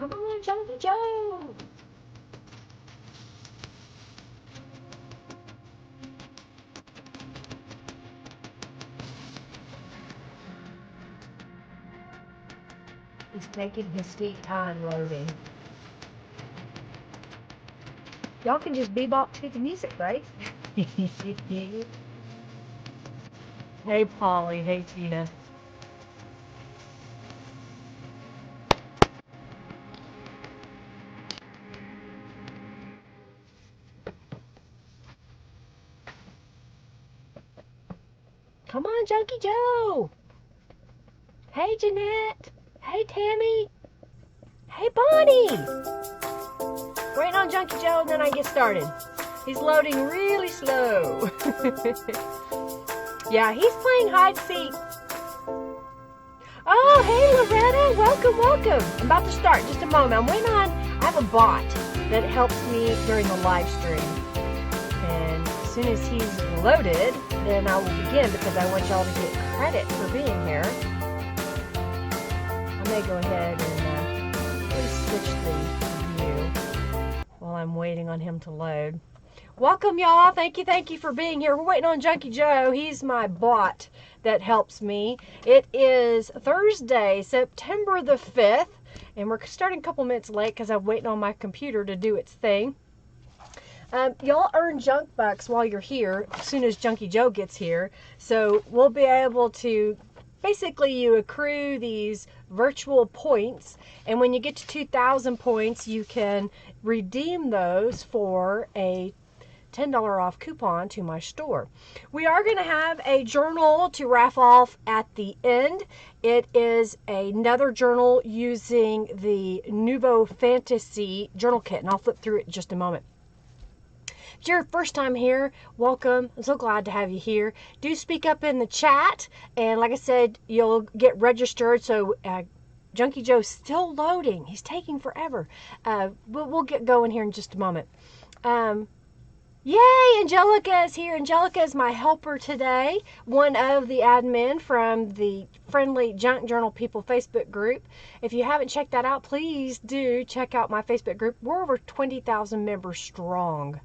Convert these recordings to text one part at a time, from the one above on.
Come on, Junkie Joe. He's taking his sweet time loading. Y'all can just bebop to the music, right? Hey, Polly. Hey, Tina. Come on, Junkie Joe. Hey, Jeanette. Hey, Tammy. Hey, Bonnie. Waiting on Junkie Joe, and then I get started. He's loading really slow. Yeah, he's playing hide and seek. Oh, hey, Loretta. Welcome, welcome. I'm about to start. Just a moment. I'm waiting on, I have a bot that helps me during the live stream. And as soon as he's loaded, then I will begin because I want y'all to get credit for being here. I may go ahead and really switch the view while I'm waiting on him to load. Welcome, y'all. Thank you for being here. We're waiting on Junkie Joe. He's my bot that helps me. It is Thursday, September the 5th, and we're starting a couple minutes late because I'm waiting on my computer to do its thing. Y'all earn junk bucks while you're here as soon as Junkie Joe gets here. So we'll be able to, basically you accrue these virtual points, and when you get to 2,000 points, you can redeem those for a $10 off coupon to my store. We are going to have a journal to raffle off at the end. It is another journal using the Nouveau Fantasy journal kit, and I'll flip through it in just a moment. If it's your first time here, welcome. I'm so glad to have you here. Do speak up in the chat, and like I said, you'll get registered. So Junkie Joe's still loading. He's taking forever. We'll get going here in just a moment. Yay, Angelica is here. Angelica is my helper today, one of the admin from the Friendly Junk Journal People Facebook group. If you haven't checked that out, please do check out my Facebook group. We're over 20,000 members strong.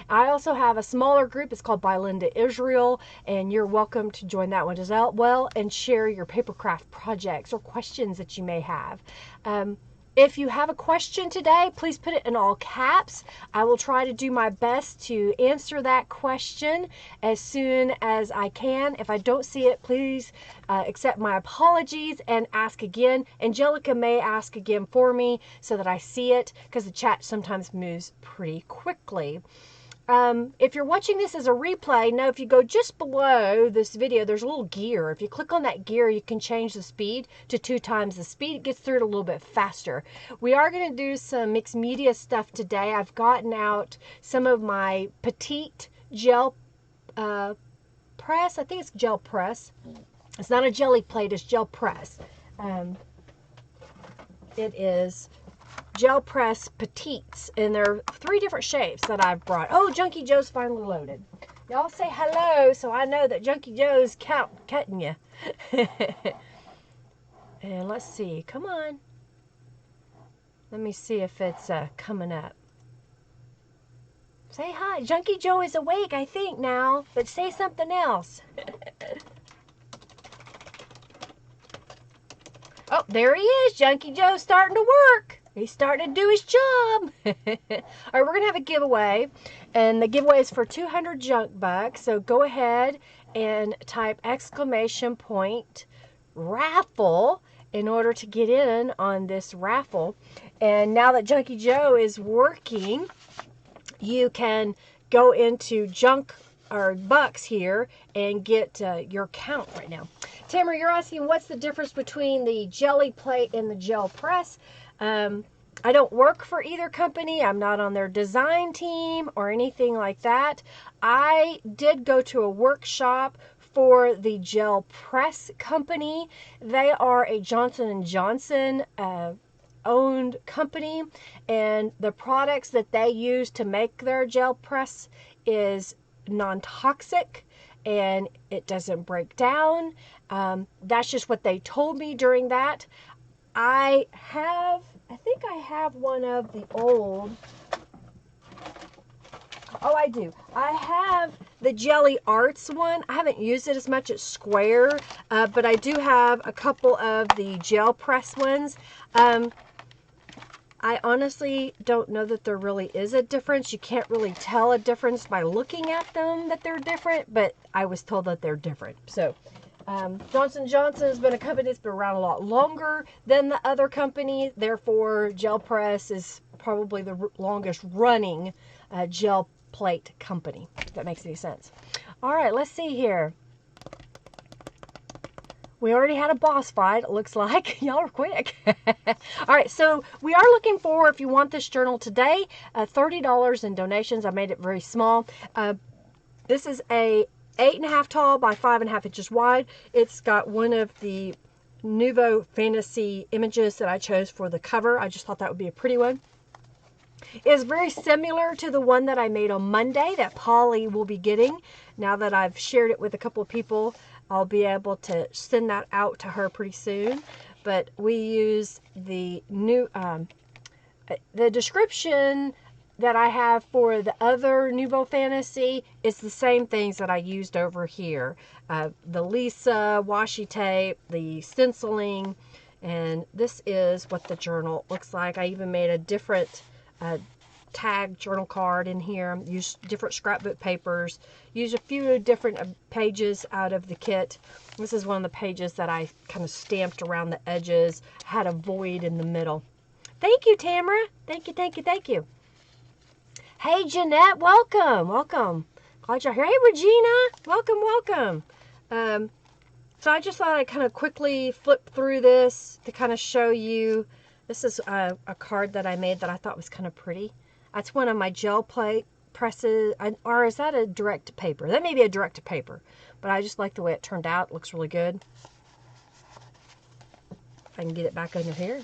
I also have a smaller group. It's called By Linda Israel, and you're welcome to join that one as well and share your papercraft projects or questions that you may have. If you have a question today, please put it in all caps. I will try to do my best to answer that question as soon as I can. If I don't see it, please accept my apologies and ask again. Angelica may ask again for me so that I see it, because the chat sometimes moves pretty quickly. If you're watching this as a replay, know if you go just below this video, there's a little gear. If you click on that gear, you can change the speed to 2 times the speed. It gets through it a little bit faster. We are going to do some mixed media stuff today. I've gotten out some of my petite gel press. I think it's gel press. It's not a jelly plate, it's gel press. It is gel press petites, and there are 3 different shapes that I've brought. Oh, Junkie Joe's finally loaded. Y'all say hello so I know that Junkie Joe's cutting you. And let's see, come on. Let me see if it's coming up. Say hi. Junkie Joe is awake, I think, now, but say something else. Oh, there he is. Junkie Joe's starting to work. He's starting to do his job. All right, we're going to have a giveaway, and the giveaway is for 200 junk bucks. So go ahead and type !raffle in order to get in on this raffle. And now that Junkie Joe is working, you can go into junk or bucks here and get your count right now. Tamara, you're asking what's the difference between the jelly plate and the gel press. I don't work for either company. I'm not on their design team or anything like that. I did go to a workshop for the gel press company. They are a Johnson & Johnson owned company, and the products that they use to make their gel press is non-toxic and it doesn't break down. That's just what they told me during that. I have I think I have one of the old. Oh, I do. I have the Jelly Arts one. I haven't used it as much. It's square, but I do have a couple of the gel press ones. I honestly don't know that there really is a difference. You can't really tell a difference by looking at them that they're different, but I was told that they're different. So Johnson & Johnson has been a company that's been around a lot longer than the other company. Therefore, Gel Press is probably the longest running gel plate company, if that makes any sense. All right, let's see here. We already had a boss fight, it looks like. Y'all are quick. All right, so we are looking for, if you want this journal today, $30 in donations. I made it very small. This is a 8.5 tall by 5.5 inches wide. It's got one of the Nouveau Fantasy images that I chose for the cover. I just thought that would be a pretty one. It is very similar to the one that I made on Monday that Polly will be getting. Now that I've shared it with a couple of people, I'll be able to send that out to her pretty soon. But we use the new, the description that I have for the other Nouveau Fantasy is the same things that I used over here. The Lisa washi tape, the stenciling, and this is what the journal looks like. I even made a different tag journal card in here. Use different scrapbook papers. Use a few different pages out of the kit. This is one of the pages that I kind of stamped around the edges. Had a void in the middle. Thank you, Tamara. Thank you, thank you, thank you. Hey, Jeanette, welcome, welcome. Glad you're here. Hey, Regina, welcome, welcome. So I just thought I'd kind of quickly flip through this to kind of show you. This is a card that I made that I thought was kind of pretty. That's one of my gel plate presses, or is that a direct paper? That may be a direct paper, but I just like the way it turned out. It looks really good. If I can get it back under here.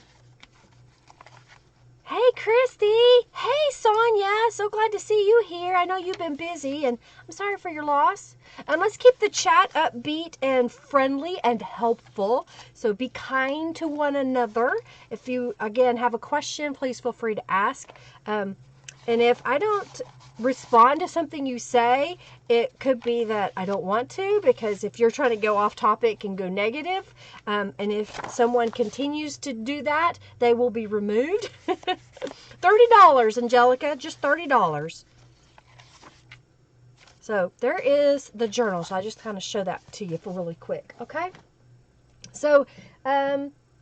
Hey, Christy. Hey, Sonia. So glad to see you here. I know you've been busy, and I'm sorry for your loss. Let's keep the chat upbeat and friendly and helpful. So be kind to one another. If you, again, have a question, please feel free to ask. And if I don't respond to something you say, it could be that I don't want to, because if you're trying to go off topic and go negative, and if someone continues to do that, they will be removed. $30, Angelica, just $30. So there is the journal. So I just kind of show that to you for really quick. Okay. So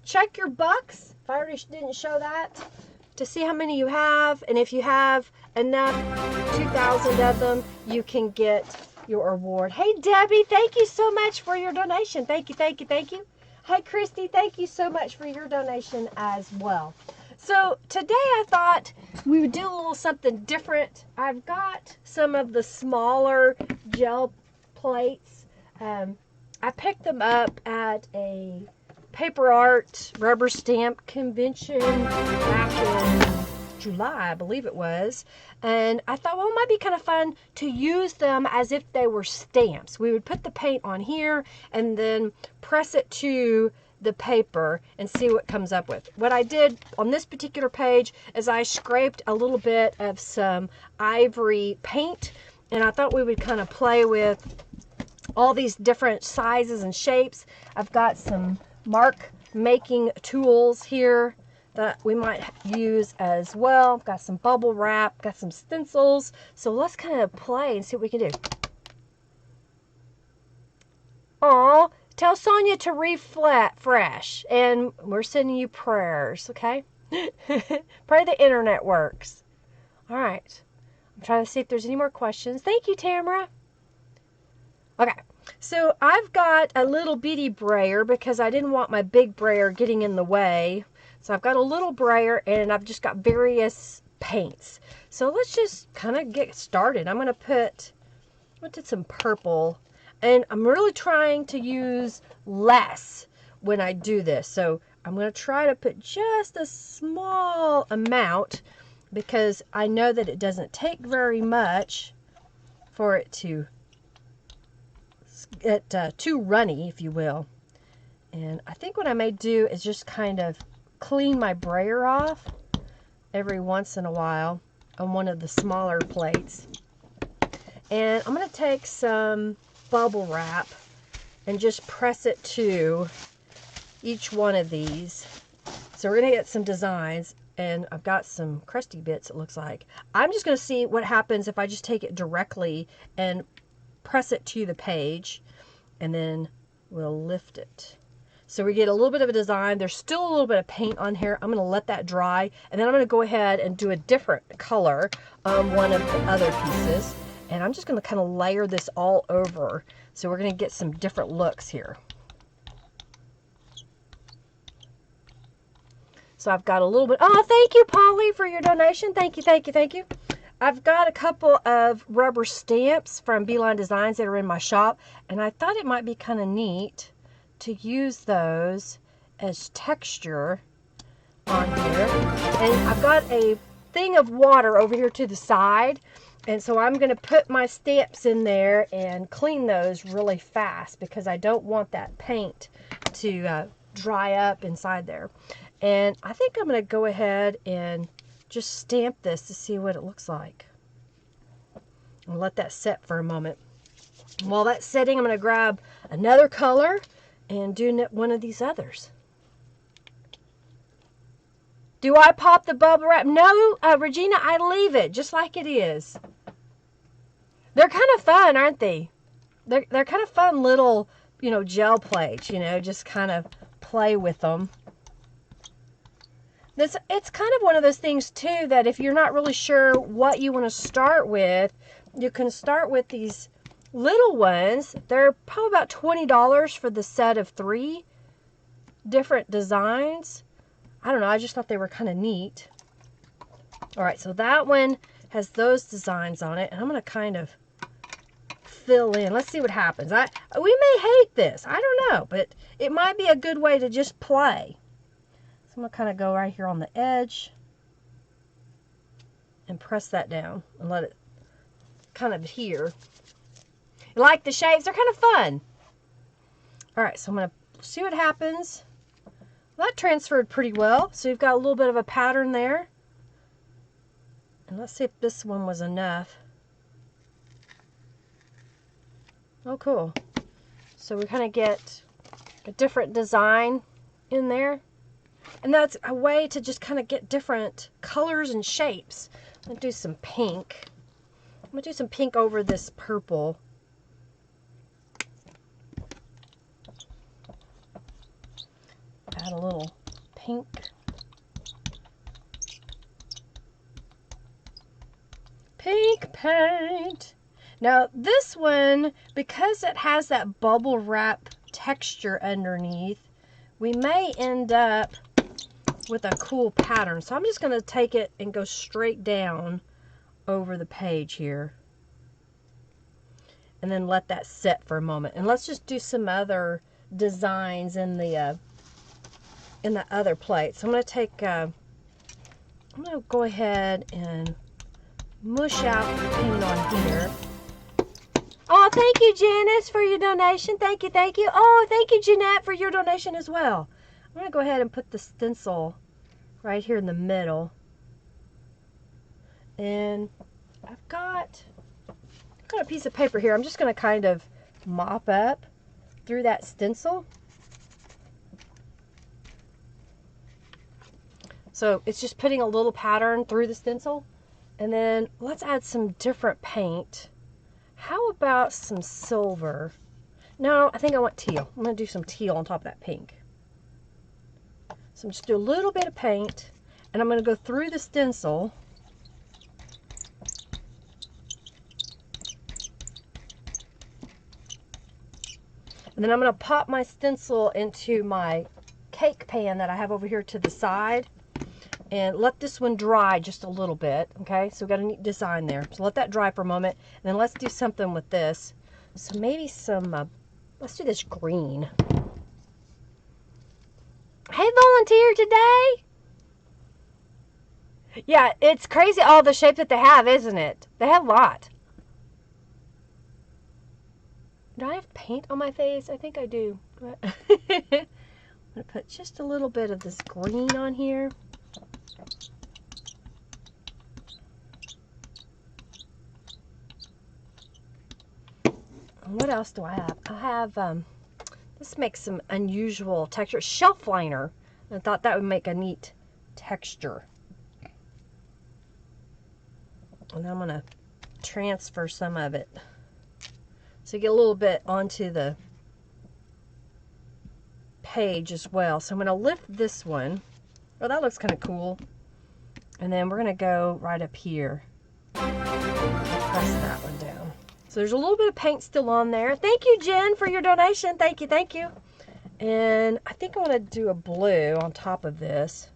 check your bucks. If I already didn't show that, to see how many you have, and if you have enough, 2,000 of them, you can get your award. Hey, Debbie, thank you so much for your donation. Thank you, thank you, thank you. Hey, Christy, thank you so much for your donation as well. So today I thought we would do a little something different. I've got some of the smaller gel plates. I picked them up at a paper art rubber stamp convention back in July, I believe it was. And I thought, well, it might be kind of fun to use them as if they were stamps. We would put the paint on here and then press it to the paper and see what comes up with. What I did on this particular page is I scraped a little bit of some ivory paint, and I thought we would kind of play with all these different sizes and shapes. I've got some mark making tools here that we might use as well. Got some bubble wrap, got some stencils. So let's kind of play and see what we can do. Aw, tell Sonia to refresh, and we're sending you prayers, okay? Pray the internet works. All right. I'm trying to see if there's any more questions. Thank you, Tamara. Okay. So I've got a little bitty brayer because I didn't want my big brayer getting in the way. So I've got a little brayer and I've just got various paints. So let's just kind of get started. I'm going to put, I did some purple, and I'm really trying to use less when I do this. So I'm going to try to put just a small amount because I know that it doesn't take very much for it to get too runny, if you will. And I think what I may do is just kind of clean my brayer off every once in a while on one of the smaller plates. And I'm going to take some bubble wrap and just press it to each one of these. So we're going to get some designs, and I've got some crusty bits, it looks like. I'm just going to see what happens if I just take it directly and press it to the page, and then we'll lift it. So we get a little bit of a design. There's still a little bit of paint on here. I'm going to let that dry, and then I'm going to go ahead and do a different color on one of the other pieces. And I'm just going to kind of layer this all over. So we're going to get some different looks here. So I've got a little bit. Oh, thank you, Polly, for your donation. Thank you, thank you, thank you. I've got a couple of rubber stamps from Beeline Designs that are in my shop, and I thought it might be kind of neat to use those as texture on here. And I've got a thing of water over here to the side, and so I'm going to put my stamps in there and clean those really fast because I don't want that paint to dry up inside there. And I think I'm going to go ahead and just stamp this to see what it looks like. I'll let that set for a moment. While that's setting, I'm going to grab another color and do one of these others. Do I pop the bubble wrap? No, Regina, I leave it just like it is. They're kind of fun, aren't they? They're kind of fun little, you know, gel plates, you know, just kind of play with them. It's kind of one of those things, too, that if you're not really sure what you want to start with, you can start with these little ones. They're probably about $20 for the set of 3 different designs. I don't know, I just thought they were kind of neat. All right, so that one has those designs on it, and I'm going to kind of fill in. Let's see what happens. We may hate this. I don't know, but it might be a good way to just play. I'm going to kind of go right here on the edge and press that down and let it kind of adhere. You like the shapes? They're kind of fun. All right, so I'm going to see what happens. Well, that transferred pretty well. So you've got a little bit of a pattern there. And let's see if this one was enough. Oh, cool. So we kind of get a different design in there. And that's a way to just kind of get different colors and shapes. I'm going to do some pink. I'm going to do some pink over this purple. Add a little pink. Pink paint. Now this one, because it has that bubble wrap texture underneath, we may end up with a cool pattern. So I'm just going to take it and go straight down over the page here. And then let that set for a moment. And let's just do some other designs in the other plate. So I'm going to take, I'm going to go ahead and mush out the paint on here. Oh, thank you, Janice, for your donation. Thank you, thank you. Oh, thank you, Jeanette, for your donation as well. I'm going to go ahead and put the stencil right here in the middle. And I've got a piece of paper here. I'm just going to kind of mop up through that stencil. So it's just putting a little pattern through the stencil. And then let's add some different paint. How about some silver? No, I think I want teal. I'm going to do some teal on top of that pink. So I'm just do a little bit of paint, and I'm going to go through the stencil. And then I'm going to pop my stencil into my cake pan that I have over here to the side and let this one dry just a little bit. Okay, so we've got a neat design there. So let that dry for a moment, and then let's do something with this. So maybe some, let's do this green. Hey, volunteer today. Yeah, it's crazy all the shapes that they have, isn't it? They have a lot. Do I have paint on my face? I think I do. going to put just a little bit of this green on here. And what else do I have? I have, this makes some unusual texture. Shelf liner. I thought that would make a neat texture. And I'm going to transfer some of it. So you get a little bit onto the page as well. So I'm going to lift this one. Oh, that looks kind of cool. And then we're going to go right up here. Press that one down. So there's a little bit of paint still on there. Thank you, Jen, for your donation. Thank you, thank you. And I think I want to do a blue on top of this.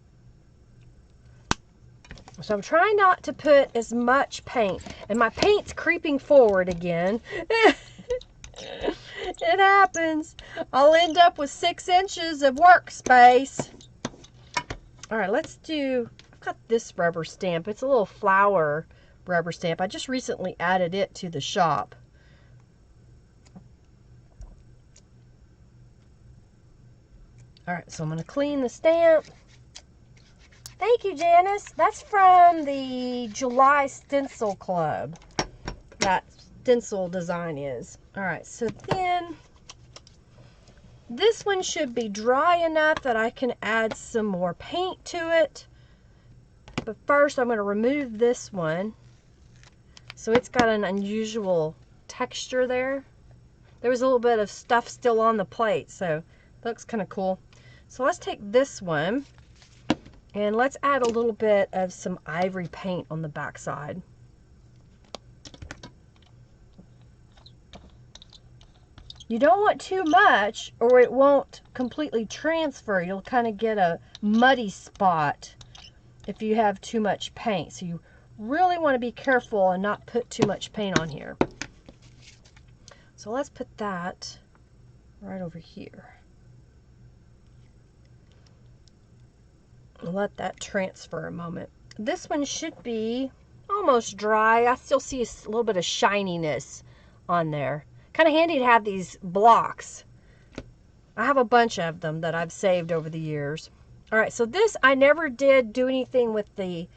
So I'm trying not to put as much paint. And my paint's creeping forward again. It happens. I'll end up with 6 inches of workspace. All right, let's do, I've got this rubber stamp. It's a little flower rubber stamp. I just recently added it to the shop. All right, so I'm going to clean the stamp. Thank you, Janice. That's from the July Stencil Club. That stencil design is. All right, so then this one should be dry enough that I can add some more paint to it. But first I'm going to remove this one. So it's got an unusual texture there. There was a little bit of stuff still on the plate, so it looks kind of cool. So let's take this one and let's add a little bit of some ivory paint on the back side. You don't want too much or it won't completely transfer. You'll kind of get a muddy spot if you have too much paint. So you really want to be careful and not put too much paint on here. So let's put that right over here. Let that transfer a moment. This one should be almost dry. I still see a little bit of shininess on there. Kind of handy to have these blocks. I have a bunch of them that I've saved over the years. All right, so this, I never did do anything with the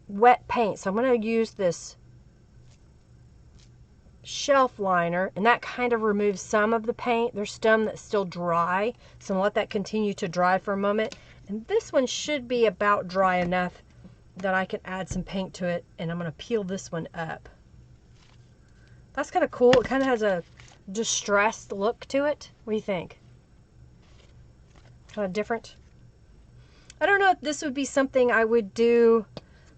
wet paint. So I'm going to use this shelf liner, and that kind of removes some of the paint. There's some that's still dry, so I'm going to let that continue to dry for a moment. And this one should be about dry enough that I can add some paint to it, and I'm going to peel this one up. That's kind of cool. It kind of has a distressed look to it. What do you think? Kind of different. I don't know if this would be something I would do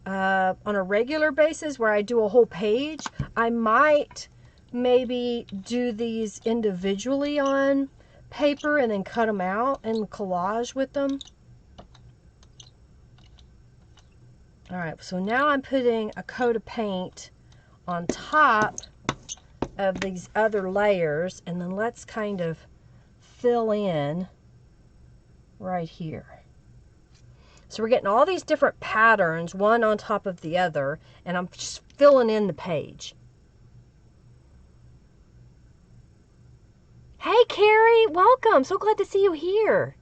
on a regular basis where I do a whole page. I might maybe do these individually on paper and then cut them out and collage with them. All right, so now I'm putting a coat of paint on top of these other layers, and then let's kind of fill in right here. So we're getting all these different patterns, one on top of the other, and I'm just filling in the page. Hey Carrie, welcome. So glad to see you here.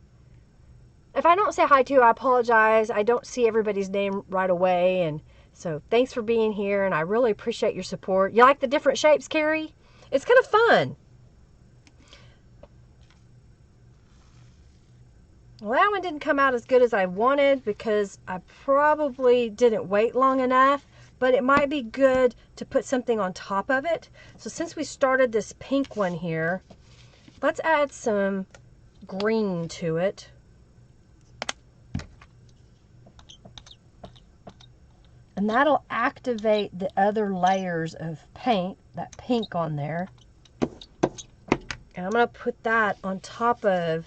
If I don't say hi to you, I apologize. I don't see everybody's name right away, and so thanks for being here, and I really appreciate your support. You like the different shapes, Carrie? It's kind of fun. Well, that one didn't come out as good as I wanted because I probably didn't wait long enough, but it might be good to put something on top of it. So since we started this pink one here, let's add some green to it. And that'll activate the other layers of paint, that pink on there. And I'm going to put that on top of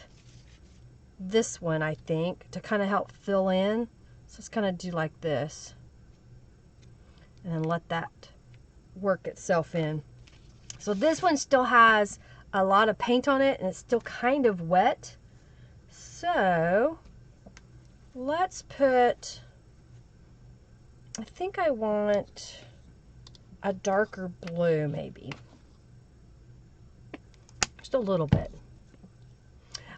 this one, I think, to kind of help fill in. So let's kind of do like this. And then let that work itself in. So this one still has a lot of paint on it and it's still kind of wet. So let's put, I think I want a darker blue maybe. Just a little bit.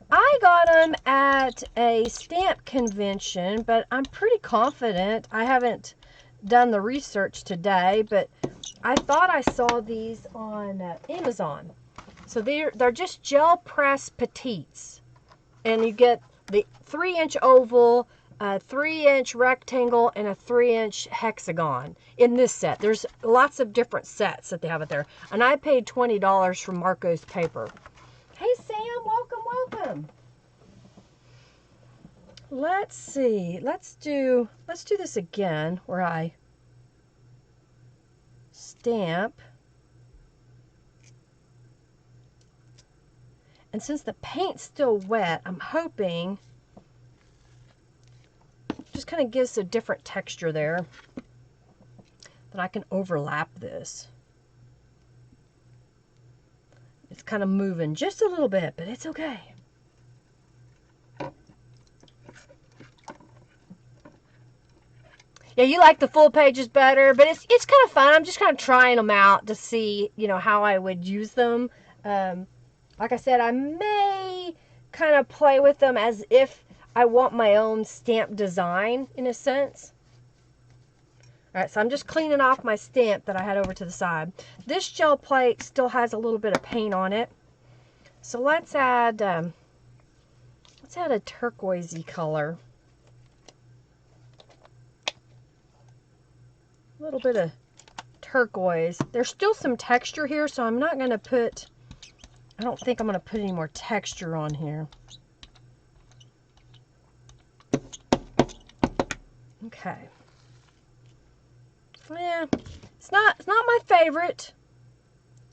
I got them at a stamp convention, but I'm pretty confident. I haven't done the research today, but I thought I saw these on Amazon. So they're just gel press petites, and you get the 3-inch oval, a 3-inch rectangle, and a 3-inch hexagon in this set. There's lots of different sets that they have out there, and I paid $20 for Marco's paper. Hey Sam, welcome, welcome. Let's see. Let's do this again where I stamp. And since the paint's still wet, I'm hoping just kind of gives a different texture there that I can overlap this. It's kind of moving just a little bit, but it's okay. Yeah, you like the full pages better, but it's kind of fun. I'm just kind of trying them out to see, you know, how I would use them. Like I said, I may kind of play with them as if I want my own stamp design, in a sense. All right, so I'm just cleaning off my stamp that I had over to the side. This gel plate still has a little bit of paint on it. So let's add a turquoisey color. A little bit of turquoise. There's still some texture here, so I'm not going to put, I don't think I'm going to put any more texture on here. Okay. Yeah, it's not my favorite.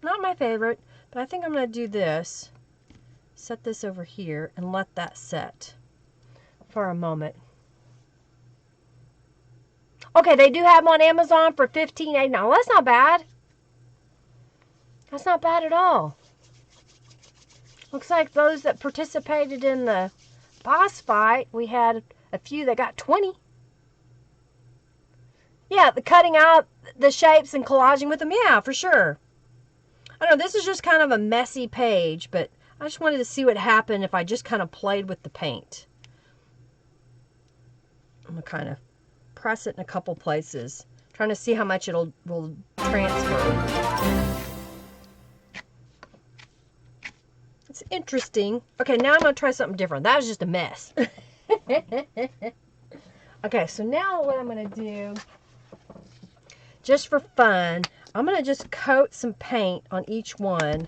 Not my favorite, but I think I'm going to do this. Set this over here and let that set for a moment. Okay, they do have them on Amazon for $15.89. Well, that's not bad. That's not bad at all. Looks like those that participated in the boss fight, we had a few that got 20. Yeah, the cutting out the shapes and collaging with them, yeah, for sure. I don't know, this is just kind of a messy page, but I just wanted to see what happened if I just kind of played with the paint. I'm going to kind of press it in a couple places, trying to see how much will transfer. It's interesting. Okay, now I'm going to try something different. That was just a mess. Okay, so now what I'm going to do, just for fun, I'm going to just coat some paint on each one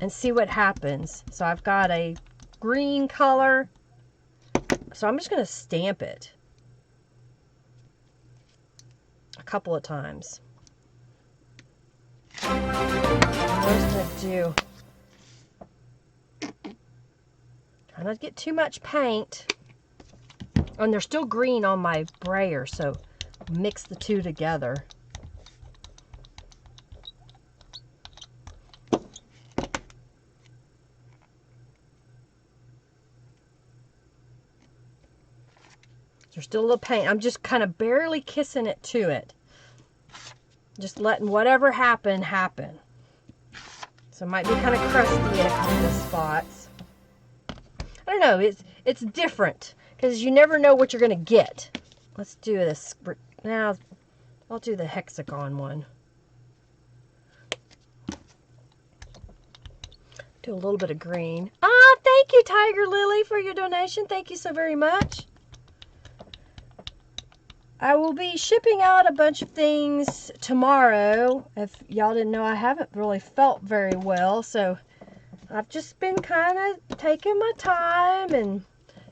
and see what happens. So I've got a green color, so I'm just going to stamp it a couple of times. I'm just going to do, try not to get too much paint. And they're still green on my brayer, so mix the two together. There's still a little paint. I'm just kind of barely kissing it to it. Just letting whatever happen, happen. So it might be kind of crusty in a couple of spots. I don't know. It's different because you never know what you're going to get. Let's do this. Now, I'll do the hexagon one. Do a little bit of green. Ah, thank you, Tiger Lily, for your donation. Thank you so very much. I will be shipping out a bunch of things tomorrow. If y'all didn't know, I haven't really felt very well, so I've just been kind of taking my time and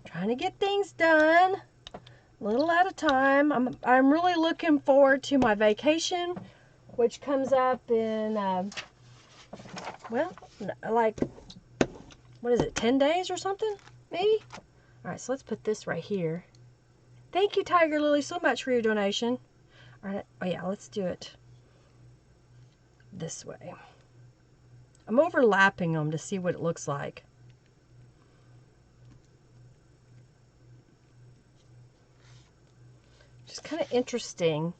trying to get things done a little at a time. I'm really looking forward to my vacation, which comes up in, well, like, what is it, 10 days or something, maybe? All right, so let's put this right here. Thank you, Tiger Lily, so much for your donation. All right, oh yeah, let's do it this way. I'm overlapping them to see what it looks like. Just kind of interesting,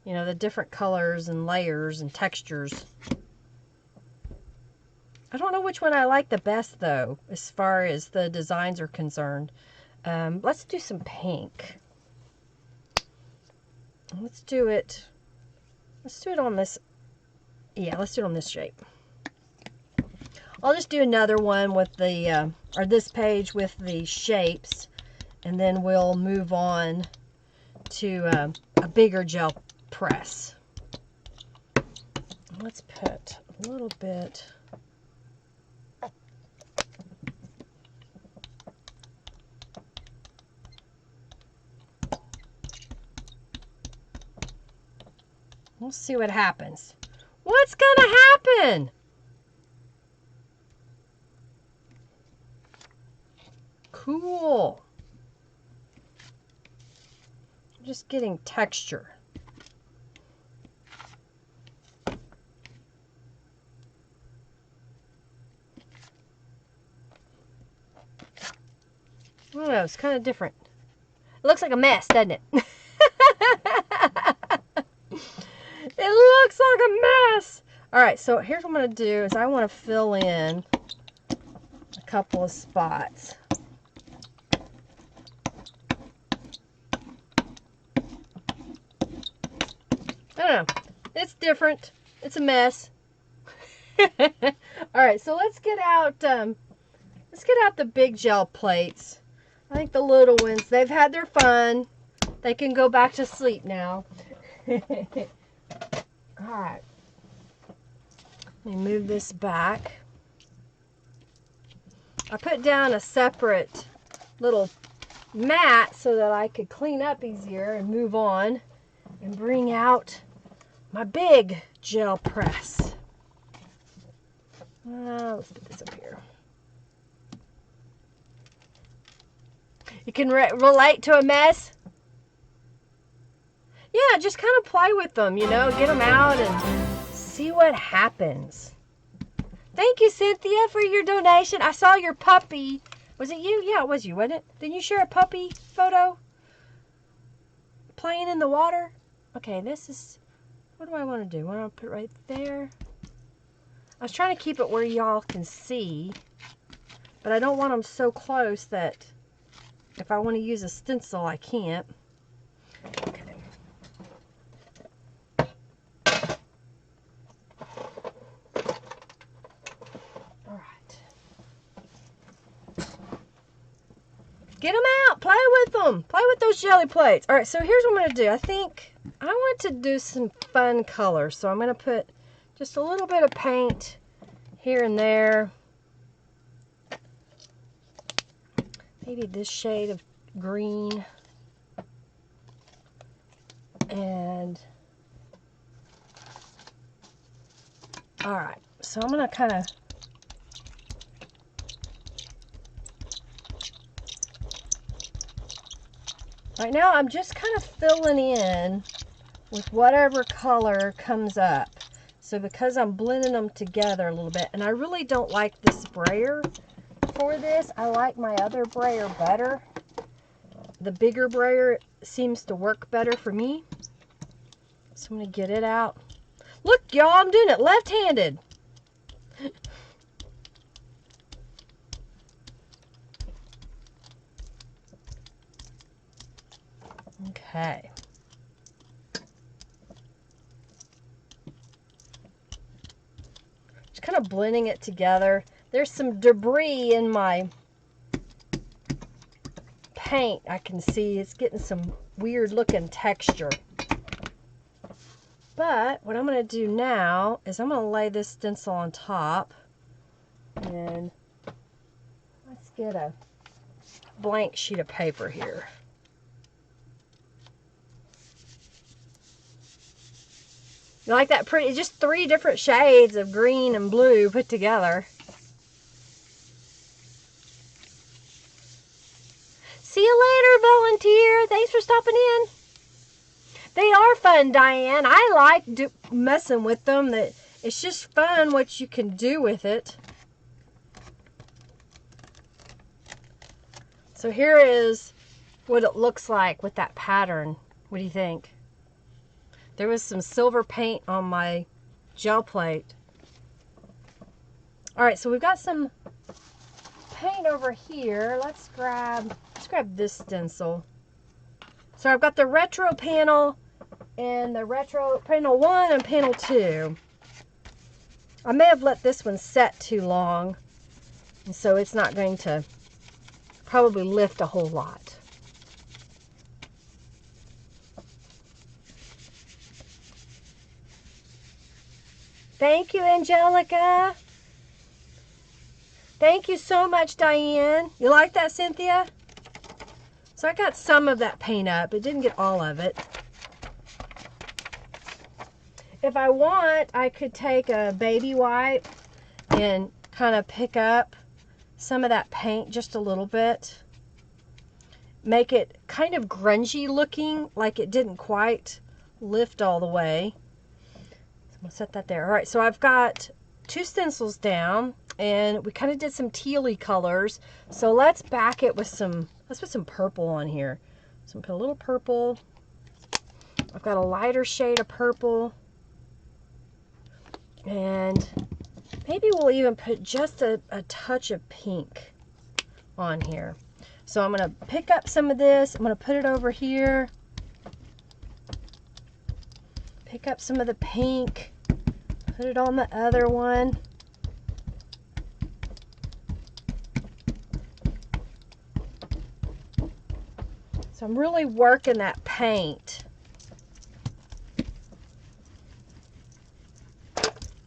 you know, the different colors and layers and textures. I don't know which one I like the best, though, as far as the designs are concerned. Let's do some pink. Let's do it on this. Yeah, let's do it on this shape. I'll just do another one with the, or this page with the shapes, and then we'll move on to a bigger gel press. Let's put a little bit. We'll see what happens. What's gonna happen? Cool. Just getting texture. I don't know, it's kind of different. It looks like a mess, doesn't it? It looks like a mess. All right, so here's what I'm going to do is I want to fill in a couple of spots. I don't know. It's different. It's a mess. All right, so let's get out the big gel plates. I think the little ones, they've had their fun. They can go back to sleep now. Alright. Let me move this back. I put down a separate little mat so that I could clean up easier and move on and bring out my big gel press. Let's put this up here. You can relate to a mess? Yeah, just kind of play with them, you know, get them out and see what happens. Thank you, Cynthia, for your donation. I saw your puppy. Was it you? Yeah, it was you, wasn't it? Didn't you share a puppy photo? Playing in the water? Okay, this is, what do I want to do? I want to put it right there. I was trying to keep it where y'all can see, but I don't want them so close that if I want to use a stencil, I can't. Okay. All right. Get them out. Play with them. Play with those jelly plates. All right, so here's what I'm going to do. I think I want to do some fun colors, so I'm going to put just a little bit of paint here and there. Maybe this shade of green. And all right, so I'm gonna kind of right now I'm just kind of filling in with whatever color comes up. So because I'm blending them together a little bit, and I really don't like the sprayer for this. I like my other brayer better. The bigger brayer seems to work better for me. So I'm going to get it out. Look, y'all, I'm doing it left-handed. Okay. Just kind of blending it together. There's some debris in my paint. I can see it's getting some weird looking texture. But what I'm going to do now is I'm going to lay this stencil on top. And let's get a blank sheet of paper here. You like that pretty? Just 3 different shades of green and blue put together. See you later, volunteer. Thanks for stopping in. They are fun, Diane. I like messing with them. That it's just fun what you can do with it. So here is what it looks like with that pattern. What do you think? There was some silver paint on my gel plate. All right, so we've got some paint over here. Let's grab this stencil. So I've got the retro panel and the retro panel 1 and panel 2. I may have let this one set too long, and so it's not going to probably lift a whole lot. Thank you, Angelica. Thank you so much, Diane. You like that, Cynthia? So I got some of that paint up. It didn't get all of it. If I want, I could take a baby wipe and kind of pick up some of that paint just a little bit. Make it kind of grungy looking, like it didn't quite lift all the way. So I'm going to set that there. All right, so I've got 2 stencils down, and we kind of did some tealy colors. So let's back it with some, let's put some purple on here. So I'm going to put a little purple. I've got a lighter shade of purple. And maybe we'll even put just a touch of pink on here. So I'm going to pick up some of this. I'm going to put it over here. Pick up some of the pink. Put it on the other one. So I'm really working that paint.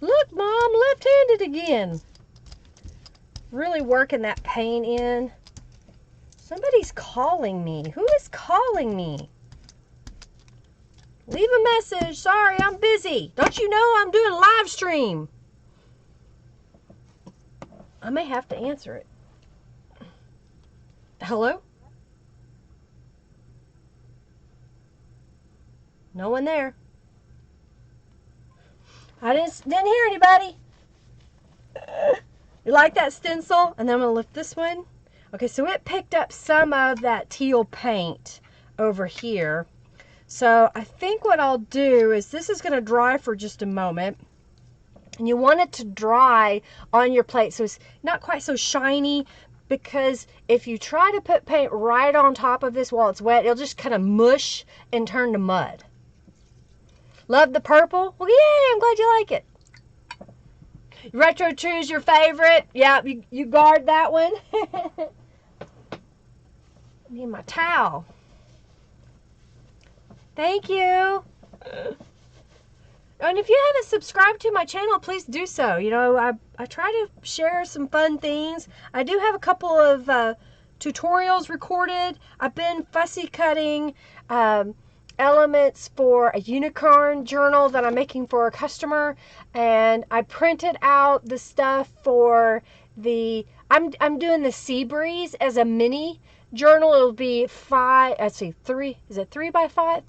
Look, Mom, left-handed again. Really working that paint in. Somebody's calling me. Who is calling me? Leave a message. Sorry, I'm busy. Don't you know I'm doing a live stream? I may have to answer it. Hello? No one there. I didn't hear anybody. You like that stencil? And then I'm going to lift this one. Okay, so it picked up some of that teal paint over here. So I think what I'll do is this is going to dry for just a moment. And you want it to dry on your plate so it's not quite so shiny, because if you try to put paint right on top of this while it's wet, it'll just kind of mush and turn to mud. Love the purple? Well, yay, I'm glad you like it. Retro True is your favorite? Yeah, you guard that one. I need my towel. Thank you. And if you haven't subscribed to my channel, please do so. You know, I try to share some fun things. I do have a couple of tutorials recorded. I've been fussy cutting elements for a unicorn journal that I'm making for a customer, and I printed out the stuff for the I'm doing the Sea Breeze as a mini journal. It'll be 3 is it 3 by 5?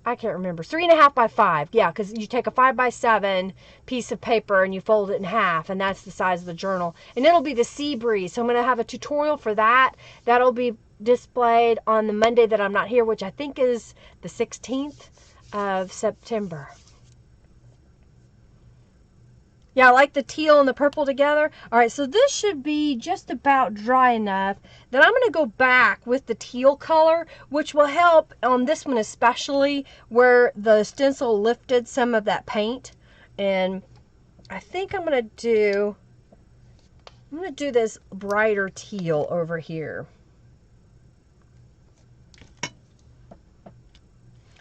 I can't remember. 3.5 by 5. Yeah, because you take a 5 by 7 piece of paper and you fold it in half, and that's the size of the journal. And it'll be the Sea Breeze. So I'm going to have a tutorial for that. That'll be displayed on the Monday that I'm not here, which I think is the 16th of September. Yeah, I like the teal and the purple together. All right, so this should be just about dry enough that I'm going to go back with the teal color, which will help on this one especially, where the stencil lifted some of that paint. And I think I'm going to do this brighter teal over here.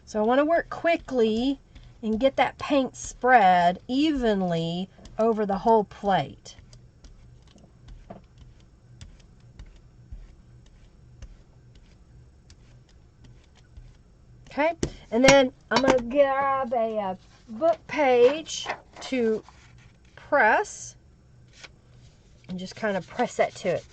So I want to work quickly and get that paint spread evenly over the whole plate. Okay, and then I'm going to grab a book page to press and just kind of press that to it.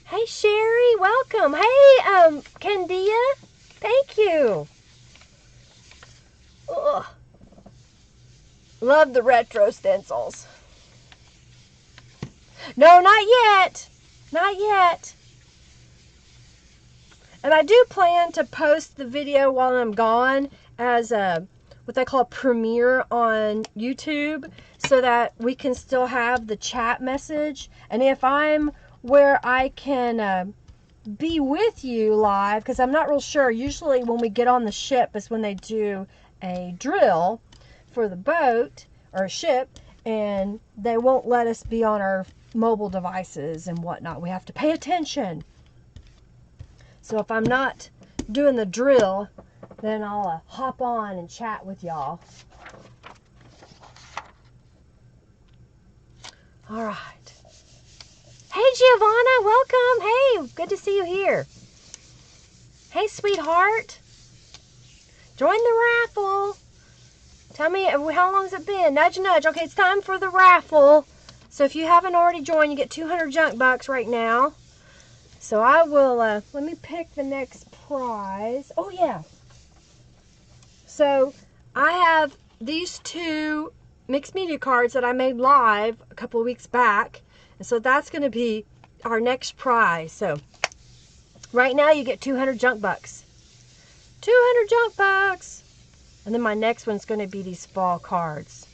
Hey Sherry, welcome. Hey Candia, thank you. Ugh. Love the retro stencils. No, not yet. Not yet. And I do plan to post the video while I'm gone as what they call a premiere on YouTube so that we can still have the chat message. And if I'm where I can be with you live, because I'm not real sure. Usually when we get on the ship is when they do a drill for the boat or ship, and they won't let us be on our mobile devices and whatnot. We have to pay attention. So if I'm not doing the drill, then I'll hop on and chat with y'all. All right. Hey, Giovanna, welcome. Hey, good to see you here. Hey, sweetheart. Join the raffle. Tell me, how long has it been? Nudge, nudge. Okay, it's time for the raffle. So if you haven't already joined, you get 200 junk bucks right now. So I will, let me pick the next prize. Oh, yeah. So I have these two mixed media cards that I made live a couple of weeks back. And so that's going to be our next prize. So right now you get 200 junk bucks. 200 junk bucks. And then my next one's going to be these fall cards.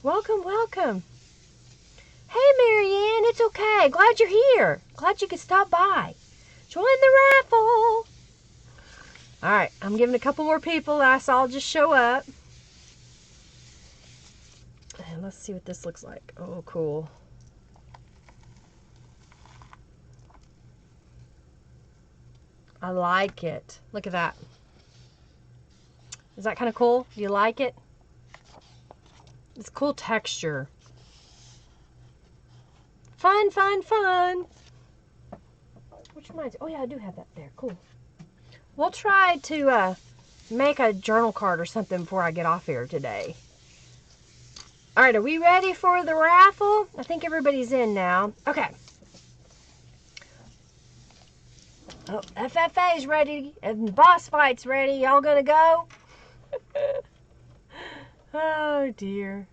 Welcome, welcome. Hey, Marianne, it's okay. Glad you're here. Glad you could stop by. Join the raffle. All right, I'm giving a couple more people that I saw just show up. And let's see what this looks like. Oh, cool. I like it. Look at that. Is that kind of cool? Do you like it? It's cool texture. Fun, fun, fun. Which reminds me, oh yeah, I do have that there. Cool. We'll try to make a journal card or something before I get off here today. All right, are we ready for the raffle? I think everybody's in now. Okay. Oh, FFA's ready and Boss Fight's ready. Y'all gonna go? Oh dear.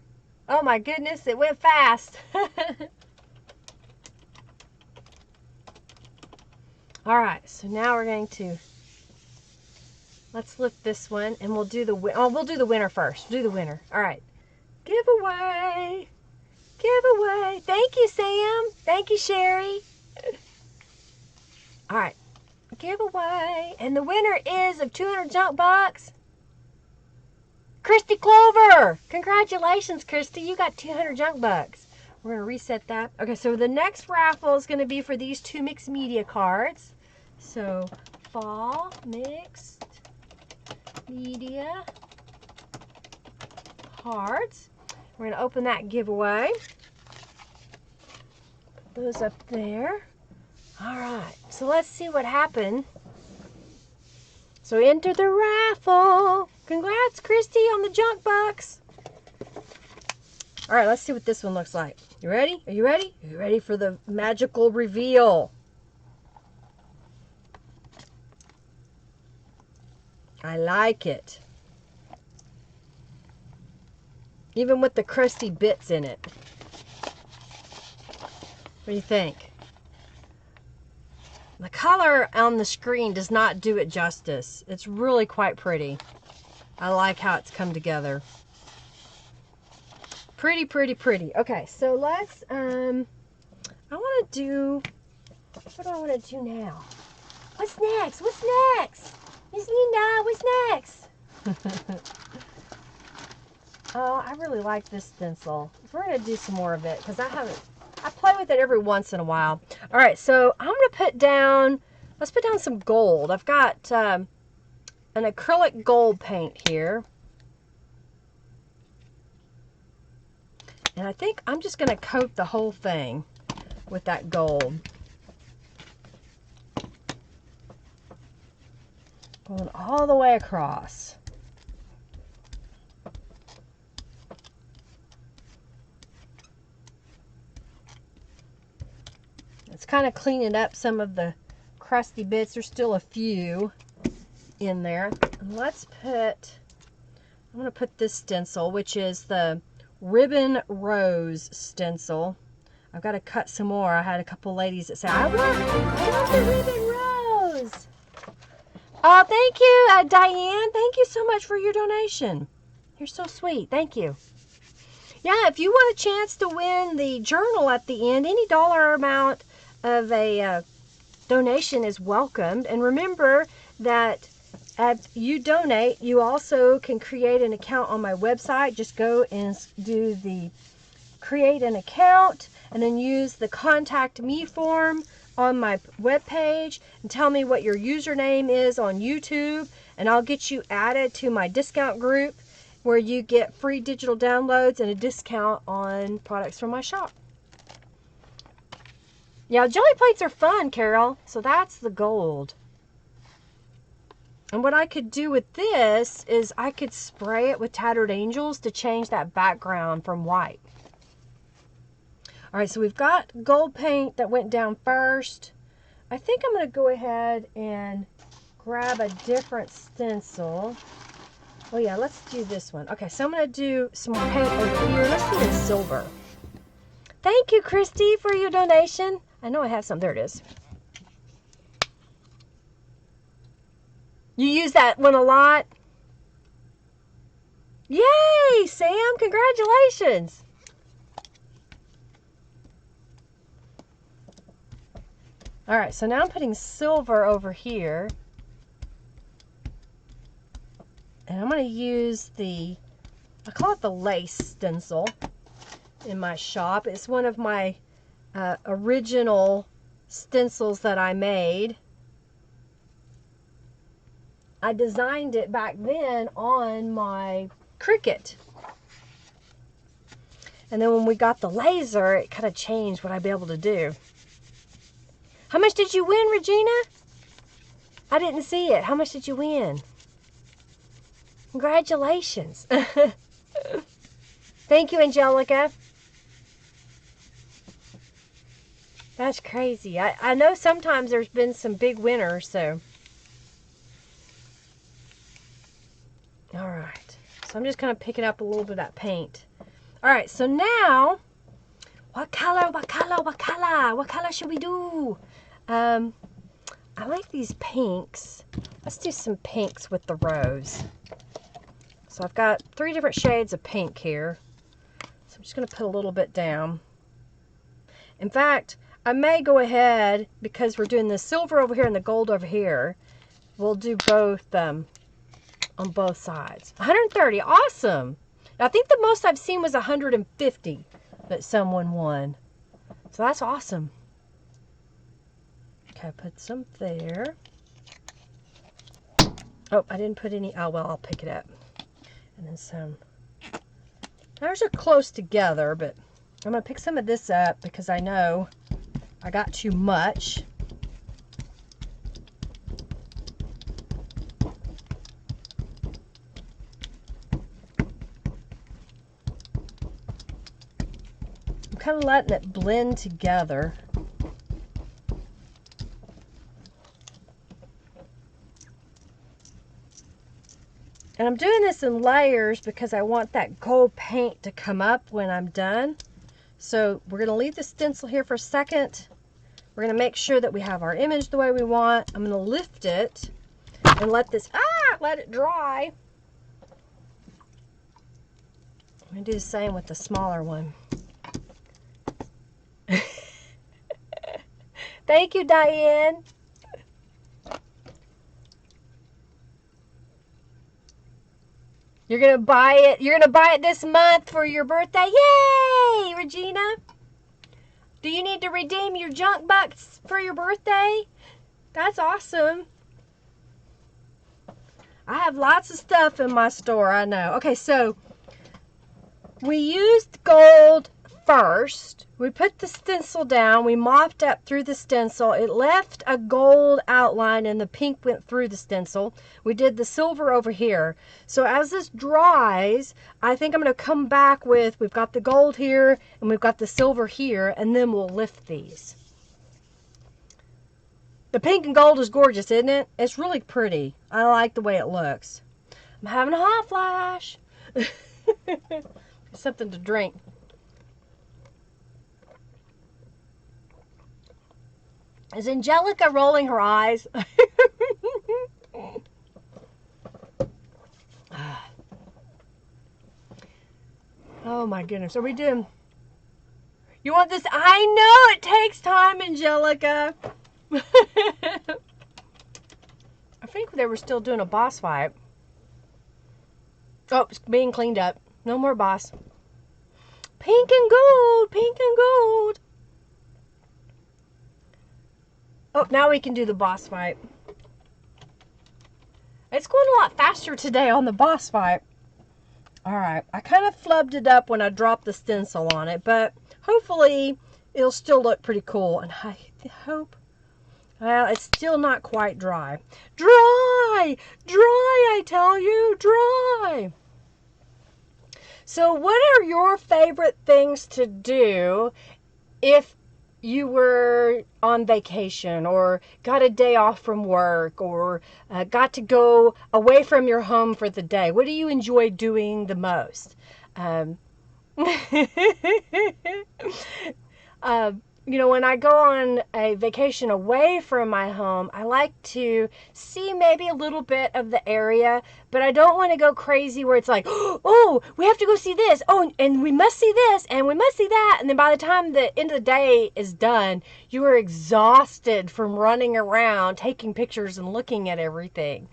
Oh my goodness, it went fast. All right, so now we're going to, let's lift this one and we'll do the winner first. Do the winner. All right. Giveaway. Giveaway. Thank you, Sam. Thank you, Sherry. All right. Giveaway. And the winner is of 200 junk bucks. Christy Clover. Congratulations, Christy. You got 200 junk bucks. We're going to reset that. Okay, so the next raffle is going to be for these two mixed media cards. So, fall mixed media cards. We're going to open that giveaway. Put those up there. All right, so let's see what happened. So enter the raffle. Congrats, Christy, on the junk bucks. All right, let's see what this one looks like. You ready? Are you ready? Are you ready for the magical reveal? I like it. Even with the crusty bits in it. What do you think? The color on the screen does not do it justice. It's really quite pretty. I like how it's come together. Pretty, pretty, pretty. Okay, so let's, I want to do, what do I want to do now? What's next? What's next? Miss Linda, what's next? Oh, I really like this stencil. We're going to do some more of it because I play with it every once in a while. All right, so I'm going to put down, let's put down some gold. I've got an acrylic gold paint here. And I think I'm just going to coat the whole thing with that gold. Going all the way across. It's kind of cleaning up some of the crusty bits. There's still a few in there. And let's put, I'm going to put this stencil, which is the Ribbon Rose stencil. I've got to cut some more. I had a couple ladies that said, I want the Ribbon Rose. Oh, thank you, Diane. Thank you so much for your donation. You're so sweet. Thank you. Yeah, if you want a chance to win the journal at the end, any dollar amount of a donation is welcomed. And remember that if you donate, you also can create an account on my website. Just go and do the create an account and then use the contact me form on my webpage and tell me what your username is on YouTube, and I'll get you added to my discount group where you get free digital downloads and a discount on products from my shop. Yeah, jelly plates are fun, Carol. So that's the gold. And what I could do with this is I could spray it with Tattered Angels to change that background from white. All right, so we've got gold paint that went down first. I think I'm going to go ahead and grab a different stencil. Oh yeah, let's do this one. Okay, so I'm going to do some more paint over here. Let's do this silver. Thank you, Christy, for your donation. I know I have some. There it is. You use that one a lot? Yay, Sam! Congratulations! All right, so now I'm putting silver over here. And I'm going to use I call it the lace stencil in my shop. It's one of my original stencils that I made. I designed it back then on my Cricut. And then when we got the laser, it kind of changed what I'd be able to do. How much did you win, Regina? I didn't see it. How much did you win? Congratulations. Thank you, Angelica. That's crazy. I know sometimes there's been some big winners, so. All right. So I'm just kind of picking up a little bit of that paint. All right, so now, what color should we do? I like these pinks. Let's do some pinks with the rose. So I've got 3 different shades of pink here. So I'm just going to put a little bit down. In fact, I may go ahead, because we're doing the silver over here and the gold over here, we'll do both on both sides. 130, awesome. Now, I think the most I've seen was 150 that someone won. So that's awesome. Okay, put some there. Oh, I didn't put any. Oh, well, I'll pick it up. And then some. Ours are close together, but I'm going to pick some of this up because I know I got too much. I'm kind of letting it blend together. And I'm doing this in layers because I want that gold paint to come up when I'm done. So we're going to leave the stencil here for a second. We're going to make sure that we have our image the way we want. I'm going to lift it and let it dry. I'm going to do the same with the smaller one. Thank you, Diane. You're going to buy it. You're going to buy it this month for your birthday. Yay, Regina. Do you need to redeem your junk bucks for your birthday? That's awesome. I have lots of stuff in my store, I know. Okay, so we used gold first. We put the stencil down. We mopped up through the stencil. It left a gold outline and the pink went through the stencil. We did the silver over here. So as this dries, I think I'm going to come back with, we've got the gold here and we've got the silver here, and then we'll lift these. The pink and gold is gorgeous, isn't it? It's really pretty. I like the way it looks. I'm having a hot flash. Something to drink. Is Angelica rolling her eyes? Oh my goodness. Are we doing... You want this? I know it takes time, Angelica. I think they were still doing a boss fight. Oh, it's being cleaned up. No more boss. Pink and gold, pink and gold. Oh, now we can do the boss fight. It's going a lot faster today on the boss fight. Alright, I kind of flubbed it up when I dropped the stencil on it, but hopefully it'll still look pretty cool. And I hope, well, it's still not quite dry. Dry! Dry, I tell you, dry! So what are your favorite things to do if you were on vacation or got a day off from work or got to go away from your home for the day? What do you enjoy doing the most? You know, when I go on a vacation away from my home, I like to see maybe a little bit of the area, but I don't want to go crazy where it's like, oh, we have to go see this. Oh, and we must see this, and we must see that. And then by the time the end of the day is done, you are exhausted from running around, taking pictures and looking at everything.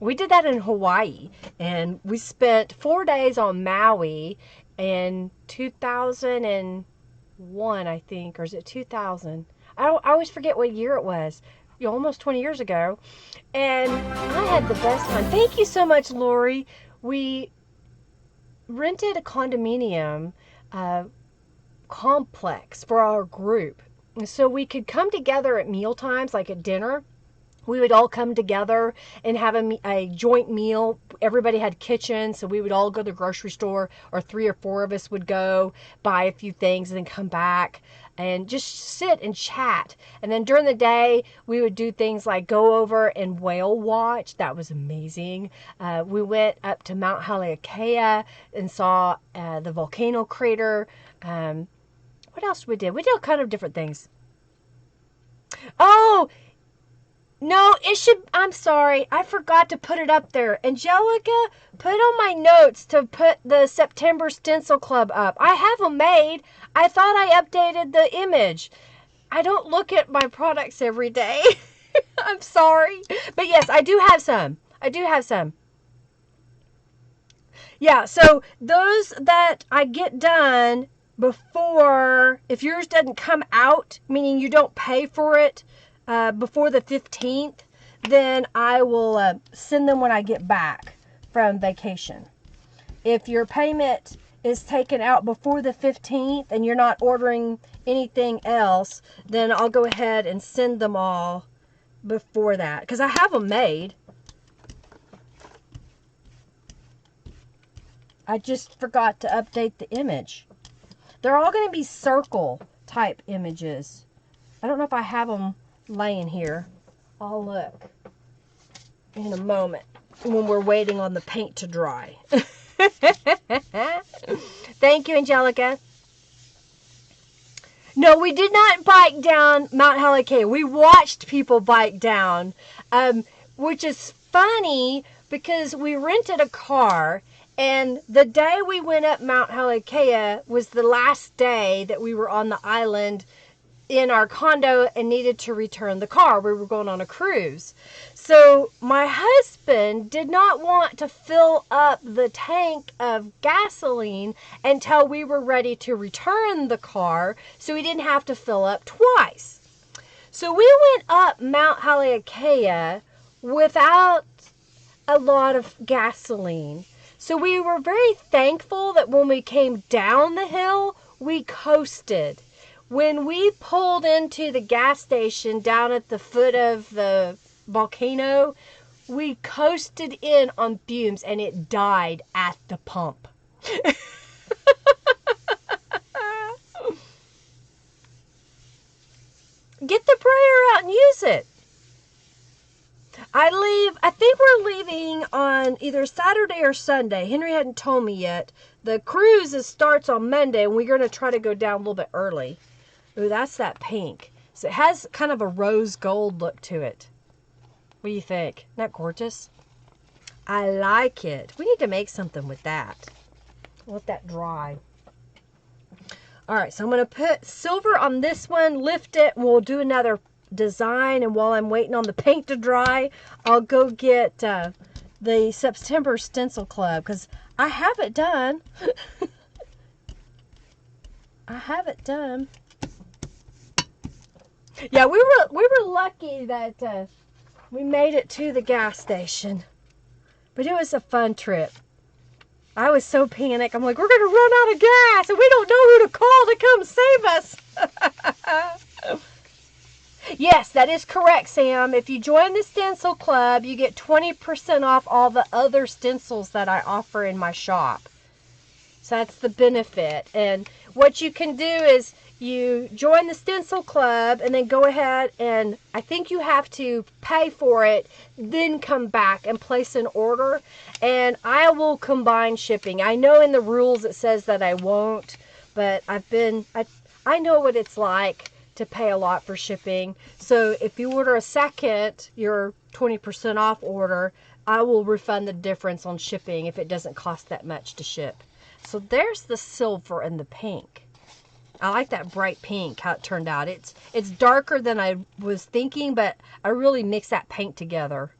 We did that in Hawaii, and we spent 4 days on Maui in 2001, I think, or is it 2000? I always forget what year it was. Almost 20 years ago. And I had the best time. Thank you so much, Lori. We rented a condominium complex for our group. So we could come together at meal times, like at dinner. We would all come together and have a joint meal. Everybody had kitchens, so we would all go to the grocery store, or 3 or 4 of us would go buy a few things and then come back and just sit and chat. And then during the day, we would do things like go over and whale watch. That was amazing. We went up to Mount Haleakea and saw the volcano crater. What else we did? We did all kind of different things. Oh, no, it should, I'm sorry, I forgot to put it up there. Angelica, put on my notes to put the September Stencil Club up. I have them made. I thought I updated the image. I don't look at my products every day. I'm sorry. But yes, I do have some. I do have some. Yeah, so those that I get done before, if yours doesn't come out, meaning you don't pay for it, before the 15th, then I will send them when I get back from vacation. If your payment is taken out before the 15th and you're not ordering anything else, then I'll go ahead and send them all before that, because I have them made. I just forgot to update the image. They're all going to be circle type images. I don't know if I have them laying here. I'll look in a moment when we're waiting on the paint to dry. Thank you, Angelica. No, we did not bike down Mount Haleakea. We watched people bike down, which is funny because we rented a car, and the day we went up Mount Haleakea was the last day that we were on the island in our condo and needed to return the car. We were going on a cruise. So my husband did not want to fill up the tank of gasoline until we were ready to return the car, so he didn't have to fill up twice. So we went up Mount Haleakea without a lot of gasoline. So we were very thankful that when we came down the hill, we coasted. When we pulled into the gas station down at the foot of the volcano, we coasted in on fumes and it died at the pump. Get the sprayer out and use it. I think we're leaving on either Saturday or Sunday. Henry hadn't told me yet. The cruise starts on Monday and we're going to try to go down a little bit early. Ooh, that's that pink. So it has kind of a rose gold look to it. What do you think? Isn't that gorgeous? I like it. We need to make something with that. Let that dry. All right, so I'm going to put silver on this one, lift it, and we'll do another design. And while I'm waiting on the paint to dry, I'll go get the September Stencil Club because I have it done. I have it done. Yeah, we were lucky that we made it to the gas station, but it was a fun trip. I was so panicked. I'm like, we're gonna run out of gas, and we don't know who to call to come save us. Yes, that is correct, Sam. If you join the Stencil Club, you get 20% off all the other stencils that I offer in my shop. So that's the benefit. And what you can do is you join the Stencil Club and then go ahead and I think you have to pay for it, then come back and place an order. And I will combine shipping. I know in the rules it says that I won't, but I know what it's like to pay a lot for shipping. So if you order a second, your 20% off order, I will refund the difference on shipping if it doesn't cost that much to ship. So there's the silver and the pink. I like that bright pink, how it turned out. It's darker than I was thinking, but I really mixed that paint together.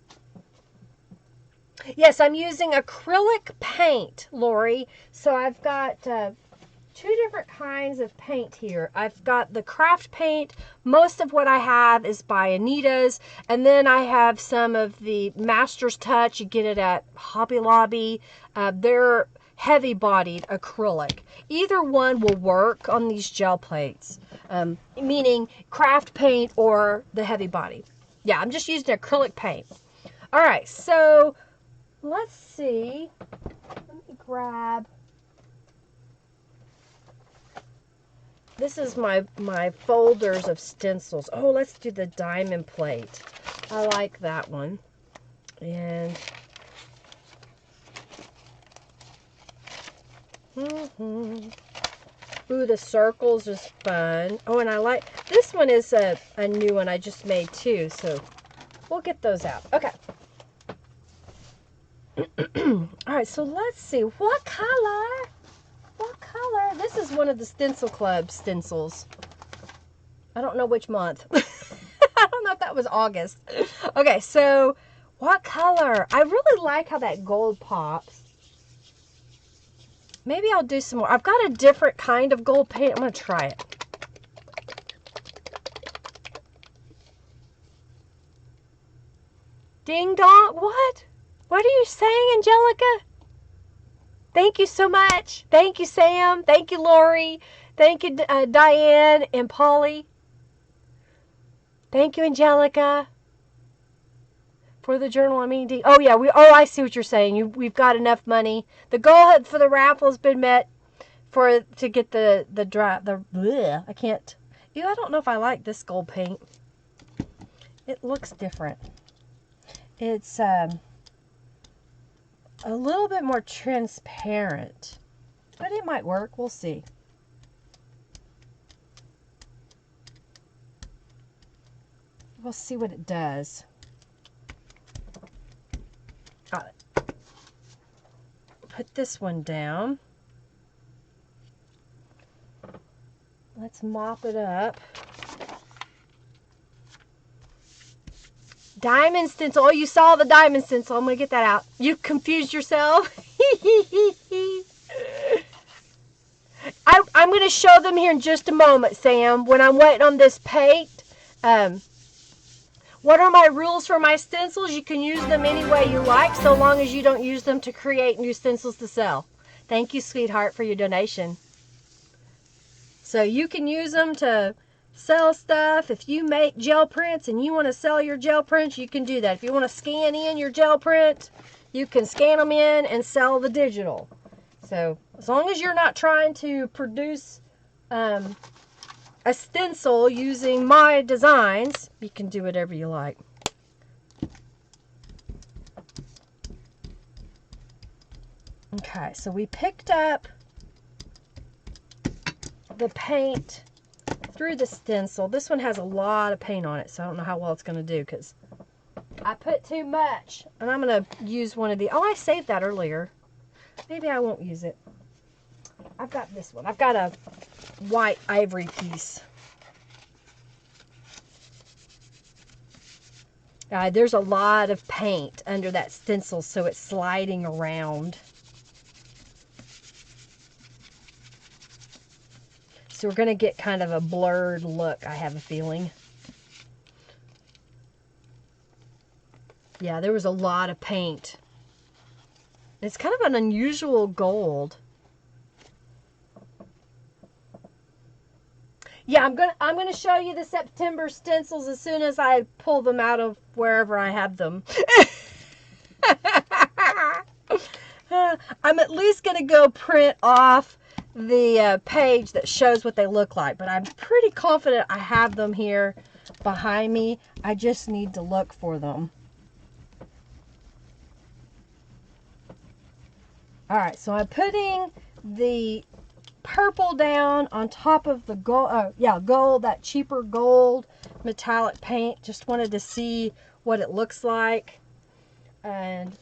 Yes, I'm using acrylic paint, Lori. So I've got two different kinds of paint here. I've got the craft paint. Most of what I have is by Anita's. And then I have some of the Master's Touch. You get it at Hobby Lobby. They're heavy-bodied acrylic. Either one will work on these gel plates, meaning craft paint or the heavy body. Yeah, I'm just using acrylic paint. All right, so let's see. Let me grab. This is my folders of stencils. Oh, let's do the diamond plate. I like that one. And ooh, the circles is fun. Oh, and I like, this one is a new one I just made too, so we'll get those out. Okay. All right, so let's see. What color? What color? This is one of the Stencil Club stencils. I don't know which month. I don't know if that was August. Okay, so what color? I really like how that gold pops. Maybe I'll do some more. I've got a different kind of gold paint. I'm going to try it. Ding dong. What? What are you saying, Angelica? Thank you so much. Thank you, Sam. Thank you, Lori. Thank you, Diane and Polly. Thank you, Angelica. For the journal, I mean, oh yeah, I see what you're saying. We've got enough money. The goal for the raffle has been met to get bleh, I can't. Ew, I don't know if I like this gold paint. It looks different. It's a little bit more transparent, but it might work. We'll see. We'll see what it does. Put this one down. Let's mop it up. Diamond stencil. Oh, you saw the diamond stencil. I'm going to get that out. You confused yourself. I'm going to show them here in just a moment, Sam, when I'm waiting on this paint. What are my rules for my stencils? You can use them any way you like, so long as you don't use them to create new stencils to sell. Thank you, sweetheart, for your donation. So you can use them to sell stuff. If you make gel prints and you want to sell your gel prints, you can do that. If you want to scan in your gel print, you can scan them in and sell the digital. So as long as you're not trying to produce a stencil using my designs, you can do whatever you like. Okay, so we picked up the paint through the stencil. This one has a lot of paint on it, so I don't know how well it's going to do because I put too much. And I'm going to use one of the, oh, I saved that earlier. Maybe I won't use it. I've got this one. I've got a white ivory piece. There's a lot of paint under that stencil, so it's sliding around. So we're going to get kind of a blurred look, I have a feeling. Yeah, there was a lot of paint. It's kind of an unusual gold. Yeah, I'm gonna show you the September stencils as soon as I pull them out of wherever I have them. I'm at least gonna go print off the page that shows what they look like, but I'm pretty confident I have them here behind me. I just need to look for them. All right, so I'm putting the purple down on top of the gold, gold, that cheaper gold metallic paint. Just wanted to see what it looks like. And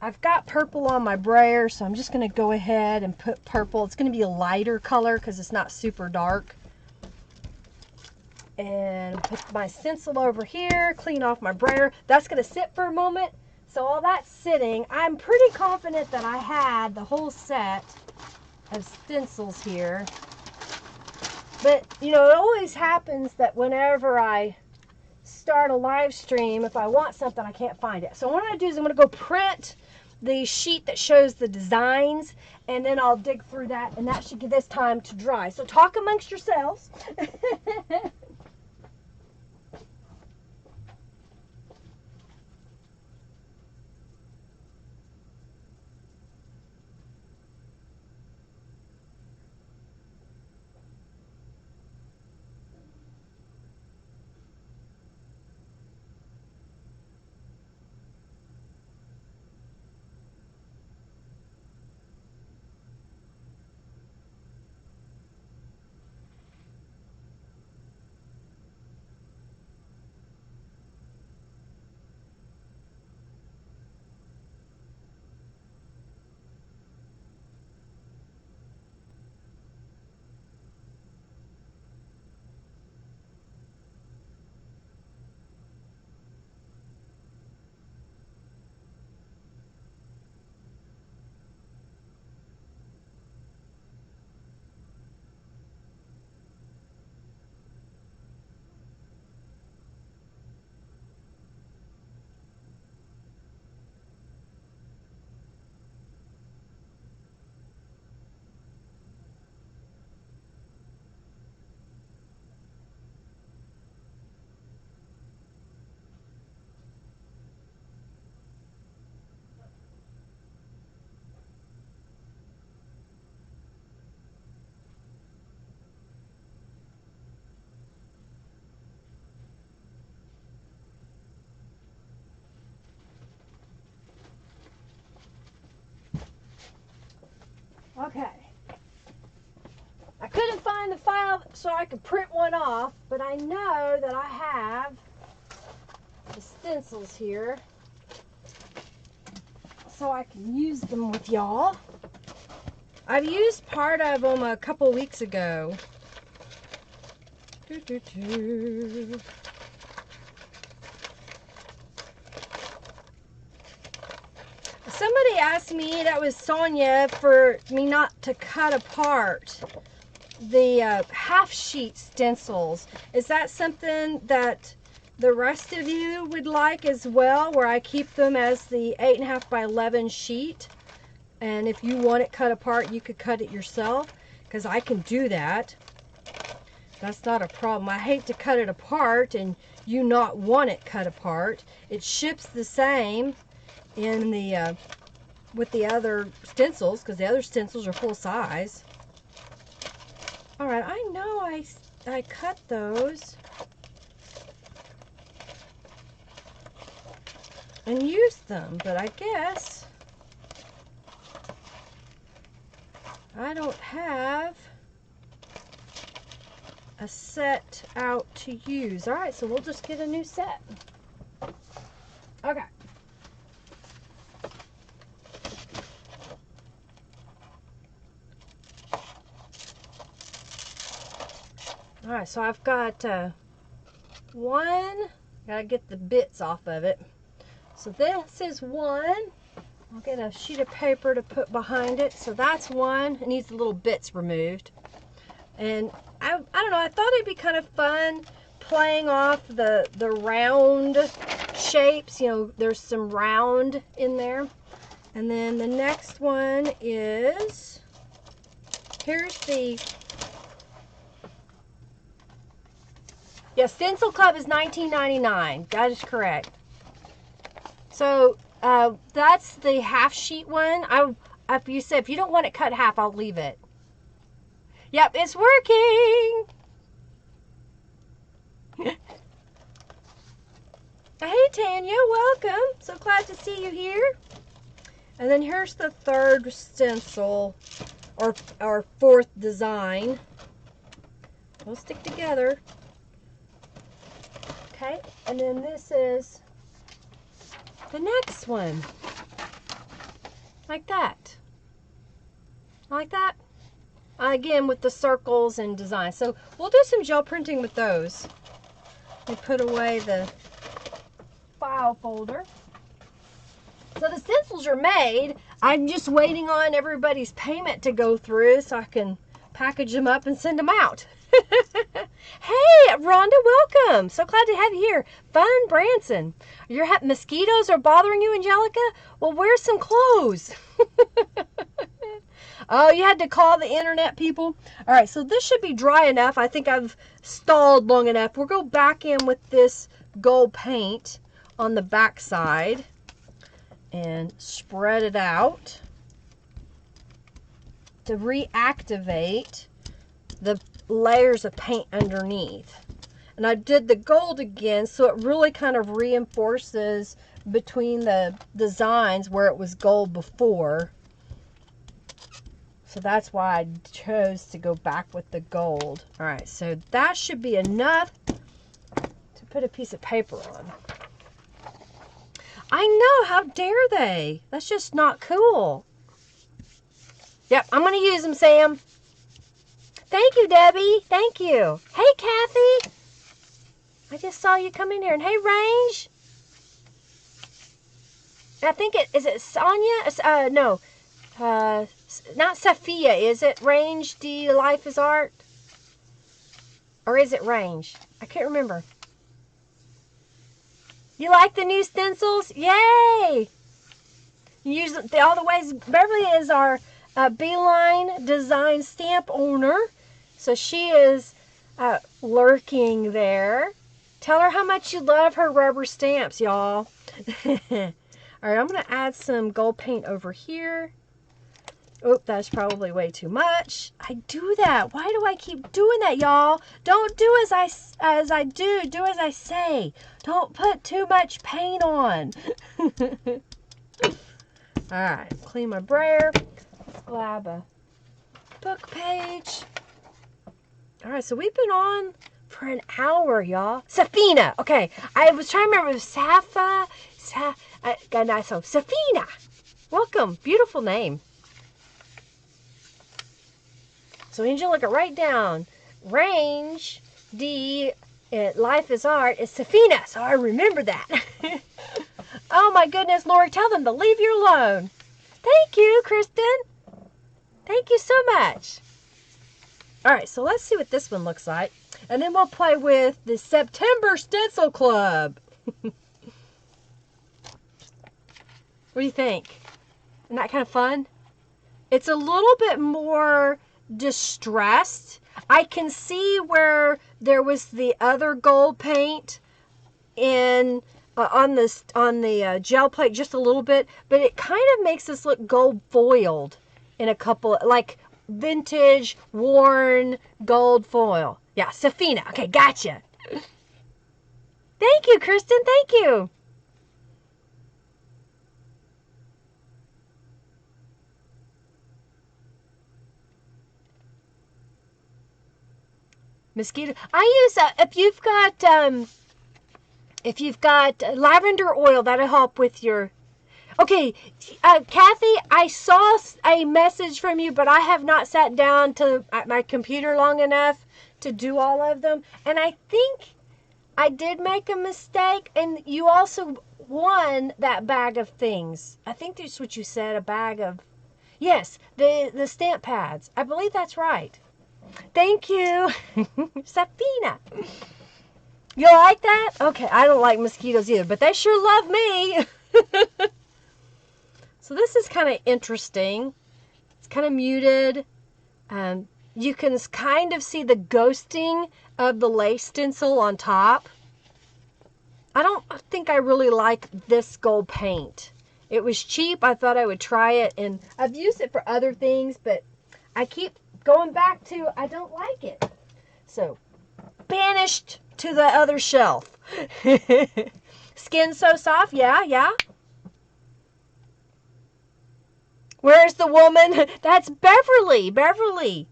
I've got purple on my brayer, so I'm just going to go ahead and put purple. It's going to be a lighter color because it's not super dark. And put my stencil over here, clean off my brayer. That's going to sit for a moment. So while that's sitting, I'm pretty confident that I had the whole set of stencils here. But, you know, it always happens that whenever I start a live stream, if I want something, I can't find it. So what I'm going to do is I'm going to go print the sheet that shows the designs, and then I'll dig through that, and that should give this time to dry. So talk amongst yourselves. Okay. I couldn't find the file so I could print one off, but I know that I have the stencils here, so I can use them with y'all. I've used part of them a couple weeks ago. Somebody asked me, that was Sonia, for me not to cut apart the half sheet stencils. Is that something that the rest of you would like as well, where I keep them as the 8.5 by 11 sheet? And if you want it cut apart, you could cut it yourself, because I can do that. That's not a problem. I hate to cut it apart and you not want it cut apart. It ships the same in the with the other stencils, because the other stencils are full size. All right, I know I cut those and used them, but I guess I don't have a set out to use. All right, so we'll just get a new set. Okay. All right, so I've got one. Gotta get the bits off of it. So this is one. I'll get a sheet of paper to put behind it. So that's one. It needs the little bits removed. And I don't know, I thought it'd be kind of fun playing off the round shapes. You know, there's some round in there. And then the next one is, here's the, yeah, Stencil Club is $19.99. That is correct. So that's the half sheet one. If you don't want it cut half, I'll leave it. Yep, it's working. Hey Tanya, welcome. So glad to see you here. And then here's the third stencil, or fourth design. We'll stick together. Okay, and then this is the next one. Like that. Like that. Again, with the circles and design. So we'll do some gel printing with those. We put away the file folder. So the stencils are made. I'm just waiting on everybody's payment to go through so I can package them up and send them out. Hey, Rhonda, welcome. So glad to have you here. Fun Branson. Your mosquitoes are bothering you, Angelica? Well, wear some clothes. Oh, you had to call the internet people? All right, so this should be dry enough. I think I've stalled long enough. We'll go back in with this gold paint on the back side and spread it out to reactivate the layers of paint underneath. And I did the gold again, so it really kind of reinforces between the designs where it was gold before. So that's why I chose to go back with the gold. All right, so that should be enough to put a piece of paper on. I know, how dare they? That's just not cool. Yep, I'm going to use them, Sam. Thank you, Debbie. Thank you. Hey, Kathy. I just saw you come in here. And hey, Range. I think is it Sonia? No. Not Sophia, is it? Range D Life is Art? Or is it Range? I can't remember. You like the new stencils? Yay! You use all the ways. Beverly is our Beeline Design stamp owner. So she is lurking there. Tell her how much you love her rubber stamps, y'all. All right, I'm going to add some gold paint over here. Oh, that's probably way too much. I do that. Why do I keep doing that, y'all? Don't do as I do. Do as I say. Don't put too much paint on. All right, clean my brayer. Grab a book page. All right, so we've been on for an hour, y'all. Safina. Okay, I was trying to remember. It was Safa. So Safina. Welcome. Beautiful name. So Angelica, write down Range D Life is Art is Safina. So I remember that. Oh my goodness, Lori, tell them to leave you alone. Thank you, Kristen. Thank you so much. All right, so let's see what this one looks like. And then we'll play with the September Stencil Club. What do you think? Isn't that kind of fun? It's a little bit more distressed. I can see where there was the other gold paint in on the gel plate just a little bit, but it kind of makes this look gold foiled in a couple, like vintage worn gold foil. Yeah, Safina. Okay, gotcha. Thank you, Kristen. Thank you. Mosquito. I use if you've got lavender oil, that'll help with your. Okay, Kathy, I saw a message from you, but I have not sat down to at my computer long enough to do all of them. And I think I did make a mistake, and you also won that bag of things. I think that's what you said, a bag of, yes, the stamp pads. I believe that's right. Thank you, Safina. You like that? Okay, I don't like mosquitoes either, but they sure love me. So this is kind of interesting. It's kind of muted. You can kind of see the ghosting of the lace stencil on top. I don't think I really like this gold paint. It was cheap. I thought I would try it, and I've used it for other things, but I keep going back to I don't like it. So, banished to the other shelf. Skin so soft? Yeah. Where's the woman? That's Beverly. Beverly,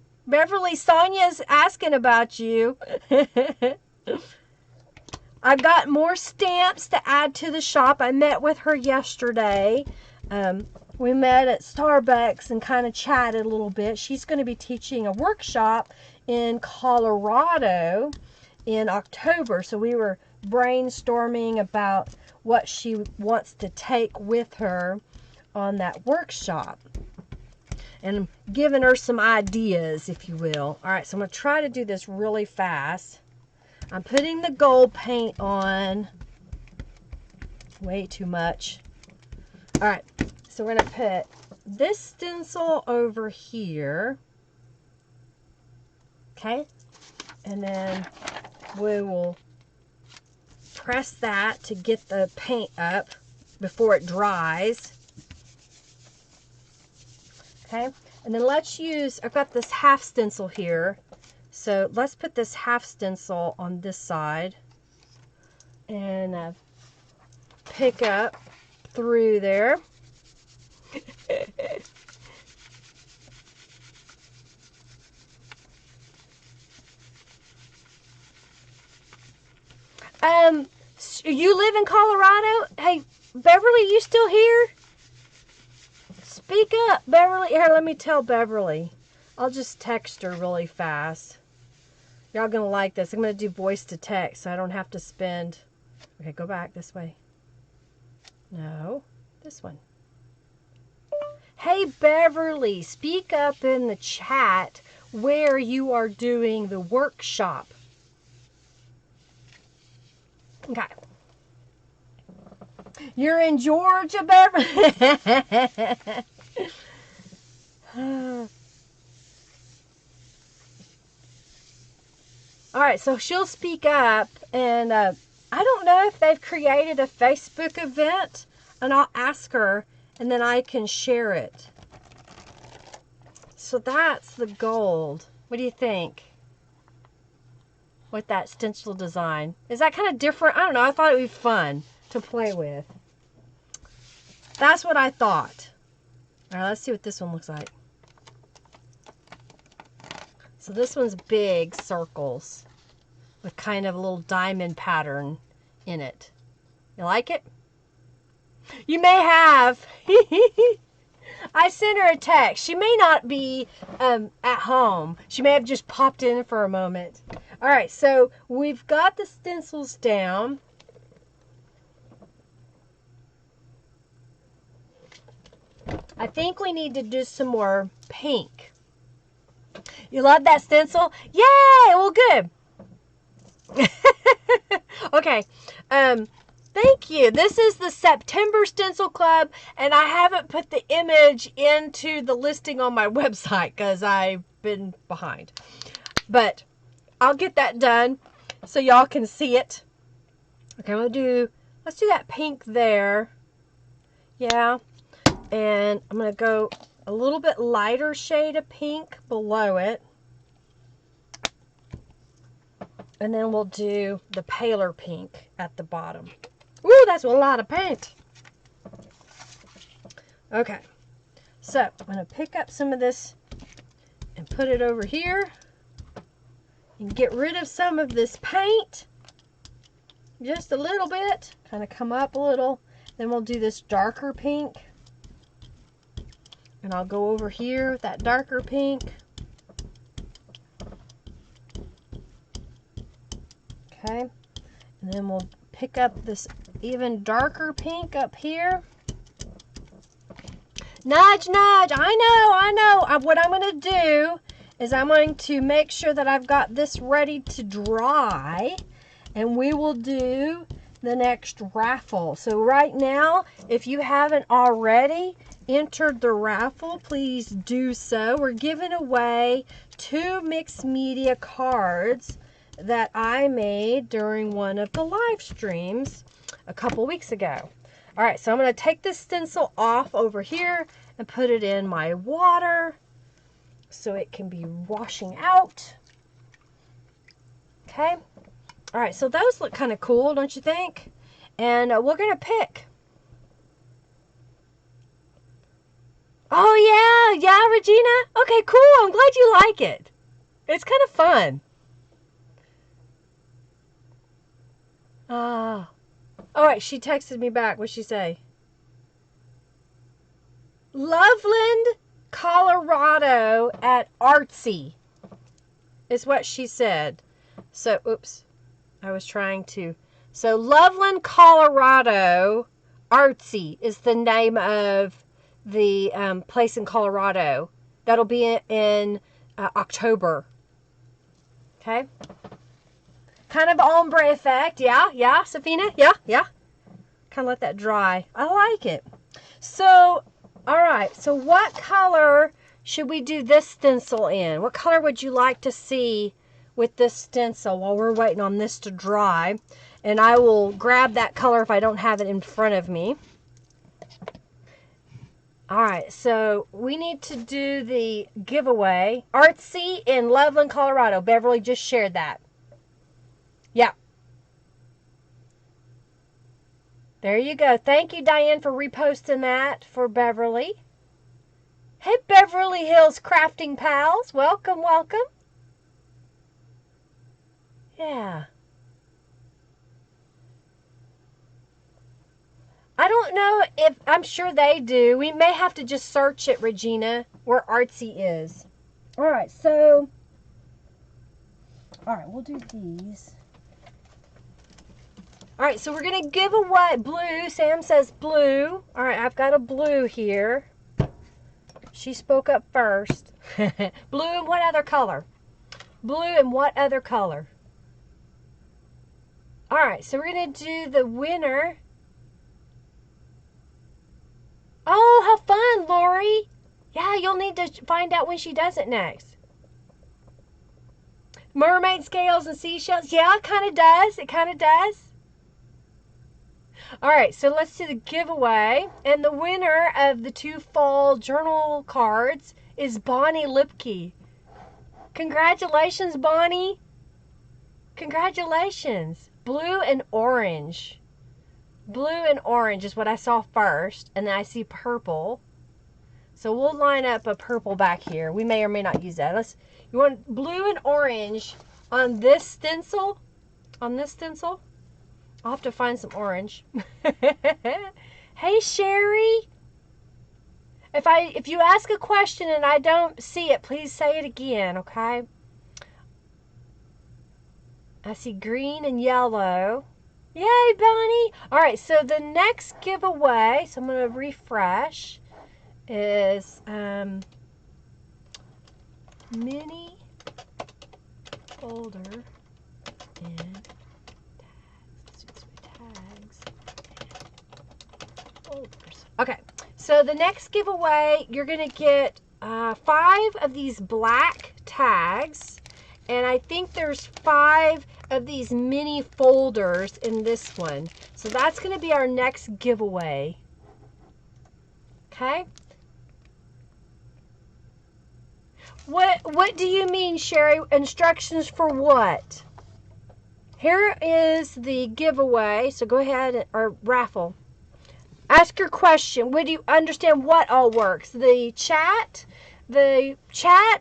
Sonia's asking about you. I've got more stamps to add to the shop. I met with her yesterday. We met at Starbucks and kind of chatted a little bit. She's going to be teaching a workshop in Colorado in October. So we were brainstorming about what she wants to take with her on that workshop. And I'm giving her some ideas, if you will. All right, so I'm going to try to do this really fast. I'm putting the gold paint on. Way too much. All right, so we're going to put this stencil over here. Okay, and then we will press that to get the paint up before it dries. Okay, and then let's use, I've got this half stencil here. So let's put this half stencil on this side and pick up through there. You live in Colorado? Hey, Beverly, you still here? Speak up, Beverly. Here, let me tell Beverly. I'll just text her really fast. Y'all gonna like this. I'm gonna do voice to text so I don't have to spend. Okay, go back this way. No, this one. Hey, Beverly, speak up in the chat where you are doing the workshop. Okay. You're in Georgia, Beverly? All right, so she'll speak up, and I don't know if they've created a Facebook event, and I'll ask her, and then I can share it. So that's the gold. What do you think? With that stencil design. Is that kind of different? I don't know. I thought it would be fun to play with. That's what I thought. All right, let's see what this one looks like. So this one's big circles with kind of a little diamond pattern in it. You like it? You may have. I sent her a text. She may not be at home. She may have just popped in for a moment. All right, so we've got the stencils down. I think we need to do some more pink. You love that stencil? Yay! Well, good. Okay. Thank you. This is the September Stencil Club, and I haven't put the image into the listing on my website because I've been behind. But I'll get that done so y'all can see it. Okay, let's do that pink there. Yeah. And I'm going to go a little bit lighter shade of pink below it. And then we'll do the paler pink at the bottom. Ooh, that's a lot of paint. Okay. So, I'm going to pick up some of this and put it over here. And get rid of some of this paint. Just a little bit. Kind of come up a little. Then we'll do this darker pink. And I'll go over here with that darker pink. Okay, and then we'll pick up this even darker pink up here. Nudge, nudge, I know. What I'm going to do is I'm going to make sure that I've got this ready to dry, and we will do the next raffle. So right now, if you haven't already entered the raffle, please do so. We're giving away 2 mixed media cards that I made during one of the live streams a couple weeks ago. All right, so I'm going to take this stencil off over here and put it in my water so it can be washing out. Okay. All right, so those look kind of cool, don't you think? And we're going to pick. Oh, yeah, Regina. Okay, cool. I'm glad you like it. It's kind of fun. All right, she texted me back. What'd she say? Loveland, Colorado at Artsy is what she said. So, oops. I was trying to. So, Loveland, Colorado, Artsy is the name of the place in Colorado. That'll be in October. Okay. Kind of ombre effect. Yeah, Safina? Yeah. Kind of let that dry. I like it. So, all right. So, what color should we do this stencil in? What color would you like to see with this stencil while we're waiting on this to dry? And I will grab that color if I don't have it in front of me. All right, so we need to do the giveaway. Artsy in Loveland, Colorado. Beverly just shared that. Yeah. There you go. Thank you, Diane, for reposting that for Beverly. Hey, Beverly Hills Crafting Pals. Welcome, welcome. Yeah. I don't know if, I'm sure they do. We may have to just search it, Regina, where Artsy is. All right, so, all right, we'll do these. All right, so we're going to give away blue. Sam says blue. All right, I've got a blue here. She spoke up first. Blue and what other color? Blue and what other color? All right, so we're going to do the winner. Oh, how fun, Lori. Yeah, you'll need to find out when she does it next. Mermaid scales and seashells. Yeah, it kind of does. It kind of does. All right, so let's do the giveaway. And the winner of the 2 fall journal cards is Bonnie Lipke. Congratulations, Bonnie. Congratulations. Blue and orange. Blue and orange is what I saw first, and then I see purple. So we'll line up a purple back here. We may or may not use that. You want blue and orange on this stencil? On this stencil? I'll have to find some orange. Hey, Sherry. If you ask a question and I don't see it, please say it again, okay? I see green and yellow. Yay, Bonnie. All right, so the next giveaway, so I'm going to refresh, is mini folder and tags and folders. Okay, so the next giveaway, you're going to get 5 of these black tags, and I think there's 5 of these mini folders in this one. So that's going to be our next giveaway. Okay? What do you mean, Sherry? Instructions for what? Here is the giveaway. So go ahead, or raffle. Ask your question. Would you understand what all works? The chat,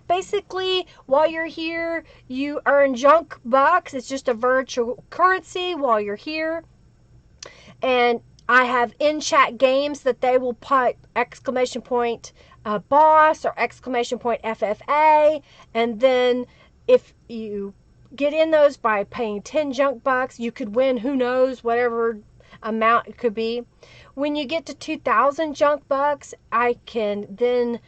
basically, while you're here, you earn junk bucks. It's just a virtual currency while you're here. And I have in-chat games that they will put exclamation point boss or exclamation point FFA. And then if you get in those by paying 10 junk bucks. You could win, who knows, whatever amount it could be. When you get to 2,000 junk bucks, I can then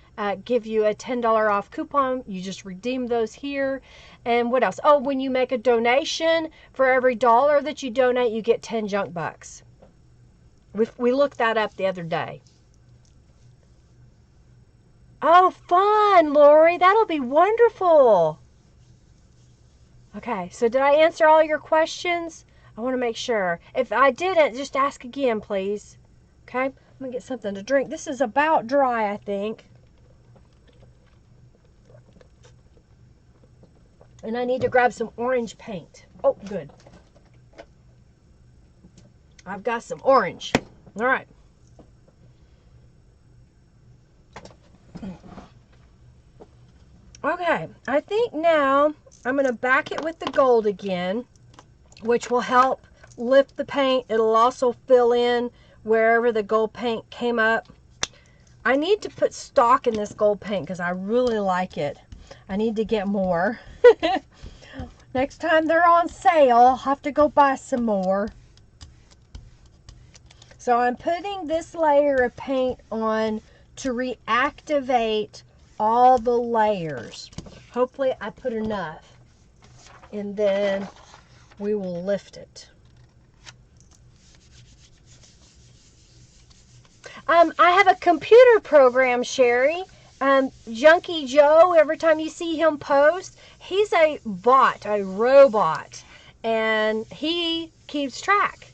give you a $10 off coupon. You just redeem those here. And what else? Oh, when you make a donation, for every dollar that you donate, you get 10 junk bucks. We looked that up the other day. Oh, fun, Lori. That'll be wonderful. Okay, so did I answer all your questions? I want to make sure. If I didn't, just ask again, please. Okay, I'm going to get something to drink. This is about dry, I think. And I need to grab some orange paint. Oh, good. I've got some orange. All right. Okay, I think now I'm going to back it with the gold again, which will help lift the paint. It'll also fill in wherever the gold paint came up. I need to put stock in this gold paint because I really like it. I need to get more. Next time they're on sale, I'll have to go buy some more. So I'm putting this layer of paint on to reactivate all the layers. Hopefully I put enough. And then we will lift it. I have a computer program, Sherry. Junkie Joe, every time you see him post, he's a bot, a robot. And he keeps track.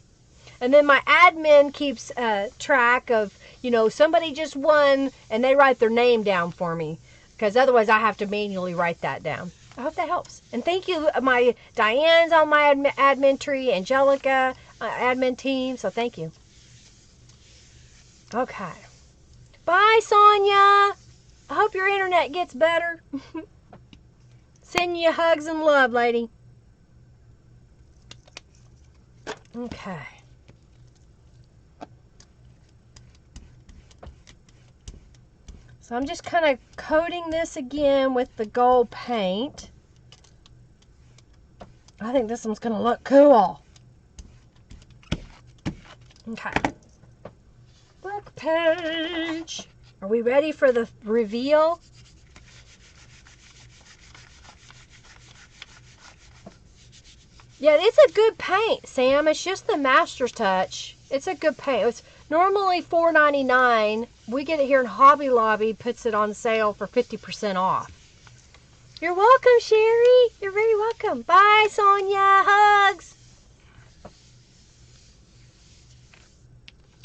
And then my admin keeps track of, you know, somebody just won and they write their name down for me. Because otherwise I have to manually write that down. I hope that helps. And thank you, my Diane's on my admin tree, Angelica, admin team. So thank you. Okay. Bye, Sonia. I hope your internet gets better. Send you hugs and love, lady. Okay. So I'm just kind of coating this again with the gold paint. I think this one's going to look cool. Okay. Book page. Are we ready for the reveal? Yeah, it's a good paint, Sam. It's just the master's touch. It's a good paint. It's normally $4.99. We get it here in Hobby Lobby, puts it on sale for 50% off. You're welcome, Sherry. You're very welcome. Bye, Sonia. Hugs.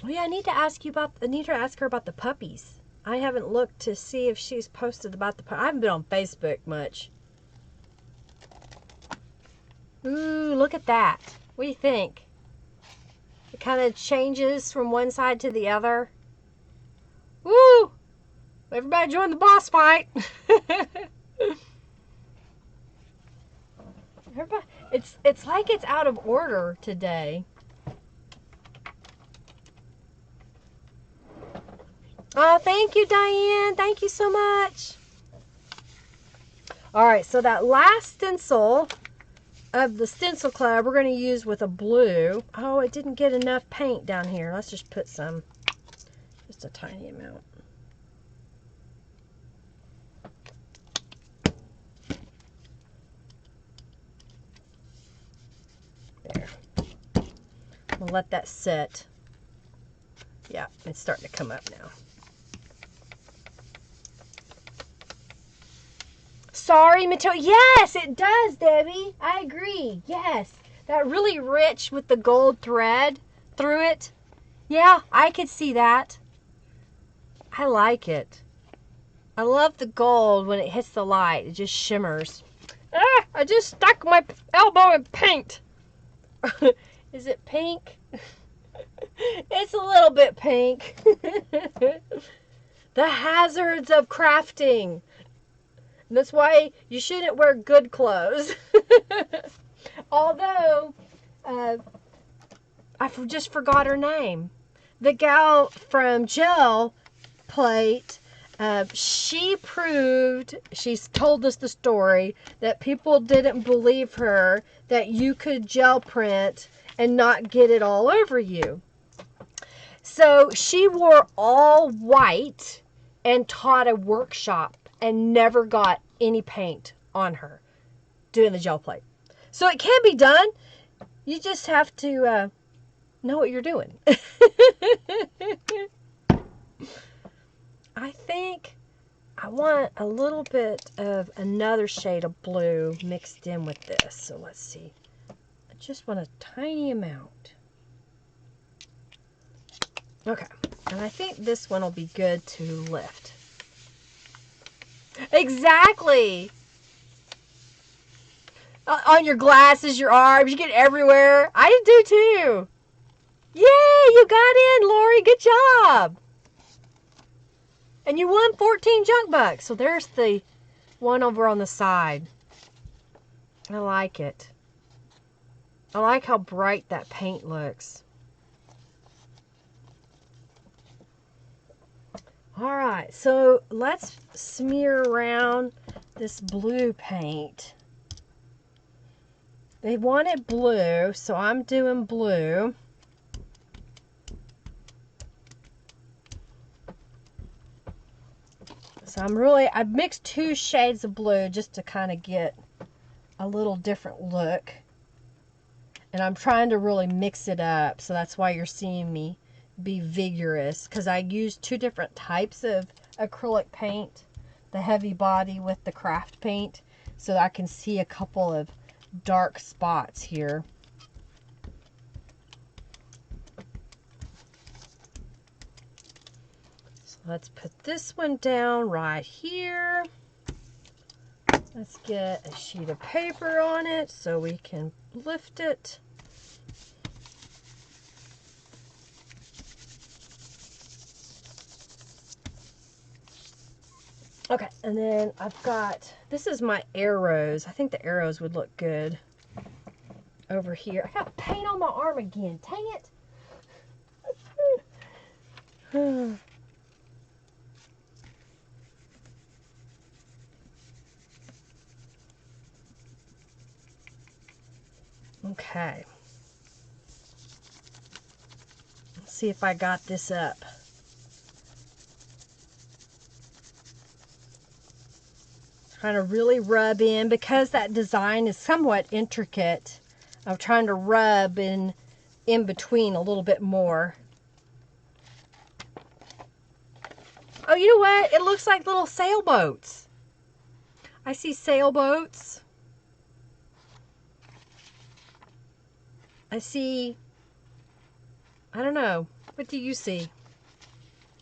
Oh yeah, I need to ask her about the puppies. I haven't looked to see if she's posted about the puppies. I haven't been on Facebook much. Ooh, look at that. What do you think? It kind of changes from one side to the other. Woo! Everybody join the boss fight. Everybody, it's like it's out of order today. Oh, thank you, Diane. Thank you so much. All right, so that last stencil of the Stencil Club we're going to use with a blue. Oh, it didn't get enough paint down here. Let's just put some, just a tiny amount. There. We'll let that sit. Yeah, it's starting to come up now. Sorry, Matilda. Yes, it does, Debbie. I agree. Yes. That really rich with the gold thread through it. Yeah, I could see that. I like it. I love the gold when it hits the light. It just shimmers. Ah, I just stuck my elbow in paint. Is it pink? It's a little bit pink. The hazards of crafting. And that's why you shouldn't wear good clothes. Although, I just forgot her name. The gal from Gel Plate She's told us the story that people didn't believe her that you could gel print and not get it all over you. So she wore all white and taught a workshop and never got any paint on her doing the gel plate. So it can be done. You just have to know what you're doing. I think I want a little bit of another shade of blue mixed in with this. So let's see. I just want a tiny amount. Okay. And I think this one will be good to lift. Exactly. On your glasses, your arms, you get everywhere. I do too. Yay, you got in, Lori. Good job. And you won 14 junk bucks. So there's the one over on the side. I like it. I like how bright that paint looks. All right, so let's smear around this blue paint. They wanted blue, so I'm doing blue. So I've mixed 2 shades of blue just to kind of get a little different look. And I'm trying to really mix it up, so that's why you're seeing me be vigorous, because I used 2 different types of acrylic paint, the heavy body with the craft paint, so that I can see a couple of dark spots here. So let's put this one down right here. Let's get a sheet of paper on it so we can lift it. Okay, and then I've got, this is my arrows. I think the arrows would look good over here. I got paint on my arm again. Dang it. Okay. Let's see if I got this up. Trying to really rub in, because that design is somewhat intricate. I'm trying to rub in between a little bit more. Oh, you know what? It looks like little sailboats. I see sailboats. I see, I don't know. What do you see?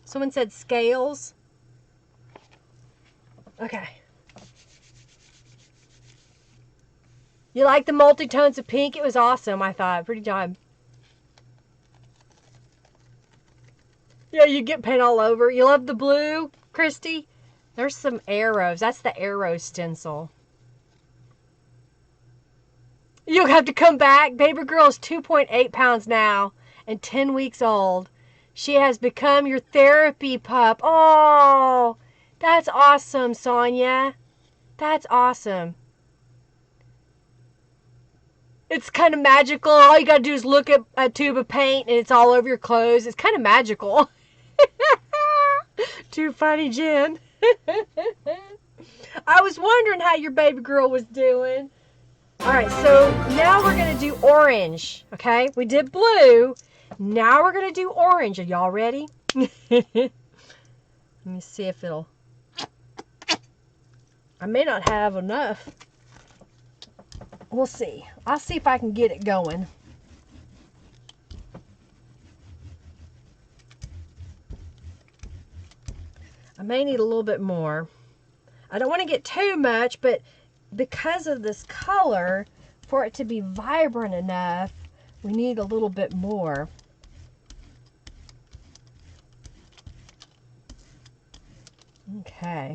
Someone said scales. Okay. You like the multi-tones of pink? It was awesome, I thought. Pretty job. Yeah, you get paint all over. You love the blue, Christy? There's some arrows. That's the arrow stencil. You'll have to come back. Baby girl is 2.8 pounds now and 10 weeks old. She has become your therapy pup. Oh, that's awesome, Sonia. That's awesome. It's kind of magical. All you got to do is look at a tube of paint and it's all over your clothes. It's kind of magical. Too funny, Jen. I was wondering how your baby girl was doing. All right, so now we're going to do orange, okay? We did blue. Now we're going to do orange. Are y'all ready? Let me see if it'll... I may not have enough. We'll see. I'll see if I can get it going. I may need a little bit more. I don't want to get too much, but because of this color, for it to be vibrant enough, we need a little bit more. Okay.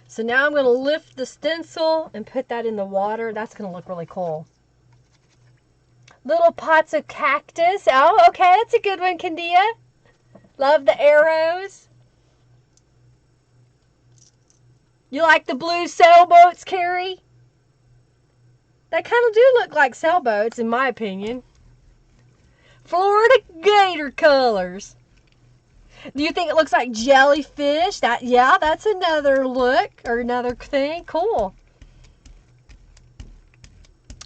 So now I'm going to lift the stencil and put that in the water. That's going to look really cool. Little pots of cactus. Oh, okay. That's a good one, Candia. Love the arrows. You like the blue sailboats, Carrie? They kind of do look like sailboats, in my opinion. Florida Gator colors. Do you think it looks like jellyfish? Yeah, that's another look or another thing. Cool.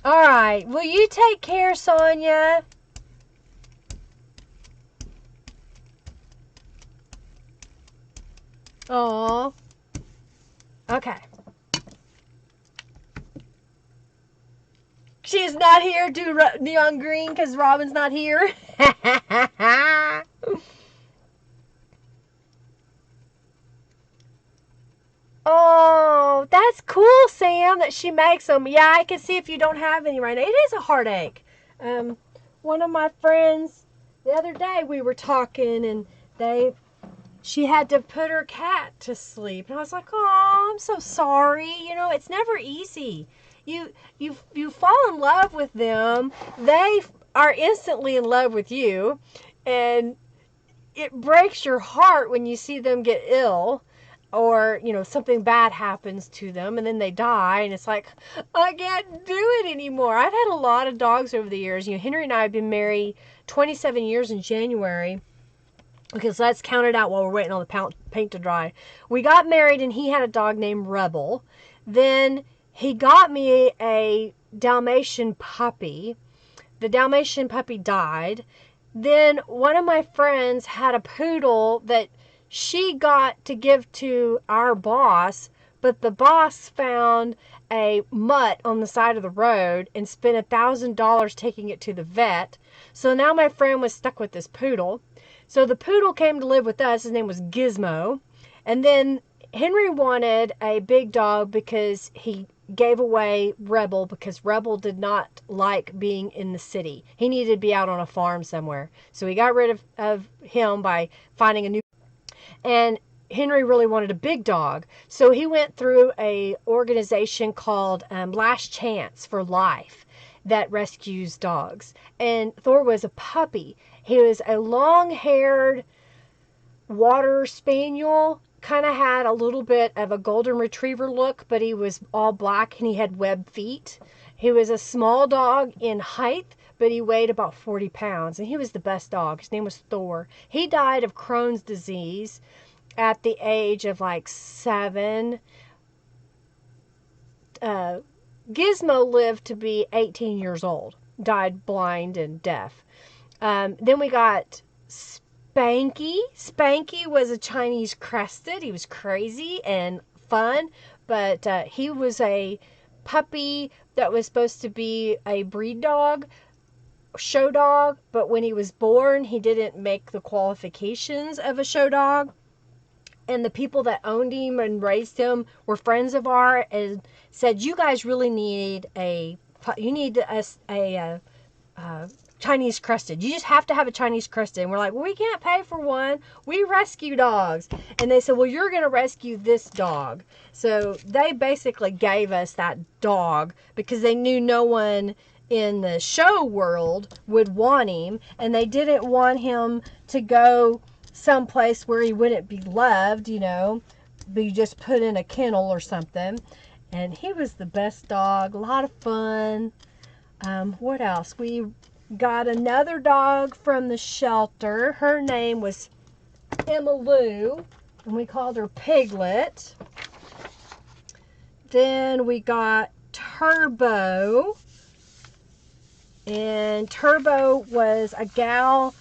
All right. Will you take care, Sonia? Aw. Okay. She's not here. Do neon green because Robin's not here. Oh, that's cool, Sam, that she makes them. Yeah, I can see if you don't have any right now. It is a heartache. One of my friends, the other day we were talking, and she had to put her cat to sleep, and I was like, oh, I'm so sorry. You know, it's never easy. You fall in love with them. They are instantly in love with you, and it breaks your heart when you see them get ill, or something bad happens to them and then they die, and it's like, I can't do it anymore. I've had a lot of dogs over the years. Henry and I have been married 27 years in January, because let's count it out while we're waiting on the paint to dry. We got married and he had a dog named Rebel. Then he got me a Dalmatian puppy. The Dalmatian puppy died. Then one of my friends had a poodle that she got to give to our boss, but the boss found a mutt on the side of the road and spent $1,000 taking it to the vet. So now my friend was stuck with this poodle. So the poodle came to live with us. His name was Gizmo. And then Henry wanted a big dog because he gave away Rebel, because Rebel did not like being in the city. He needed to be out on a farm somewhere. So he got rid of him by finding a new. And Henry really wanted a big dog. So he went through a organization called Last Chance for Life that rescues dogs. And Thor was a puppy. He was a long-haired water spaniel, kind of had a little bit of a golden retriever look, but he was all black and he had webbed feet. He was a small dog in height, but he weighed about 40 pounds, and he was the best dog. His name was Thor. He died of Crohn's disease at the age of like 7. Gizmo lived to be 18 years old, died blind and deaf. Then we got Spanky. Spanky was a Chinese crested. He was crazy and fun, but he was a puppy that was supposed to be a breed dog, show dog, but when he was born, he didn't make the qualifications of a show dog. And the people that owned him and raised him were friends of ours and said, you guys really need a Chinese crested. You just have to have a Chinese crested. And we're like, well, we can't pay for one. We rescue dogs. And they said, well, you're going to rescue this dog. So they basically gave us that dog because they knew no one in the show world would want him. And they didn't want him to go someplace where he wouldn't be loved, be just put in a kennel or something. And he was the best dog. A lot of fun. What else? We got another dog from the shelter. Her name was Emma Lou, and we called her Piglet. Then we got Turbo, and Turbo was a gal,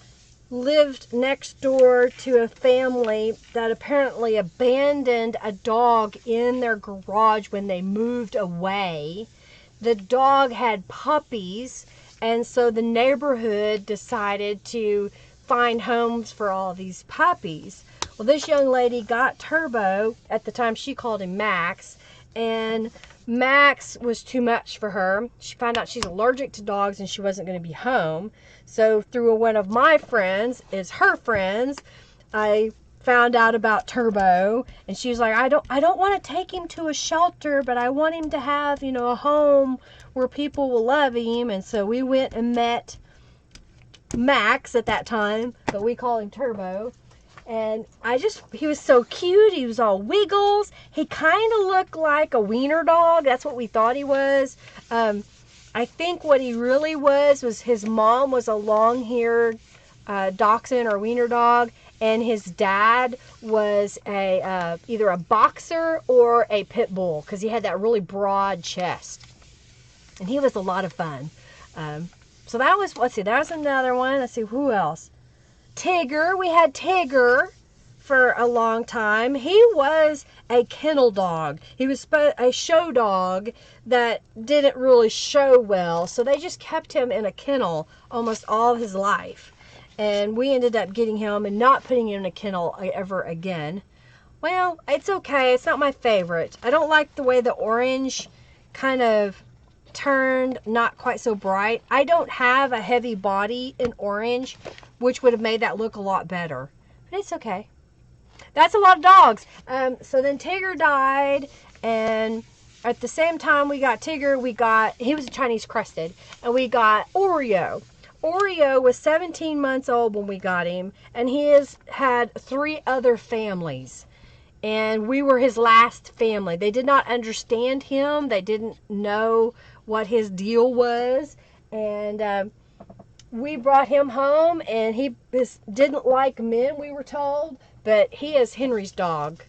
lived next door to a family that apparently abandoned a dog in their garage when they moved away. The dog had puppies, and so the neighborhood decided to find homes for all these puppies. Well, this young lady got Turbo. At the time, she called him Max, and Max was too much for her. She found out she's allergic to dogs and she wasn't going to be home. So through one of my friends, is her friends, I found out about Turbo, and she was like, I don't want to take him to a shelter, but I want him to have, a home where people will love him. And so we went and met Max at that time, but we call him Turbo. And he was so cute. He was all wiggles. He kind of looked like a wiener dog. That's what we thought he was. I think what he really was his mom was a long-haired dachshund or wiener dog, and his dad was either a boxer or a pit bull, because he had that really broad chest. And he was a lot of fun. So that was, let's see, that was another one. Let's see, who else? Tigger. We had Tigger for a long time. He was a kennel dog. He was a show dog that didn't really show well, so they just kept him in a kennel almost all his life. And we ended up getting him and not putting him in a kennel ever again. Well, it's okay. It's not my favorite. I don't like the way the orange kind of turned not quite so bright. I don't have a heavy body in orange, which would have made that look a lot better. But it's okay. That's a lot of dogs. So then Tigger died, and at the same time we got Tigger, he was a Chinese crested, and we got Oreo. Oreo was 17 months old when we got him, and he has had 3 other families. And we were his last family. They did not understand him. They didn't know what his deal was. And we brought him home, and he didn't like men, we were told. But he is Henry's dog.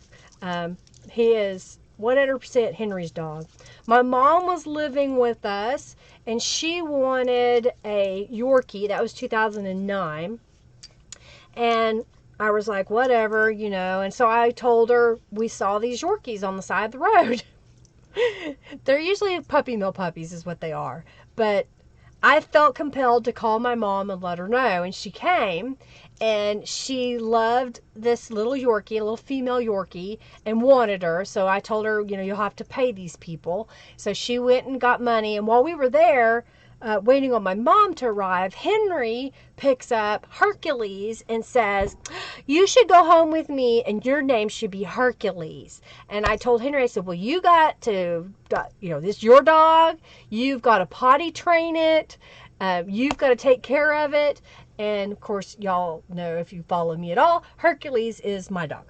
He is 100% Henry's dog. My mom was living with us, and she wanted a Yorkie. That was 2009. And I was like, whatever, you know. And so I told her we saw these Yorkies on the side of the road. They're usually puppy mill puppies is what they are. But I felt compelled to call my mom and let her know. And she came, and she loved this little Yorkie, a little female Yorkie, and wanted her. So I told her, you know, you'll have to pay these people. So she went and got money. And while we were there, waiting on my mom to arrive, Henry picks up Hercules and says, you should go home with me and your name should be Hercules. And I told Henry, I said, well, you got to, you know, this is your dog. You've got to potty train it. You've got to take care of it. And of course, y'all know, if you follow me at all, Hercules is my dog.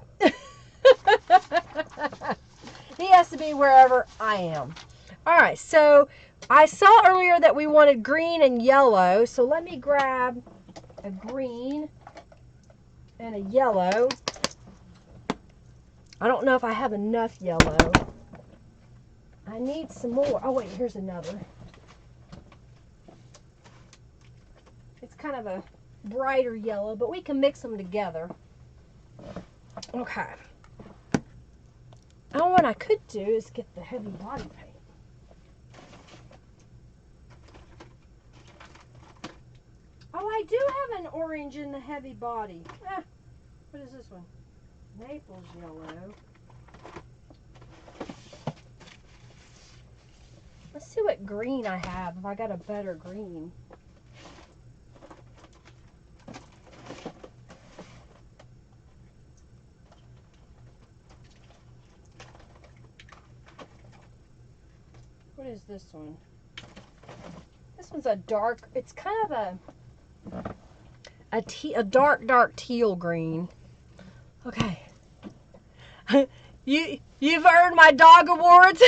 He has to be wherever I am. All right, so I saw earlier that we wanted green and yellow, so let me grab a green and a yellow. I don't know if I have enough yellow. I need some more. Oh, wait, here's another. It's kind of a brighter yellow, but we can mix them together. Okay. Oh, what I could do is get the heavy body paint. Oh, I do have an orange in the heavy body. What is this one? Naples yellow. Let's see what green I have, if I got a better green. What is this one? This one's a dark, it's kind of a dark teal green. Okay. You've earned my dog awards.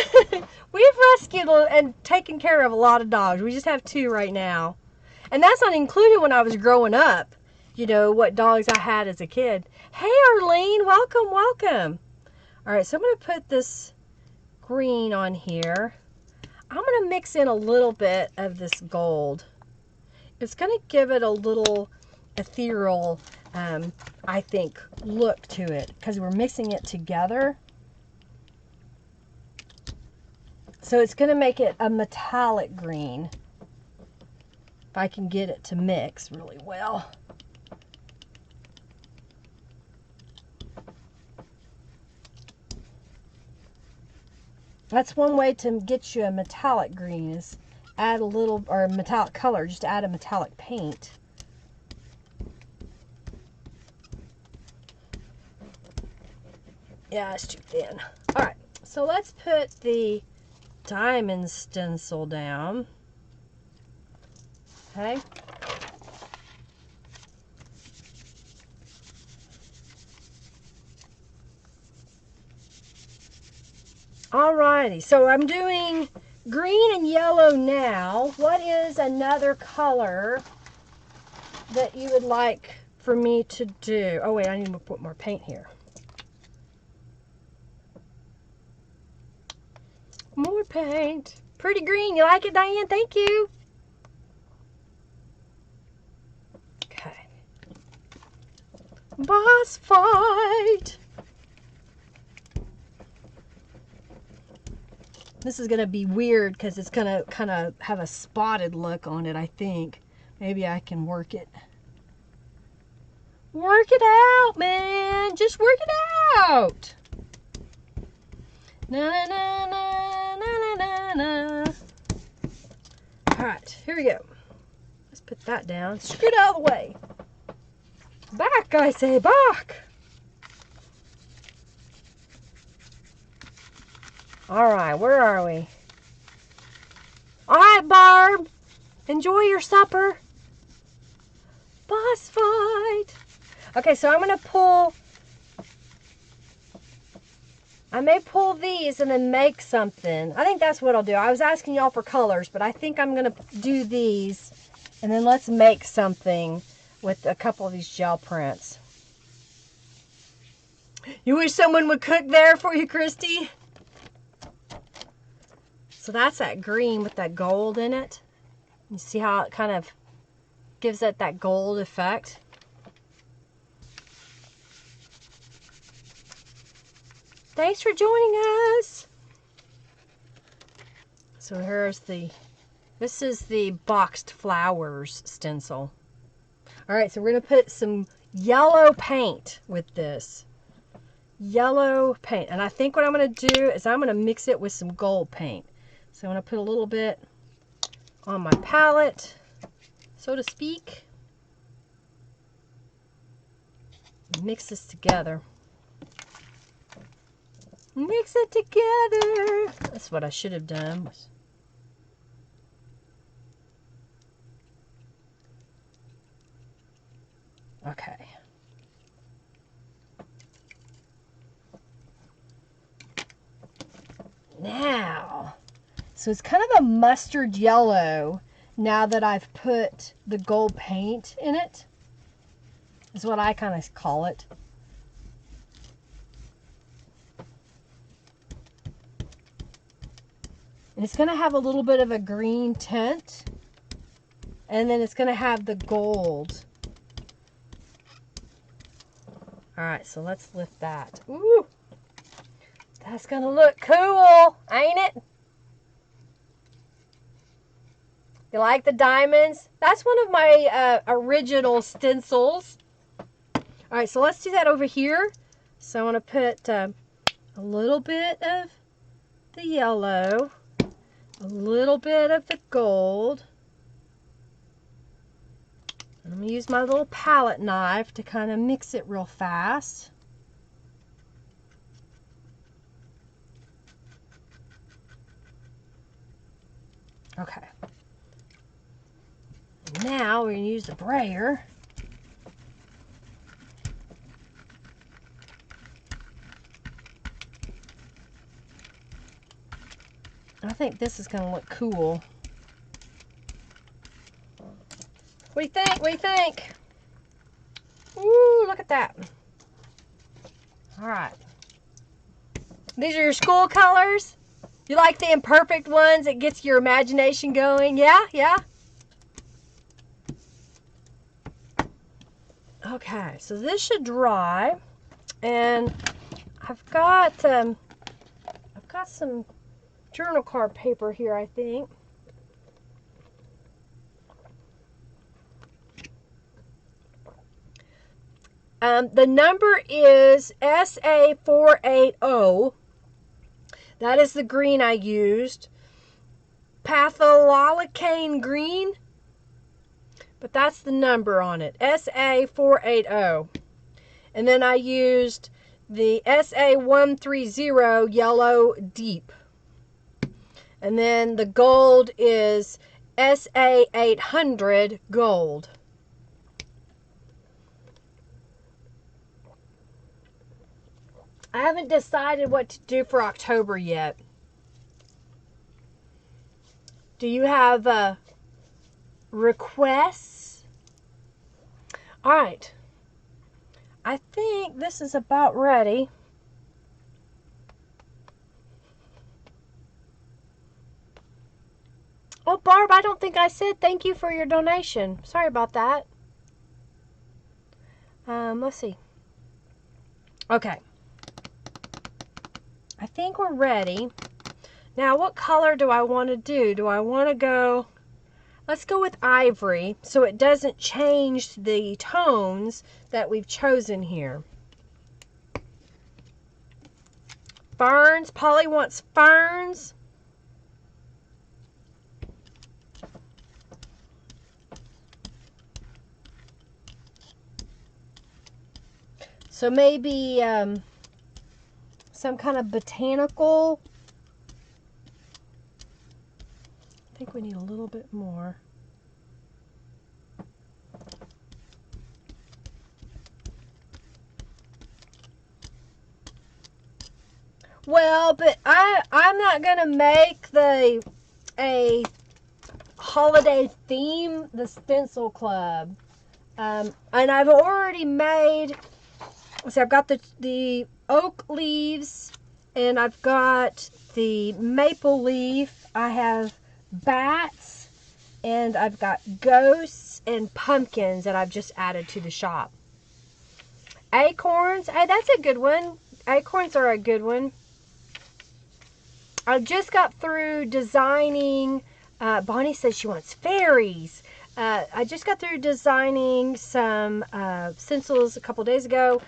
We've rescued and taken care of a lot of dogs. We just have 2 right now. And that's not including when I was growing up. You know, what dogs I had as a kid. Hey, Arlene, welcome, welcome. All right, so I'm going to put this green on here. I'm going to mix in a little bit of this gold. It's going to give it a little ethereal, I think, look to it, because we're mixing it together. So it's going to make it a metallic green, if I can get it to mix really well. That's one way to get you a metallic green, is add a little, or a metallic color, just add a metallic paint. Yeah, it's too thin. All right, so let's put the diamond stencil down. Okay. Alrighty, so I'm doing green and yellow now. What is another color that you would like for me to do? Oh wait, I need to put more paint here. More paint. Pretty green. You like it, Diane? Thank you. Okay. Boss fight. This is going to be weird because it's going to kind of have a spotted look on it, I think. Maybe I can work it. Work it out, man. Just work it out. Na na na na na na na. All right, here we go. Let's put that down. Scoot out of the way. Back, I say, back. All right, where are we? All right, Barb. Enjoy your supper. Boss fight. Okay, so I'm going to pull. I may pull these and then make something. I think that's what I'll do. I was asking y'all for colors, but I think I'm going to do these. And then let's make something with a couple of these gel prints. You wish someone would cook there for you, Christy? So that's that green with that gold in it. You see how it kind of gives it that gold effect? Thanks for joining us. So here's this is the boxed flowers stencil. All right, so we're gonna put some yellow paint with this. Yellow paint. And I think what I'm gonna do is I'm gonna mix it with some gold paint. So I'm gonna put a little bit on my palette, so to speak. Mix this together. Mix it together. That's what I should have done. Okay. Now, so it's kind of a mustard yellow now that I've put the gold paint in it. Is what I kind of call it. And it's going to have a little bit of a green tint. And then it's going to have the gold. Alright, so let's lift that. Ooh! That's going to look cool, ain't it? You like the diamonds? That's one of my original stencils. Alright, so let's do that over here. So I want to put a little bit of the yellow. A little bit of the gold. I'm going to use my little palette knife to kind of mix it real fast. Okay. Now we're going to use the brayer. I think this is going to look cool. What do you think? What do you think? Ooh, look at that. All right. These are your school colors? You like the imperfect ones? It gets your imagination going? Yeah? Yeah? Okay, so this should dry. And I've got some journal card paper here, I think. The number is SA480. That is the green I used. Pathololicane green. But that's the number on it. SA480. And then I used the SA130 yellow deep. And then the gold is SA800 gold. I haven't decided what to do for October yet. Do you have requests? All right. I think this is about ready. Oh, Barb, I don't think I said thank you for your donation. Sorry about that. Let's see. Okay. I think we're ready. Now, what color do I want to do? Do I want to go... Let's go with ivory so it doesn't change the tones that we've chosen here. Ferns. Polly wants ferns. So maybe some kind of botanical. I think we need a little bit more. Well, but I'm not gonna make a holiday theme the Stencil Club, and I've already made. See, I've got the oak leaves, and I've got the maple leaf. I have bats, and I've got ghosts and pumpkins that I've just added to the shop. Acorns, hey, that's a good one. Acorns are a good one. I just got through designing, Bonnie says she wants fairies. I just got through designing some stencils a couple days ago.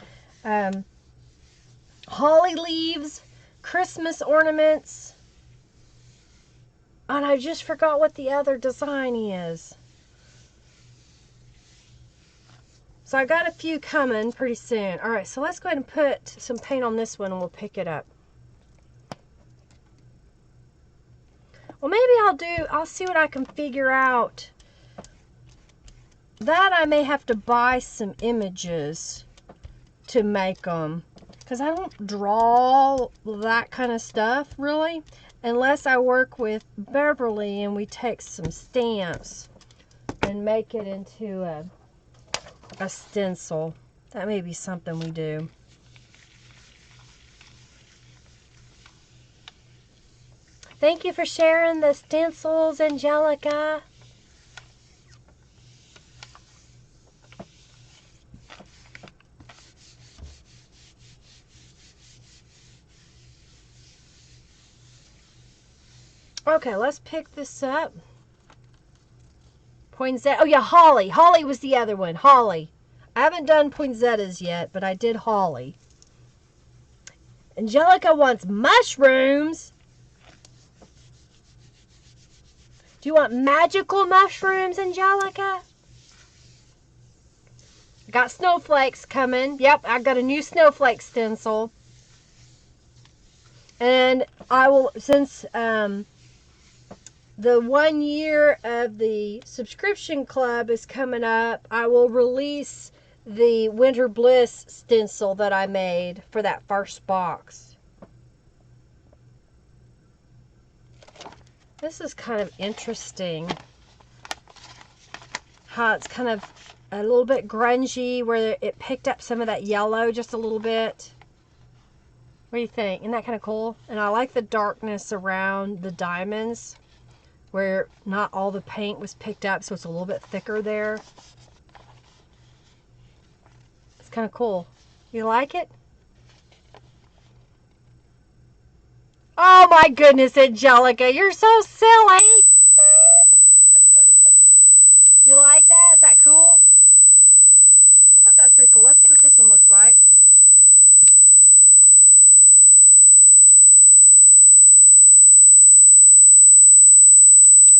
Holly leaves, Christmas ornaments, and I just forgot what the other design is. So I got a few coming pretty soon. All right, so let's go ahead and put some paint on this one and we'll pick it up. Well, maybe I'll see what I can figure out. That I may have to buy some images to make them. Because I don't draw that kind of stuff, really. Unless I work with Beverly and we take some stamps and make it into a stencil. That may be something we do. Thank you for sharing the stencils, Angelica. Okay, let's pick this up. Poinsettia. Oh, yeah, holly. Holly was the other one. Holly. I haven't done poinsettias yet, but I did holly. Angelica wants mushrooms. Do you want magical mushrooms, Angelica? I got snowflakes coming. Yep, I got a new snowflake stencil. And I will, since the 1 year of the subscription club is coming up, I will release the Winter Bliss stencil that I made for that first box. This is kind of interesting. How it's kind of a little bit grungy, where it picked up some of that yellow just a little bit. What do you think? Isn't that kind of cool? And I like the darkness around the diamonds, where not all the paint was picked up, so it's a little bit thicker there. It's kind of cool. You like it? Oh my goodness, Angelica, you're so silly. You like that? Is that cool? I thought that was pretty cool. Let's see what this one looks like.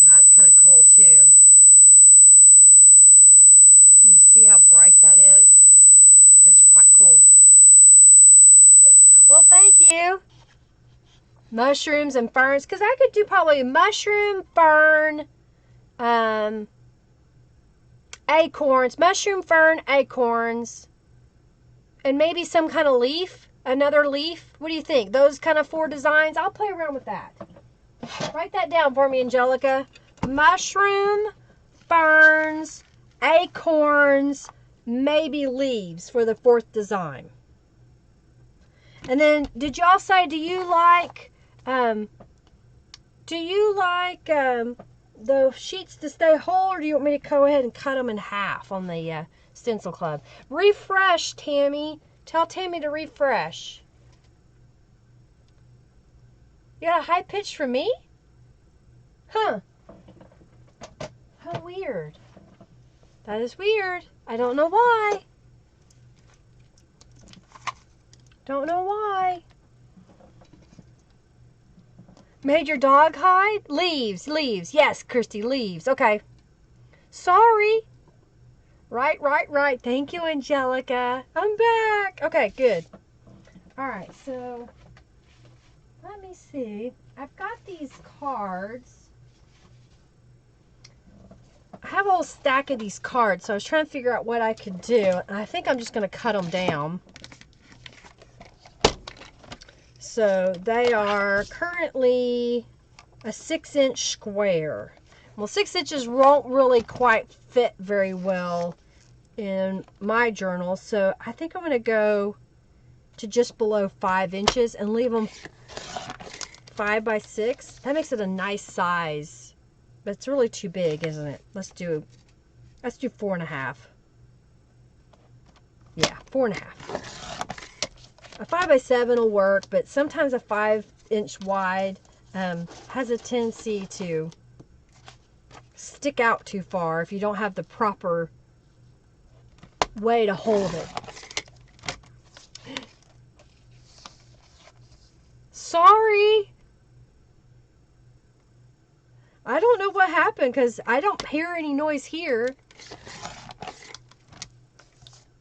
Wow, that's kind of cool too. Can you see how bright that is? It's quite cool. Well, thank you. Mushrooms and ferns, because I could do probably mushroom, fern, acorns, mushroom, fern, acorns, and maybe some kind of leaf, another leaf. What do you think? Those kind of 4 designs. I'll play around with that. Write that down for me, Angelica. Mushroom, ferns, acorns, maybe leaves for the 4th design. And then, did y'all say, do you like the sheets to stay whole, or do you want me to go ahead and cut them in half on the Stencil Club? Refresh, Tammy. Tell Tammy to refresh. You got a high pitch for me? Huh. How weird. That is weird. I don't know why. Don't know why. Made your dog hide? Leaves, leaves. Yes, Christy, leaves. Okay. Sorry. Right. Thank you, Angelica. I'm back. Okay, good. All right, so let me see. I've got these cards. I have a whole stack of these cards, so I was trying to figure out what I could do. And I think I'm just going to cut them down. So they are currently a 6-inch square. Well, 6 inches won't really quite fit very well in my journal, so I think I'm going to go to just below 5 inches and leave them 5 by 6. That makes it a nice size, but it's really too big, isn't it? Let's do 4.5. Yeah, 4.5. A 5 by 7 will work, but sometimes a 5-inch wide has a tendency to stick out too far if you don't have the proper way to hold it. Sorry. I don't know what happened because I don't hear any noise here.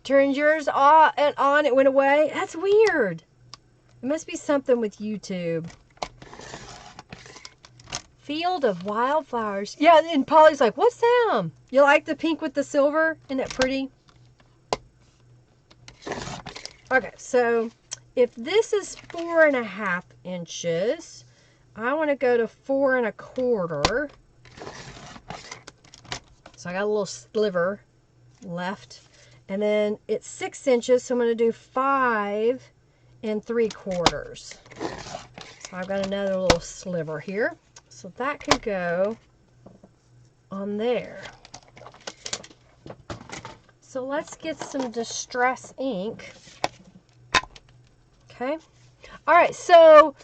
Turned yours off and on, it went away. That's weird. It must be something with YouTube. Field of wildflowers. Yeah, and Polly's like, what's them? You like the pink with the silver? Isn't that pretty? Okay, so if this is 4.5 inches, I want to go to 4.25. So I got a little sliver left. And then it's 6 inches, so I'm going to do 5 3/4. So I've got another little sliver here. So that can go on there. So let's get some Distress ink. Okay. All right, so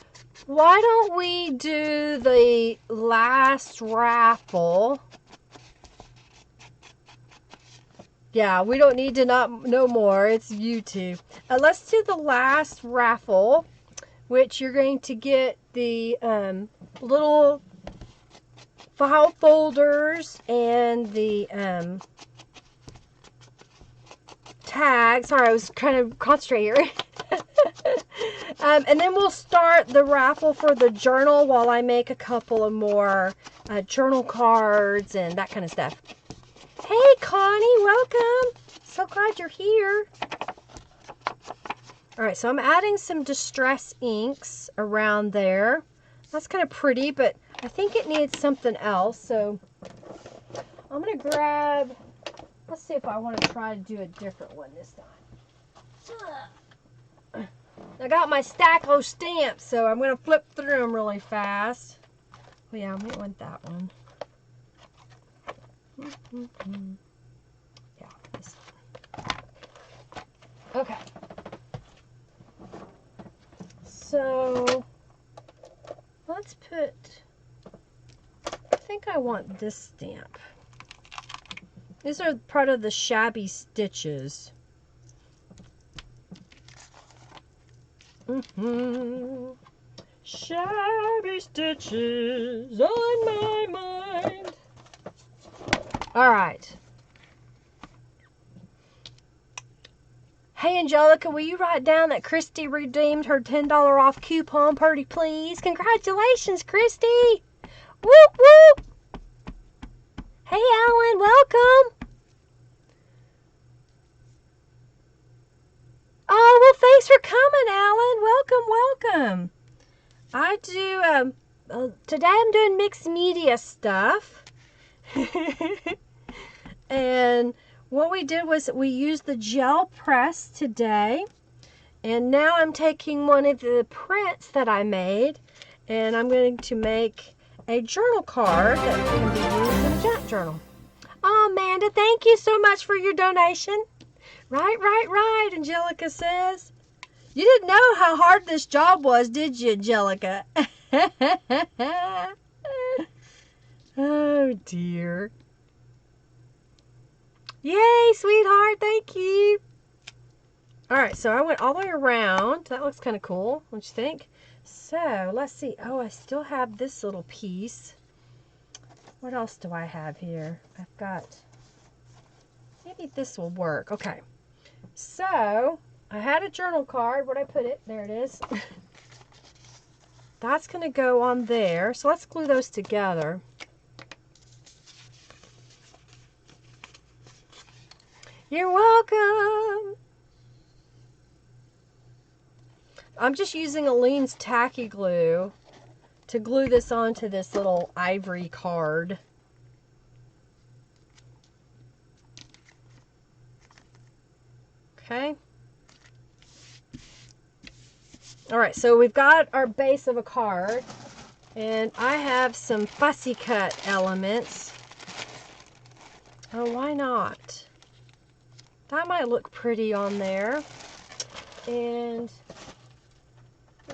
why don't we do the last raffle? Yeah, we don't need to know more. It's YouTube. Let's do the last raffle, which you're going to get the little file folders and the tag. Sorry, I was trying to concentrate here. And then we'll start the raffle for the journal while I make a couple of more journal cards and that kind of stuff. Hey, Connie, welcome. So glad you're here. All right, so I'm adding some Distress inks around there. That's kind of pretty, but I think it needs something else. So I'm going to grab, let's see if I want to try to do a different one this time. I got my stack of stamps, so I'm going to flip through them really fast. Oh, yeah, I might want that one. Yeah, this one. Okay. So let's put, I think I want this stamp. These are part of the Shabby Stitches. Shabby Stitches on my mind. All right. Hey, Angelica, will you write down that Christy redeemed her $10 off coupon, pretty please? Congratulations, Christy. Whoop, whoop. Hey, Alan, welcome. Oh, well, thanks for coming, Alan. Welcome, welcome. I do today I'm doing mixed media stuff. And what we did was we used the gel press today. And now I'm taking one of the prints that I made, and I'm going to make a journal card that can be used in a junk journal. Oh, Amanda, thank you so much for your donation. Right, Angelica says. You didn't know how hard this job was, did you, Angelica? Oh, dear. Yay, sweetheart, thank you. All right, so I went all the way around. That looks kind of cool, don't you think? So, let's see. Oh, I still have this little piece. What else do I have here? I've got, maybe this will work. Okay, so I had a journal card. Where'd I put it? There it is. That's going to go on there. So let's glue those together. You're welcome. I'm just using Aleene's tacky glue to glue this onto this little ivory card. Okay. All right, so we've got our base of a card, and I have some fussy cut elements. Oh, why not? That might look pretty on there. And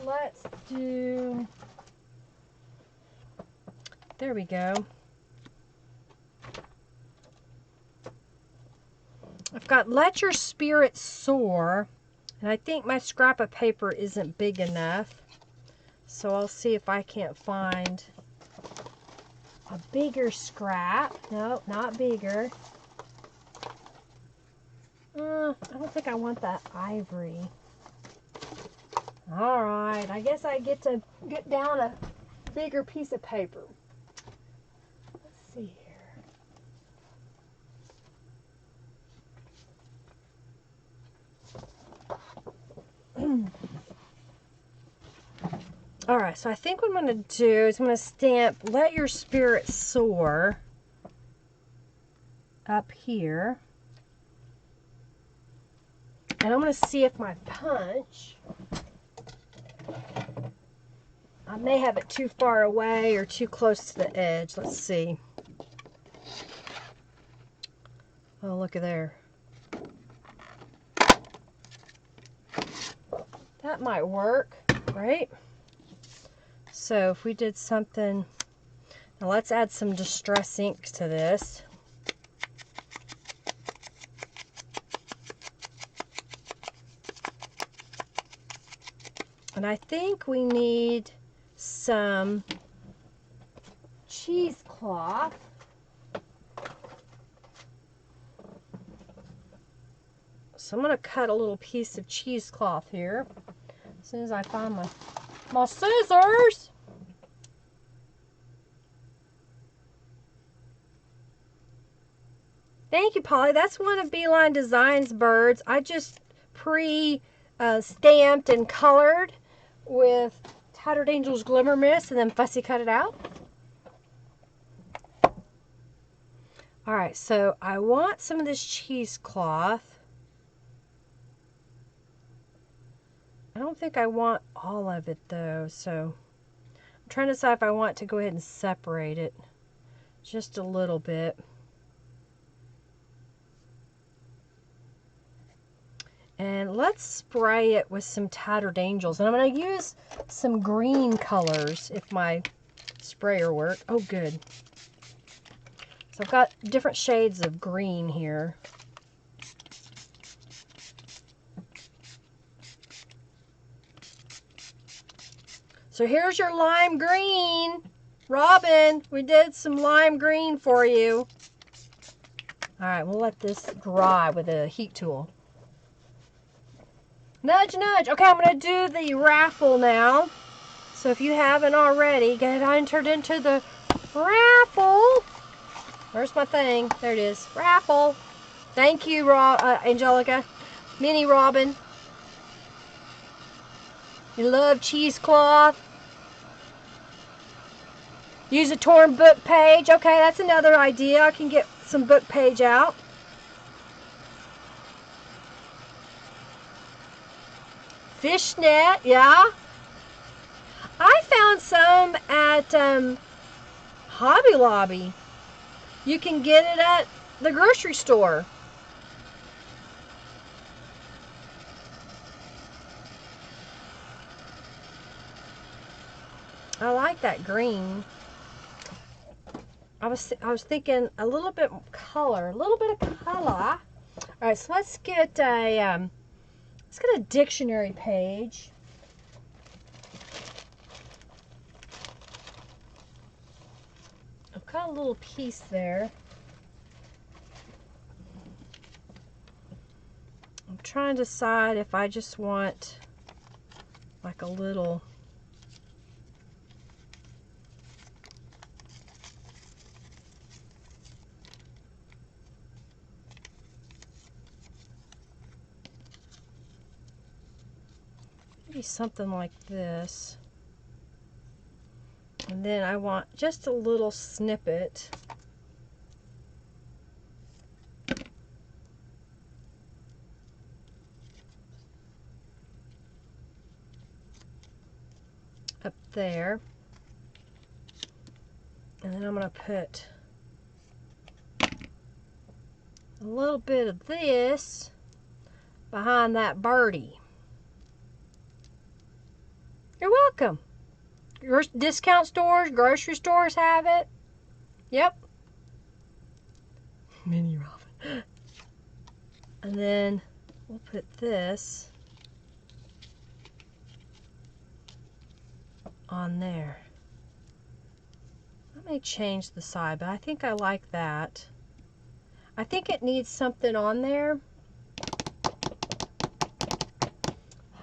let's do, there we go. I've got Let Your Spirit Soar, and I think my scrap of paper isn't big enough, so I'll see if I can't find a bigger scrap. No, not bigger. I don't think I want that ivory. All right, I guess I get to get down a bigger piece of paper. Let's see here. All right, so I think what I'm going to do is I'm going to stamp Let Your Spirit Soar up here. And I'm going to see if my punch, I may have it too far away or too close to the edge. Let's see. Oh, look at there. That might work, right? So if we did something, now let's add some Distress ink to this. And I think we need some cheesecloth. So I'm going to cut a little piece of cheesecloth here as soon as I find my scissors. Thank you, Polly. That's one of Beeline Designs birds. I just stamped and colored with Tattered Angels Glimmer Mists and then fussy cut it out. All right, so I want some of this cheesecloth. I don't think I want all of it though, so I'm trying to decide if I want to go ahead and separate it just a little bit. And let's spray it with some Tattered Angels. And I'm going to use some green colors if my sprayer works. Oh, good. So I've got different shades of green here. So here's your lime green. Robin, we did some lime green for you. All right, we'll let this dry with a heat tool. Nudge, nudge. Okay, I'm going to do the raffle now. So if you haven't already, get entered into the raffle. Where's my thing? There it is. Raffle. Thank you, Angelica. Mini Robin. You love cheesecloth. Use a torn book page. Okay, that's another idea. I can get some book page out. Fishnet, yeah. I found some at Hobby Lobby. You can get it at the grocery store. I like that green. I was thinking a little bit color, a little bit of color. All right, so let's get a dictionary page. I've got a little piece there. I'm trying to decide if I just want like a little. Maybe something like this. And then I want just a little snippet. Up there. And then I'm going to put a little bit of this behind that birdie. You're welcome. Your discount stores, grocery stores have it. Yep. Mini Raffle. And then we'll put this on there. I may change the side, but I think I like that. I think it needs something on there.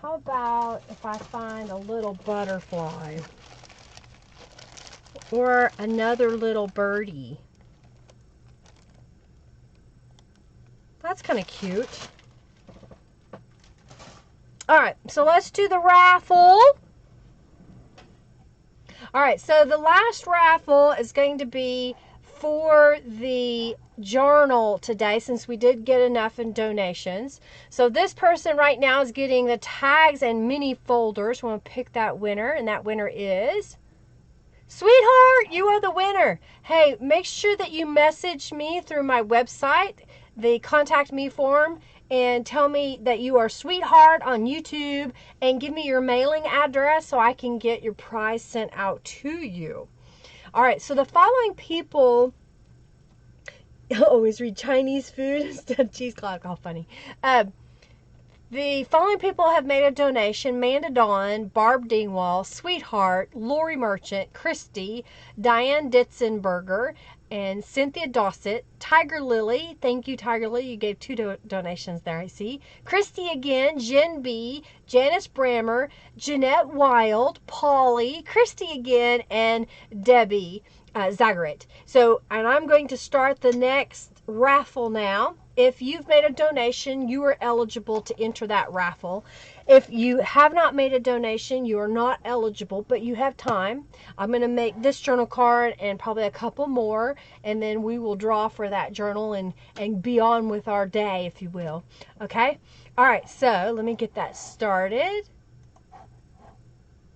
How about if I find a little butterfly or another little birdie? That's kind of cute. All right, so let's do the raffle. All right, so the last raffle is going to be for the journal today, since we did get enough in donations. So this person right now is getting the tags and mini folders. We're going to pick that winner, and that winner is Sweetheart. You are the winner. Hey, make sure that you message me through my website, the contact me form, and tell me that you are Sweetheart on YouTube, and give me your mailing address so I can get your prize sent out to you. All right, so the following people always read Chinese food instead of cheesecloth. How funny. The following people have made a donation: Manda Dawn, Barb Dingwall, Sweetheart, Lori Merchant, Christy, Diane Ditzenberger, and Cynthia Dossett. Tiger Lily, thank you, Tiger Lily. You gave two donations there, I see. Christy again, Jen B, Janice Brammer, Jeanette Wild, Polly, Christy again, and Debbie Zagarit. So, and I'm going to start the next raffle now. If you've made a donation, you are eligible to enter that raffle. If you have not made a donation, you are not eligible, but you have time. I'm going to make this journal card and probably a couple more, and then we will draw for that journal and be on with our day, if you will. Okay? All right, so let me get that started.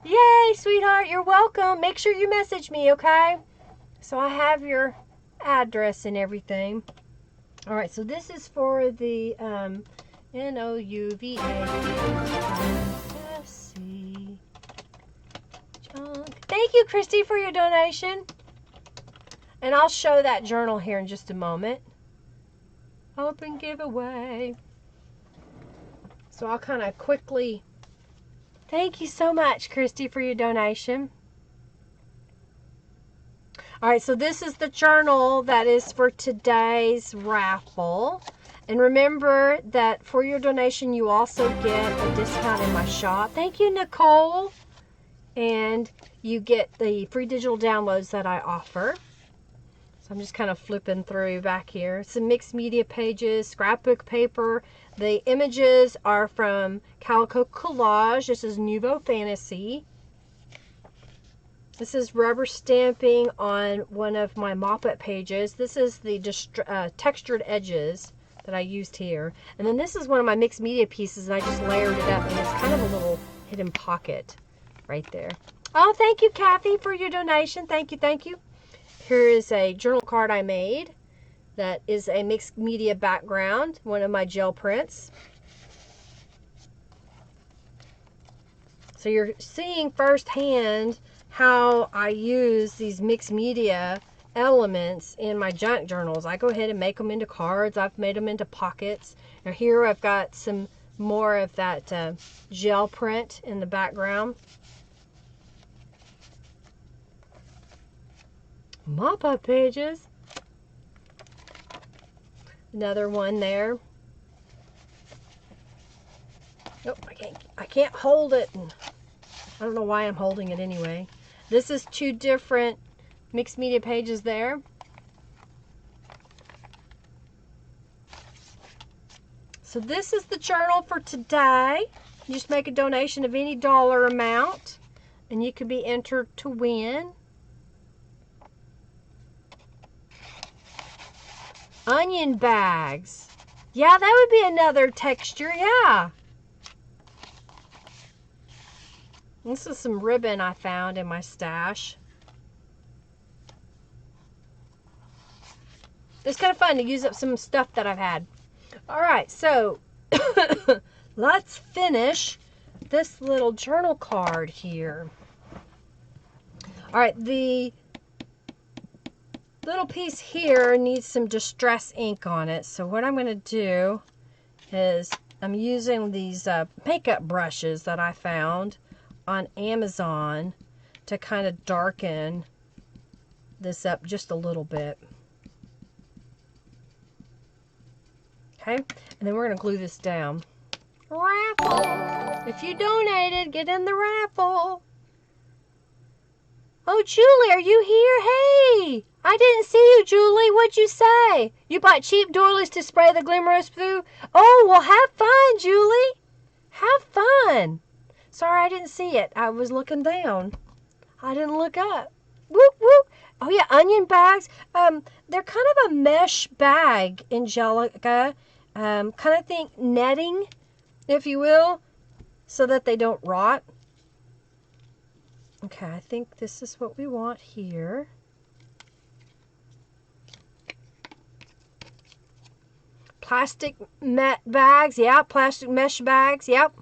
Yay, Sweetheart, you're welcome. Make sure you message me, okay? So I have your address and everything. All right, so this is for the NOUVA-SC junk. Thank you, Christy, for your donation. And I'll show that journal here in just a moment. Open giveaway. So I'll kind of quickly... Thank you so much, Christy, for your donation. All right, so this is the journal that is for today's raffle. And remember that for your donation, you also get a discount in my shop. Thank you, Nicole. And you get the free digital downloads that I offer. So I'm just kind of flipping through back here. Some mixed media pages, scrapbook paper. The images are from Calico Collage. This is Nouveau Fantasy. This is rubber stamping on one of my mop-up pages. This is the textured edges that I used here. And then this is one of my mixed media pieces, and I just layered it up, and it's kind of a little hidden pocket right there. Oh, thank you, Kathy, for your donation. Thank you, thank you. Here is a journal card I made that is a mixed media background, one of my gel prints. So you're seeing firsthand how I use these mixed media elements in my junk journals. I go ahead and make them into cards. I've made them into pockets. Now here I've got some more of that gel print in the background. Mop-up pages. Another one there. Oh, I can't hold it. I don't know why I'm holding it anyway. This is two different mixed media pages there. So this is the journal for today. You just make a donation of any dollar amount and you can be entered to win. Onion bags. Yeah, that would be another texture, yeah. This is some ribbon I found in my stash. It's kind of fun to use up some stuff that I've had. All right, so let's finish this little journal card here. All right, the little piece here needs some distress ink on it. So what I'm going to do is I'm using these makeup brushes that I found on Amazon to kind of darken this up just a little bit. Okay, and then we're going to glue this down. Raffle! If you donated, get in the raffle. Oh, Julie, are you here? Hey! I didn't see you, Julie. What'd you say? You bought cheap doilies to spray the glimmerous through? Oh, well, have fun, Julie. Have fun. Sorry, I didn't see it. I was looking down. I didn't look up. Whoop, whoop. Oh, yeah, onion bags. They're kind of a mesh bag, Angelica. Kind of think netting, if you will, so that they don't rot. Okay, I think this is what we want here. Plastic met bags, yeah, plastic mesh bags, yep.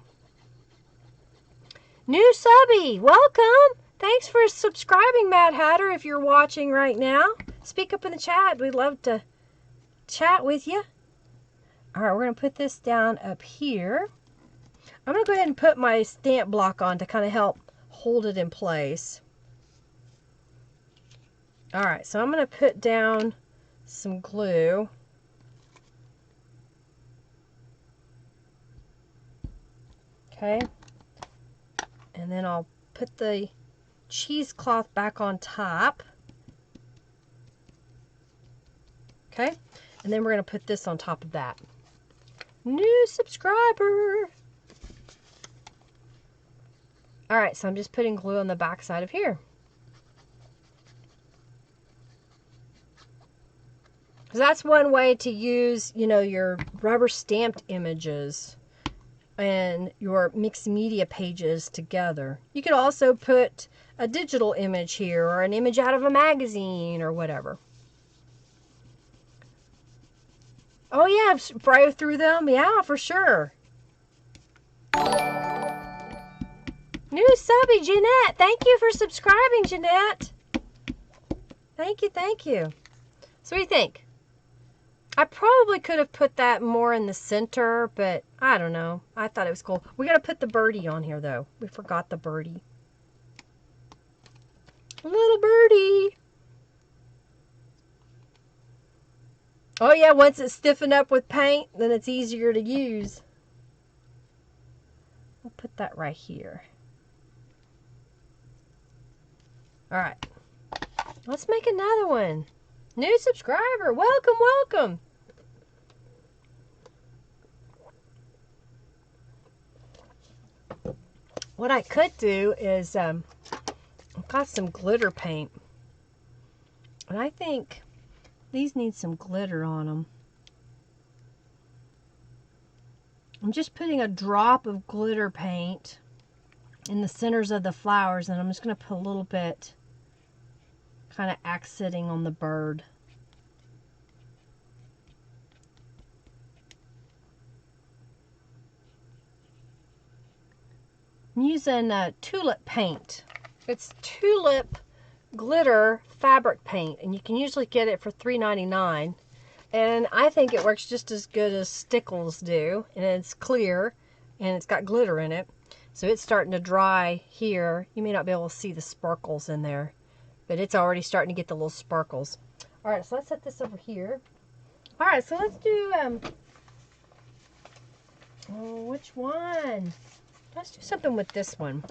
New subby, welcome. Thanks for subscribing, Mad Hatter, if you're watching right now. Speak up in the chat. We'd love to chat with you. All right, we're going to put this down up here. I'm going to go ahead and put my stamp block on to kind of help hold it in place. All right, so I'm going to put down some glue. Okay. And then I'll put the cheesecloth back on top. Okay. And then we're going to put this on top of that. New subscriber. All right, so I'm just putting glue on the back side of here. So that's one way to use, you know, your rubber stamped images and your mixed media pages together. You could also put a digital image here or an image out of a magazine or whatever. Oh yeah, spray through them. Yeah, for sure. New subby, Jeanette. Thank you for subscribing, Jeanette. Thank you, thank you. So what do you think? I probably could have put that more in the center, but I don't know. I thought it was cool. We got to put the birdie on here, though. We forgot the birdie. Little birdie. Oh, yeah, once it's stiffened up with paint, then it's easier to use. I'll put that right here. All right. Let's make another one. New subscriber. Welcome, welcome. What I could do is I've got some glitter paint. And I think these need some glitter on them. I'm just putting a drop of glitter paint in the centers of the flowers, and I'm just going to put a little bit kind of accenting on the bird. I'm using tulip paint. It's tulip glitter fabric paint, and you can usually get it for $3.99. And I think it works just as good as Stencils do, and it's clear, and it's got glitter in it. So it's starting to dry here. You may not be able to see the sparkles in there, but it's already starting to get the little sparkles. All right, so let's set this over here. All right, so let's do, which one? Let's do something with this one.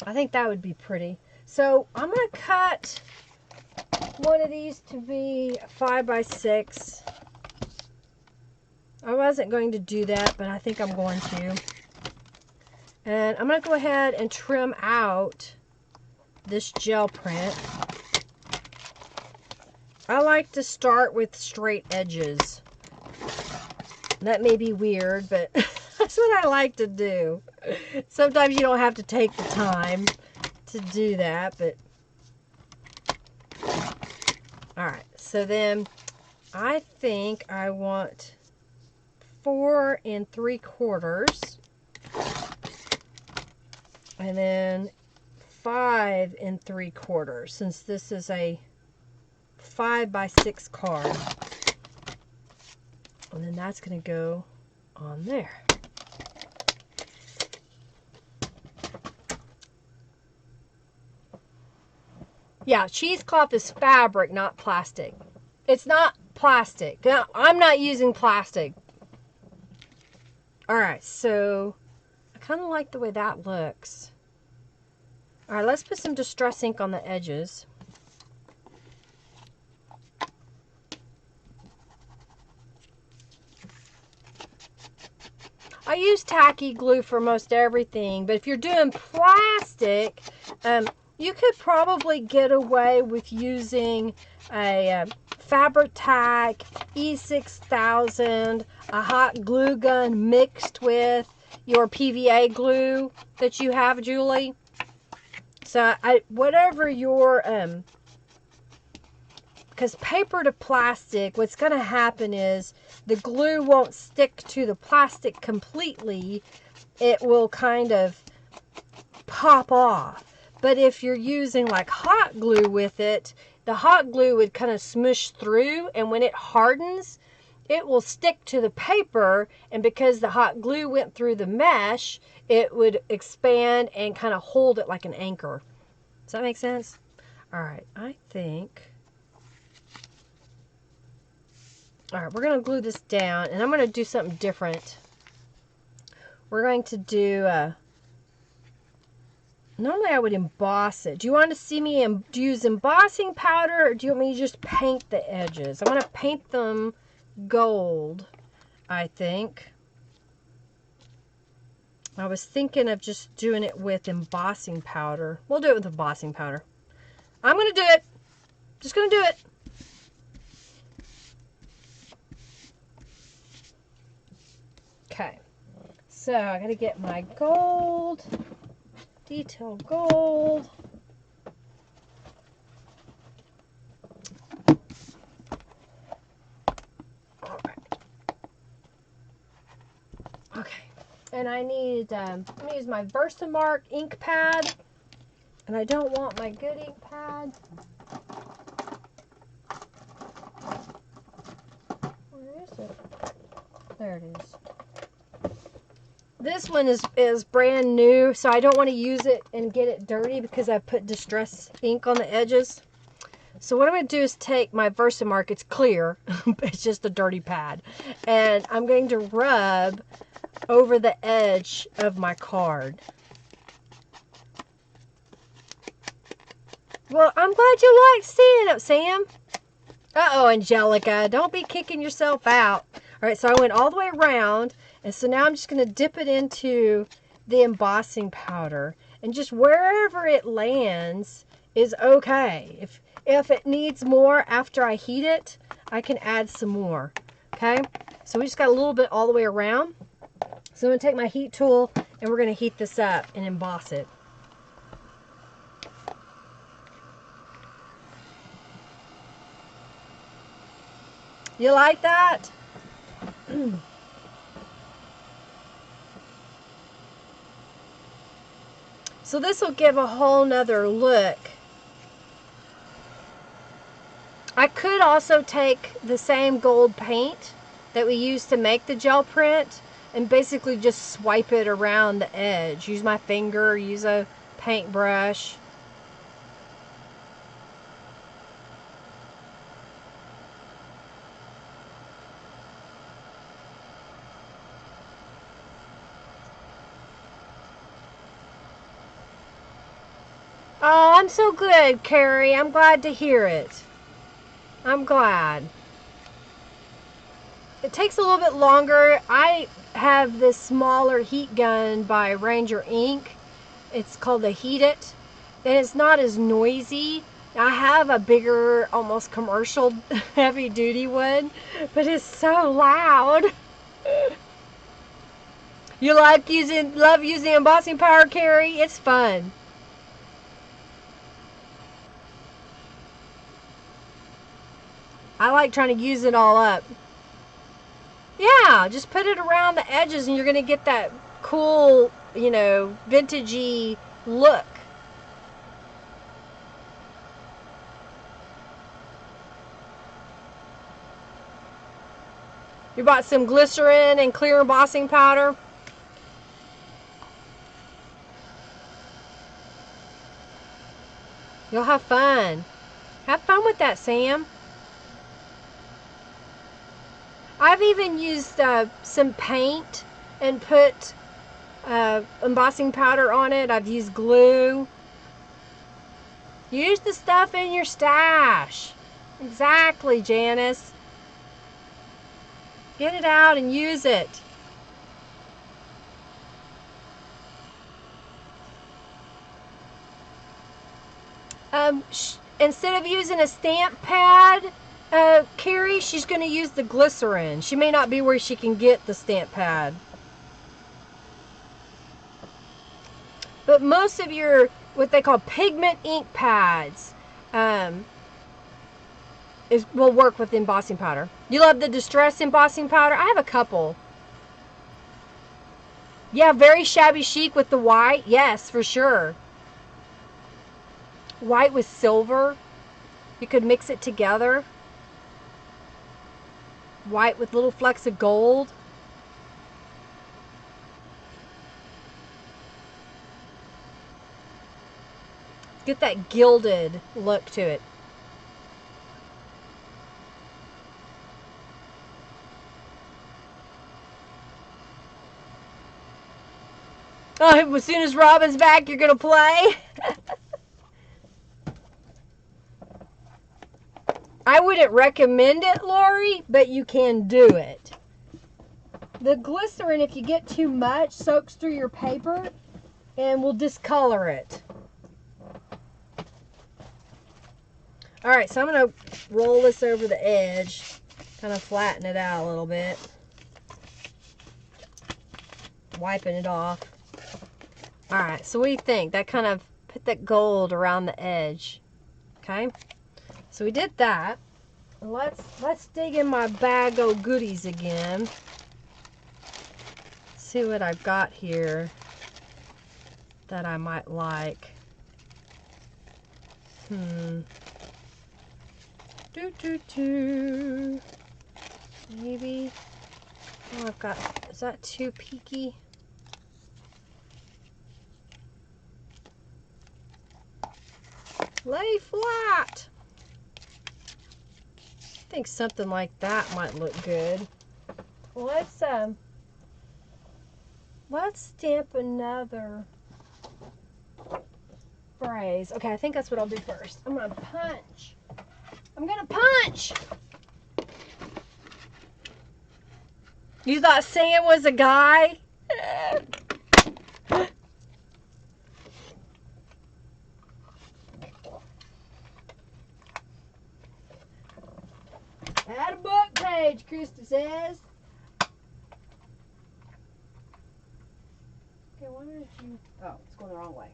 I think that would be pretty. So I'm going to cut one of these to be 5 by 6. I wasn't going to do that, but I think I'm going to. And I'm going to go ahead and trim out this gel print. I like to start with straight edges. That may be weird, but that's what I like to do. Sometimes you don't have to take the time to do that, but alright, so then I think I want 4 3/4 and then 5 3/4, since this is a 5 by 6 card. And then that's going to go on there. Yeah, cheesecloth is fabric, not plastic. It's not plastic. Now, I'm not using plastic. Alright, so I kind of like the way that looks. Alright, let's put some distress ink on the edges. I use tacky glue for most everything, but if you're doing plastic, you could probably get away with using a Fabri-Tac E6000, a hot glue gun mixed with your PVA glue that you have, Julie. So whatever your, because paper to plastic, what's going to happen is the glue won't stick to the plastic completely. It will kind of pop off. But if you're using like hot glue with it, the hot glue would kind of smush through, and when it hardens, it will stick to the paper, and because the hot glue went through the mesh, it would expand and kind of hold it like an anchor. Does that make sense? All right, I think... All right, we're going to glue this down, and I'm going to do something different. We're going to do, normally I would emboss it. Do you want to see me use embossing powder, or do you want me to just paint the edges? I'm going to paint them gold, I think. I was thinking of just doing it with embossing powder. We'll do it with embossing powder. I'm going to do it. Just going to do it. Okay, so I gotta get my gold, detail gold. All right. Okay, and I need, I'm gonna use my Versamark ink pad, and I don't want my good ink pad. Where is it? There it is. This one is brand new, so I don't want to use it and get it dirty because I put distress ink on the edges. So what I'm going to do is take my Versamark, it's clear, it's just a dirty pad, and I'm going to rub over the edge of my card. Well, I'm glad you like seeing it, Sam. Uh-oh, Angelica, don't be kicking yourself out. All right, so I went all the way around, and so now I'm just going to dip it into the embossing powder. And just wherever it lands is okay. If it needs more after I heat it, I can add some more. Okay? So we just got a little bit all the way around. So I'm going to take my heat tool and we're going to heat this up and emboss it. You like that? So this will give a whole nother look. I could also take the same gold paint that we used to make the gel print and basically just swipe it around the edge. Use my finger, use a paintbrush. Oh, I'm so good, Carrie. I'm glad to hear it. I'm glad. It takes a little bit longer. I have this smaller heat gun by Ranger Ink. It's called the Heat It. And it's not as noisy. I have a bigger, almost commercial heavy duty one, but it's so loud. You love using embossing powder, Carrie? It's fun. I like trying to use it all up. Yeah, just put it around the edges and you're going to get that cool, you know, vintagey look. You bought some glycerin and clear embossing powder. You'll have fun. Have fun with that, Sam. I've even used some paint and put embossing powder on it. I've used glue. Use the stuff in your stash. Exactly, Janice. Get it out and use it. Instead of using a stamp pad, Carrie, she's going to use the glycerin. She may not be where she can get the stamp pad. But most of your, what they call pigment ink pads, will work with embossing powder. You love the distress embossing powder? I have a couple. Yeah, very shabby chic with the white. Yes, for sure. White with silver. You could mix it together. White with little flecks of gold. Get that gilded look to it. Oh, as soon as Robin's back, you're going to play? I wouldn't recommend it, Lori, but you can do it. The glycerin, if you get too much, soaks through your paper and will discolor it. Alright, so I'm going to roll this over the edge, kind of flatten it out a little bit. Wiping it off. Alright, so what do you think? That kind of put that gold around the edge. Okay? So we did that. Let's dig in my bag of goodies again. See what I've got here that I might like. Maybe. Oh, I've got. Is that too peaky? Lay flat. I think something like that might look good. Let's stamp another phrase. Okay, I think that's what I'll do first. I'm gonna punch. I'm gonna punch. You thought Sam was a guy? says. Okay, why did you... Oh, it's going the wrong way.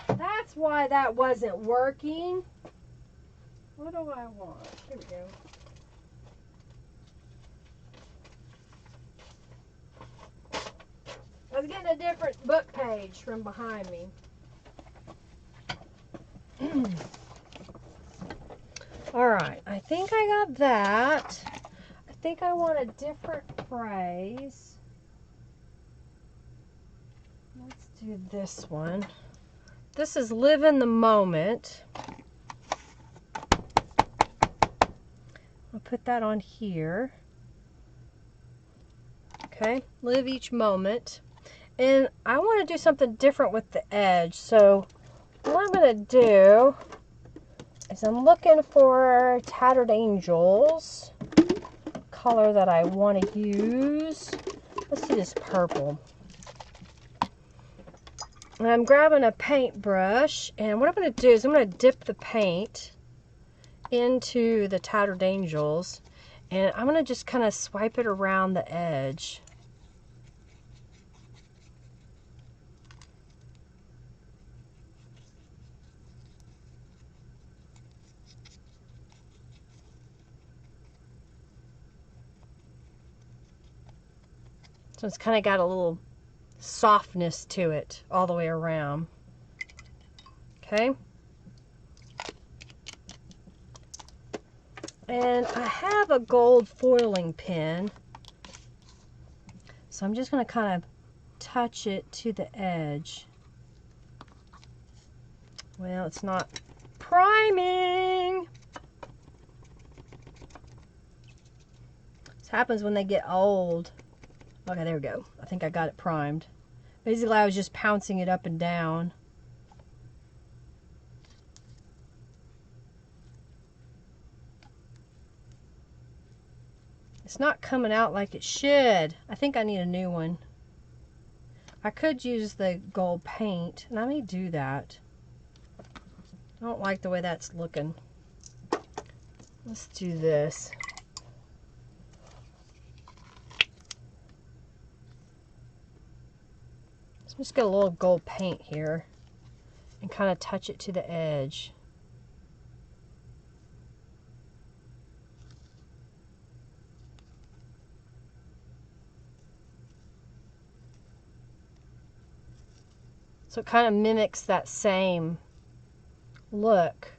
That's why that wasn't working. What do I want? Here we go. I was getting a different book page from behind me. Alright, I think I got that. I think I want a different phrase. Let's do this one. This is live in the moment. I'll put that on here. Okay, live each moment. And I want to do something different with the edge. So what I'm going to do is I'm looking for Tattered Angels color that I want to use. Let's do this purple. And I'm grabbing a paintbrush, and what I'm going to do is I'm going to dip the paint into the Tattered Angels, and I'm going to just kind of swipe it around the edge. So it's kind of got a little softness to it all the way around. Okay. And I have a gold foiling pen. So I'm just going to kind of touch it to the edge. Well, it's not priming. This happens when they get old. Okay, there we go. I think I got it primed. Basically, I was just pouncing it up and down. It's not coming out like it should. I think I need a new one. I could use the gold paint, and I may do that. I don't like the way that's looking. Let's do this. Just get a little gold paint here and kind of touch it to the edge. So it kind of mimics that same look.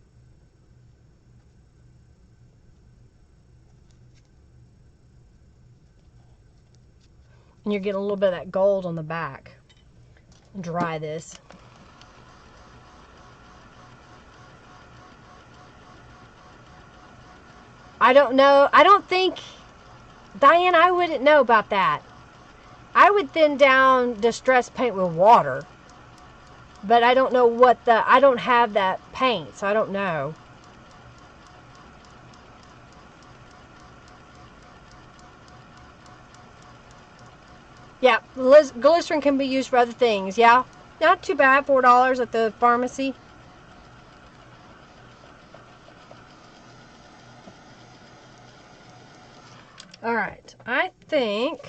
And you're getting a little bit of that gold on the back. Dry this. I don't know. I don't think, Diane, I wouldn't know about that. I would thin down distress paint with water. But I don't know what I don't have that paint, so I don't know. Yeah, glycerin can be used for other things, yeah. Not too bad, $4 at the pharmacy. Alright, I think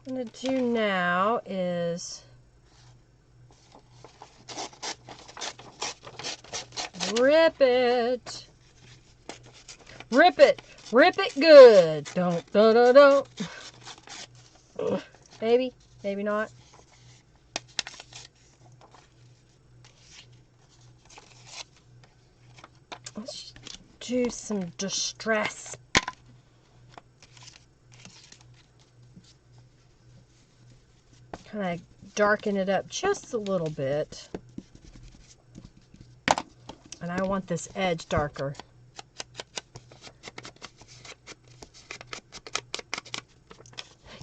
what I'm going to do now is rip it. Rip it. Rip it good. Don't. Maybe. Maybe not. Let's do some distress. Kind of darken it up just a little bit. And I want this edge darker.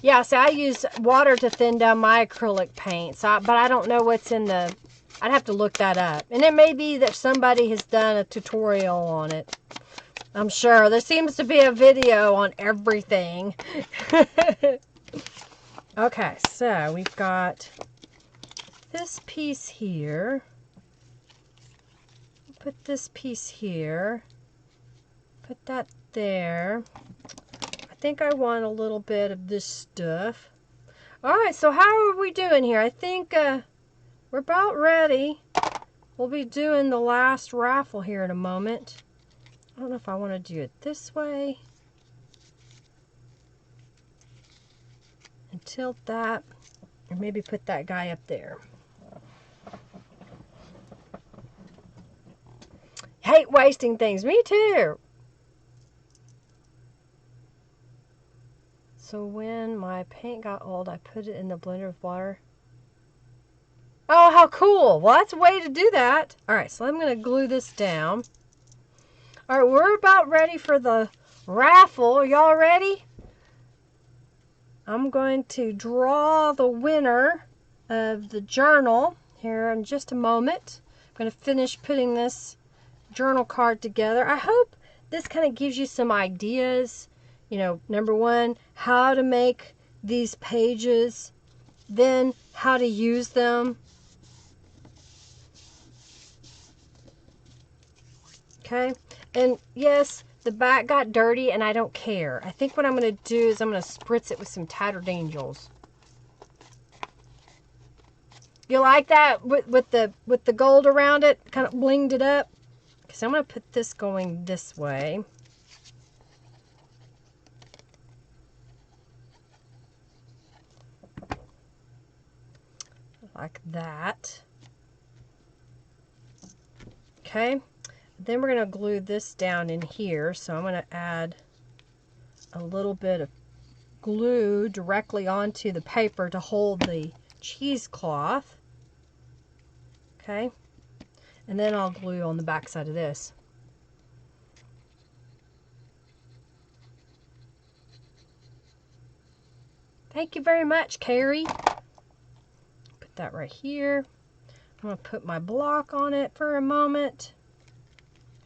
Yeah, so I use water to thin down my acrylic paint, but I don't know what's in the... I'd have to look that up. And it may be that somebody has done a tutorial on it. I'm sure. There seems to be a video on everything. Okay, so we've got this piece here. Put this piece here. Put that there. I think I want a little bit of this stuff. All right, so how are we doing here? I think we're about ready. We'll be doing the last raffle here in a moment. I don't know if I want to do it this way. And tilt that, or maybe put that guy up there. Hate wasting things. Me too. So when my paint got old, I put it in the blender with water. Oh, how cool. Well, that's a way to do that. All right, so I'm going to glue this down. All right, we're about ready for the raffle. Are y'all ready? I'm going to draw the winner of the journal here in just a moment. I'm going to finish putting this journal card together. I hope this kind of gives you some ideas. You know, number one, how to make these pages, then how to use them. Okay, and yes, the back got dirty and I don't care. I think what I'm going to do is I'm going to spritz it with some Tattered Angels. You like that with the gold around it? Kind of blinged it up? So I'm going to put this going this way. Like that. Okay. Then we're going to glue this down in here. So I'm going to add a little bit of glue directly onto the paper to hold the cheesecloth. Okay. And then I'll glue on the back side of this. Thank you very much, Carrie. Put that right here. I'm going to put my block on it for a moment.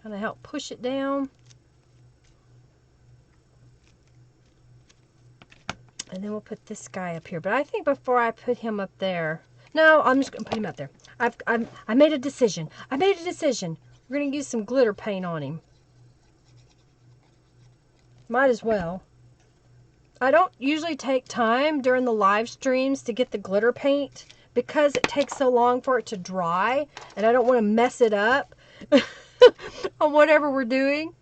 Kind of help push it down. And then we'll put this guy up here. But I think before I put him up there... No, I'm just going to put him up there. I made a decision. I made a decision. We're going to use some glitter paint on him. Might as well. I don't usually take time during the live streams to get the glitter paint because it takes so long for it to dry. And I don't want to mess it up on whatever we're doing.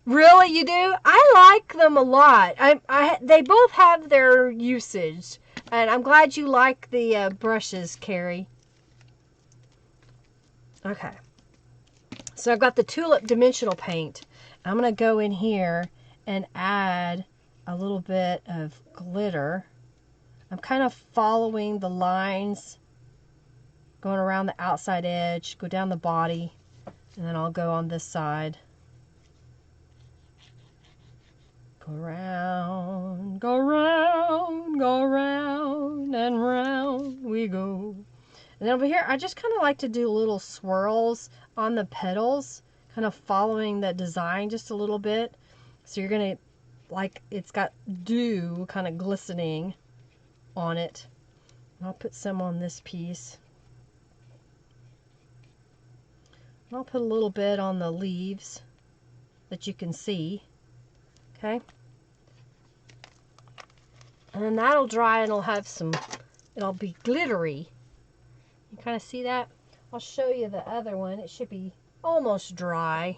Really, you do? I like them a lot. They both have their usage. And I'm glad you like the brushes, Carrie. Okay. So I've got the Tulip Dimensional Paint. I'm going to go in here and add a little bit of glitter. I'm kind of following the lines, going around the outside edge, go down the body, and then I'll go on this side. Go round, go round, go round, and round we go. And over here, I just kind of like to do little swirls on the petals, kind of following that design just a little bit. So you're going to, like, it's got dew kind of glistening on it. And I'll put some on this piece. And I'll put a little bit on the leaves that you can see. Okay. And then that'll dry and it'll have some, it'll be glittery. You kind of see that? I'll show you the other one. It should be almost dry.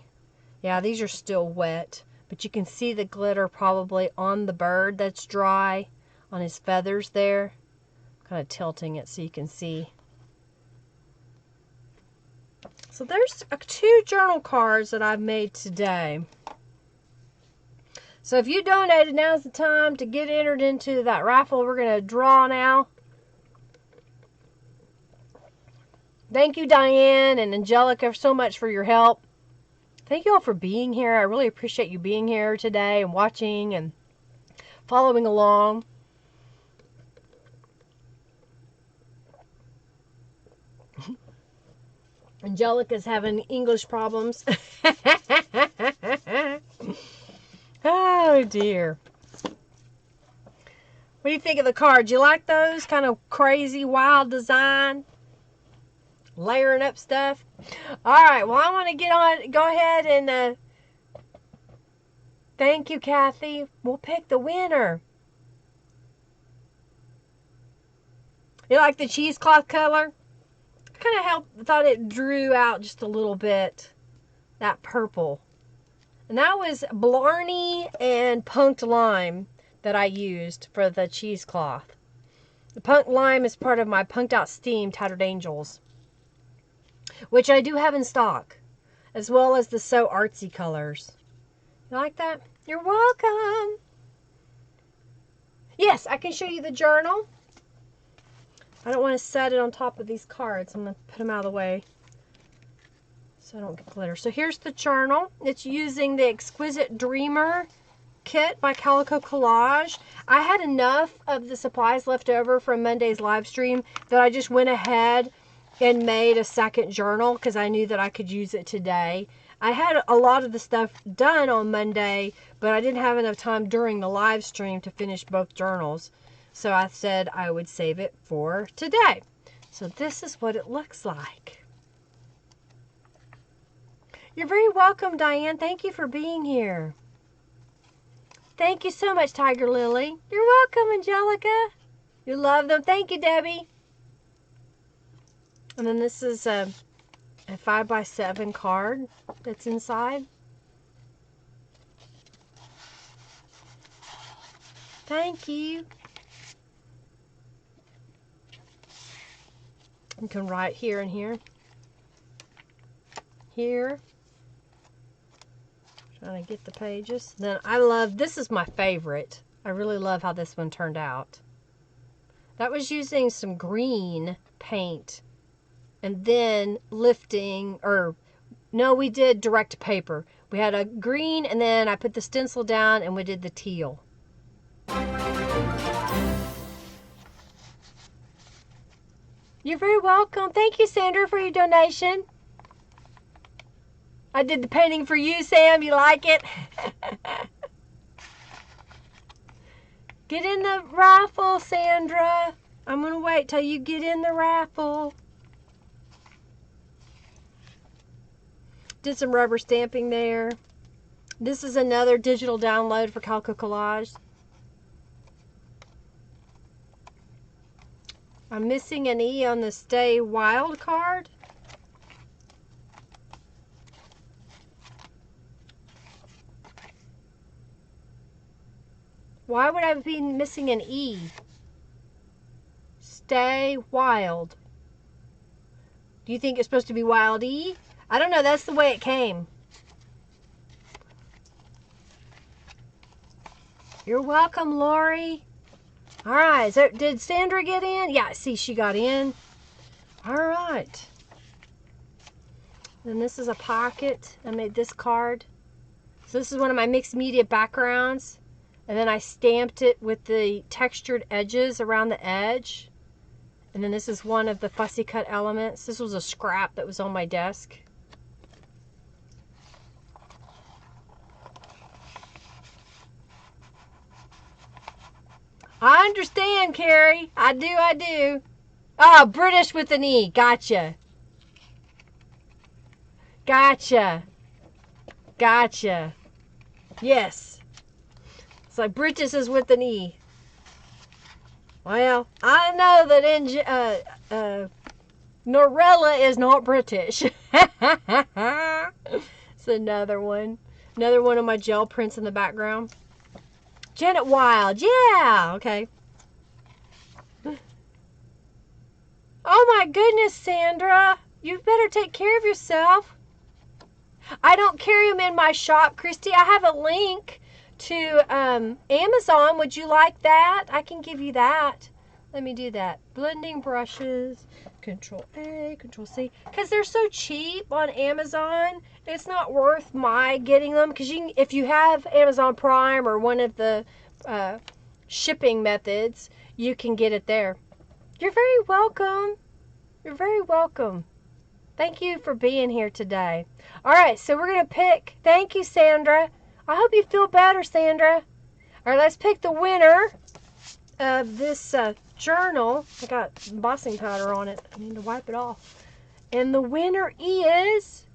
Yeah, these are still wet, but you can see the glitter probably on the bird that's dry, on his feathers there. I'm kind of tilting it so you can see. So there's 2 journal cards that I've made today. So if you donated, now's the time to get entered into that raffle we're going to draw now. Thank you, Diane and Angelica, so much for your help. Thank you all for being here. I really appreciate you being here today and watching and following along. Angelica's having English problems. Oh, dear. What do you think of the cards? You like those? Kind of crazy, wild design? Layering up stuff? All right. Well, I want to go ahead and Thank you, Kathy. We'll pick the winner. You like the cheesecloth color? I thought it drew out just a little bit, that purple. And that was Blarney and Punked Lime that I used for the cheesecloth. The Punked Lime is part of my Punked Out Steam Tattered Angels, which I do have in stock, as well as the So Artsy colors. You like that? You're welcome. Yes, I can show you the journal. I don't want to set it on top of these cards. I'm going to put them out of the way so I don't get glitter. So here's the journal. It's using the Exquisite Dreamer kit by Calico Collage. I had enough of the supplies left over from Monday's live stream that I just went ahead and made a second journal because I knew that I could use it today. I had a lot of the stuff done on Monday, but I didn't have enough time during the live stream to finish both journals. So I said I would save it for today. So this is what it looks like. You're very welcome, Diane. Thank you for being here. Thank you so much, Tiger Lily. You're welcome, Angelica. You love them. Thank you, Debbie. And then this is a 5x7 card that's inside. Thank you. You can write here and here. Here. Trying to get the pages. Then I love, this is my favorite. I really love how this one turned out. That was using some green paint and then lifting, or no, we did direct to paper. We had a green and then I put the stencil down and we did the teal. You're very welcome. Thank you, Sandra, for your donation. I did the painting for you, Sam. You like it? Get in the raffle, Sandra. I'm going to wait till you get in the raffle. Did some rubber stamping there. This is another digital download for Calico Collage. I'm missing an E on the Stay Wild card. Why would I be missing an E? Stay Wild. Do you think it's supposed to be Wild E? I don't know. That's the way it came. You're welcome, Lori. All right. So did Sandra get in? Yeah, see, she got in. All right. Then this is a pocket. I made this card. So this is one of my mixed media backgrounds. And then I stamped it with the textured edges around the edge. And then this is one of the fussy cut elements. This was a scrap that was on my desk. I understand, Carrie. I do. Oh, British with an E. Gotcha. Yes. It's like British is with an E. Well, I know that Norella is not British. It's another one. Another one of my gel prints in the background. Janet Wild. Yeah. Okay. Oh my goodness, Sandra. You better take care of yourself. I don't carry them in my shop, Christy. I have a link to Amazon. Would you like that? I can give you that. Let me do that. Blending brushes. Control A, Control C. Because they're so cheap on Amazon, it's not worth my getting them. Because if you have Amazon Prime or one of the shipping methods, you can get it there. You're very welcome. You're very welcome. Thank you for being here today. All right, so we're going to pick. Thank you, Sandra. I hope you feel better, Sandra. All right, let's pick the winner of this journal. I got embossing powder on it. I need to wipe it off. And the winner is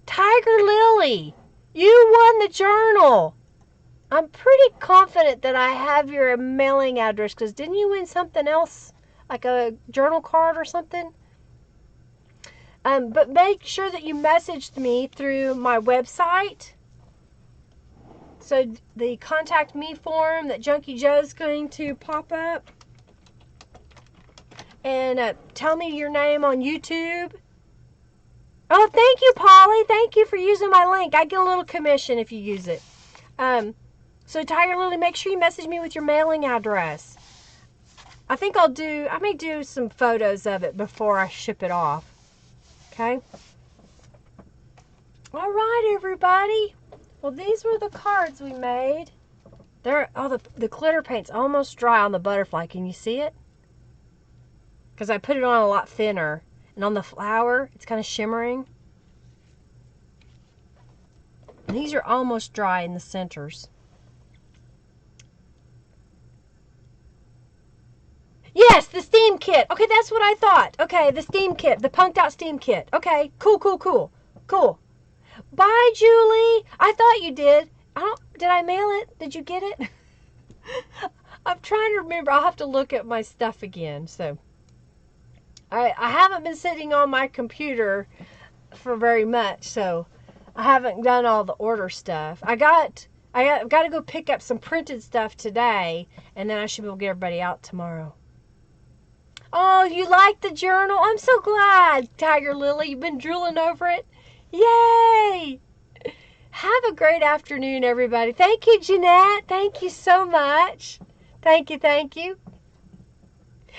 Tiger Lily, you won the journal. I'm pretty confident that I have your mailing address, because didn't you win something else? Like a journal card or something? But make sure that you messaged me through my website. So the contact me form that Junkie Joe's going to pop up. And tell me your name on YouTube. Oh, thank you, Polly. Thank you for using my link. I get a little commission if you use it. So Tiger Lily, make sure you message me with your mailing address. I think I may do some photos of it before I ship it off. Okay? All right, everybody. Well, these were the cards we made. The glitter paint's almost dry on the butterfly. Can you see it? Because I put it on a lot thinner. And on the flower, it's kind of shimmering. And these are almost dry in the centers. Yes, the steam kit. Okay, that's what I thought. Okay, the steam kit. The punked out steam kit. Okay, cool. Bye, Julie. I thought you did. Did I mail it? Did you get it? I'm trying to remember. I'll have to look at my stuff again. So, I haven't been sitting on my computer for very much, so I haven't done all the order stuff. I've got to go pick up some printed stuff today, and then I should be able to get everybody out tomorrow. Oh, you like the journal? I'm so glad, Tiger Lily. You've been drooling over it. Yay! Have a great afternoon, everybody. Thank you, Jeanette. Thank you so much. Thank you.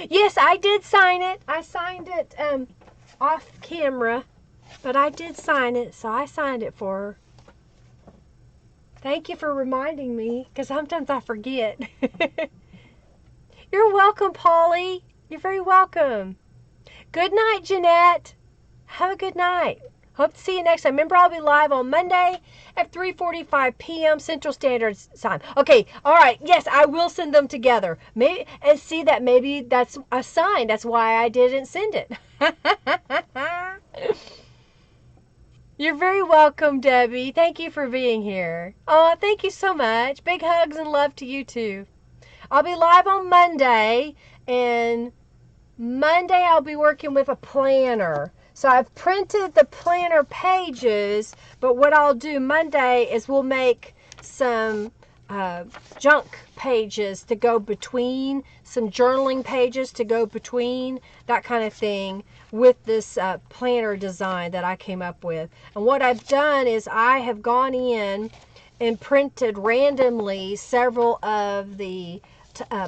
Yes, I did sign it. I signed it off camera, but I did sign it, so I signed it for her. Thank you for reminding me, because sometimes I forget. You're welcome, Polly. You're very welcome. Good night, Jeanette. Have a good night. Hope to see you next time. Remember, I'll be live on Monday at 3:45 p.m. Central Standard Time. Okay, all right. Yes, I will send them together. Maybe that's a sign. That's why I didn't send it. You're very welcome, Debbie. Thank you for being here. Oh, thank you so much. Big hugs and love to you too. I'll be live on Monday, and Monday I'll be working with a planner. So I've printed the planner pages, but what I'll do Monday is we'll make some junk pages to go between, some journaling pages to go between, that kind of thing, with this planner design that I came up with. And what I've done is I have gone in and printed randomly several of the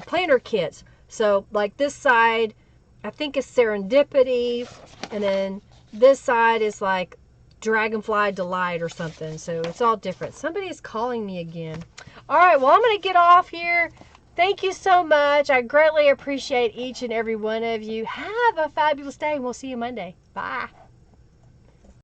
planner kits. So like this side, I think it's Serendipity, and then this side is like Dragonfly Delight or something. So it's all different. Somebody is calling me again. All right, well, I'm going to get off here. Thank you so much. I greatly appreciate each and every one of you. Have a fabulous day, and we'll see you Monday. Bye.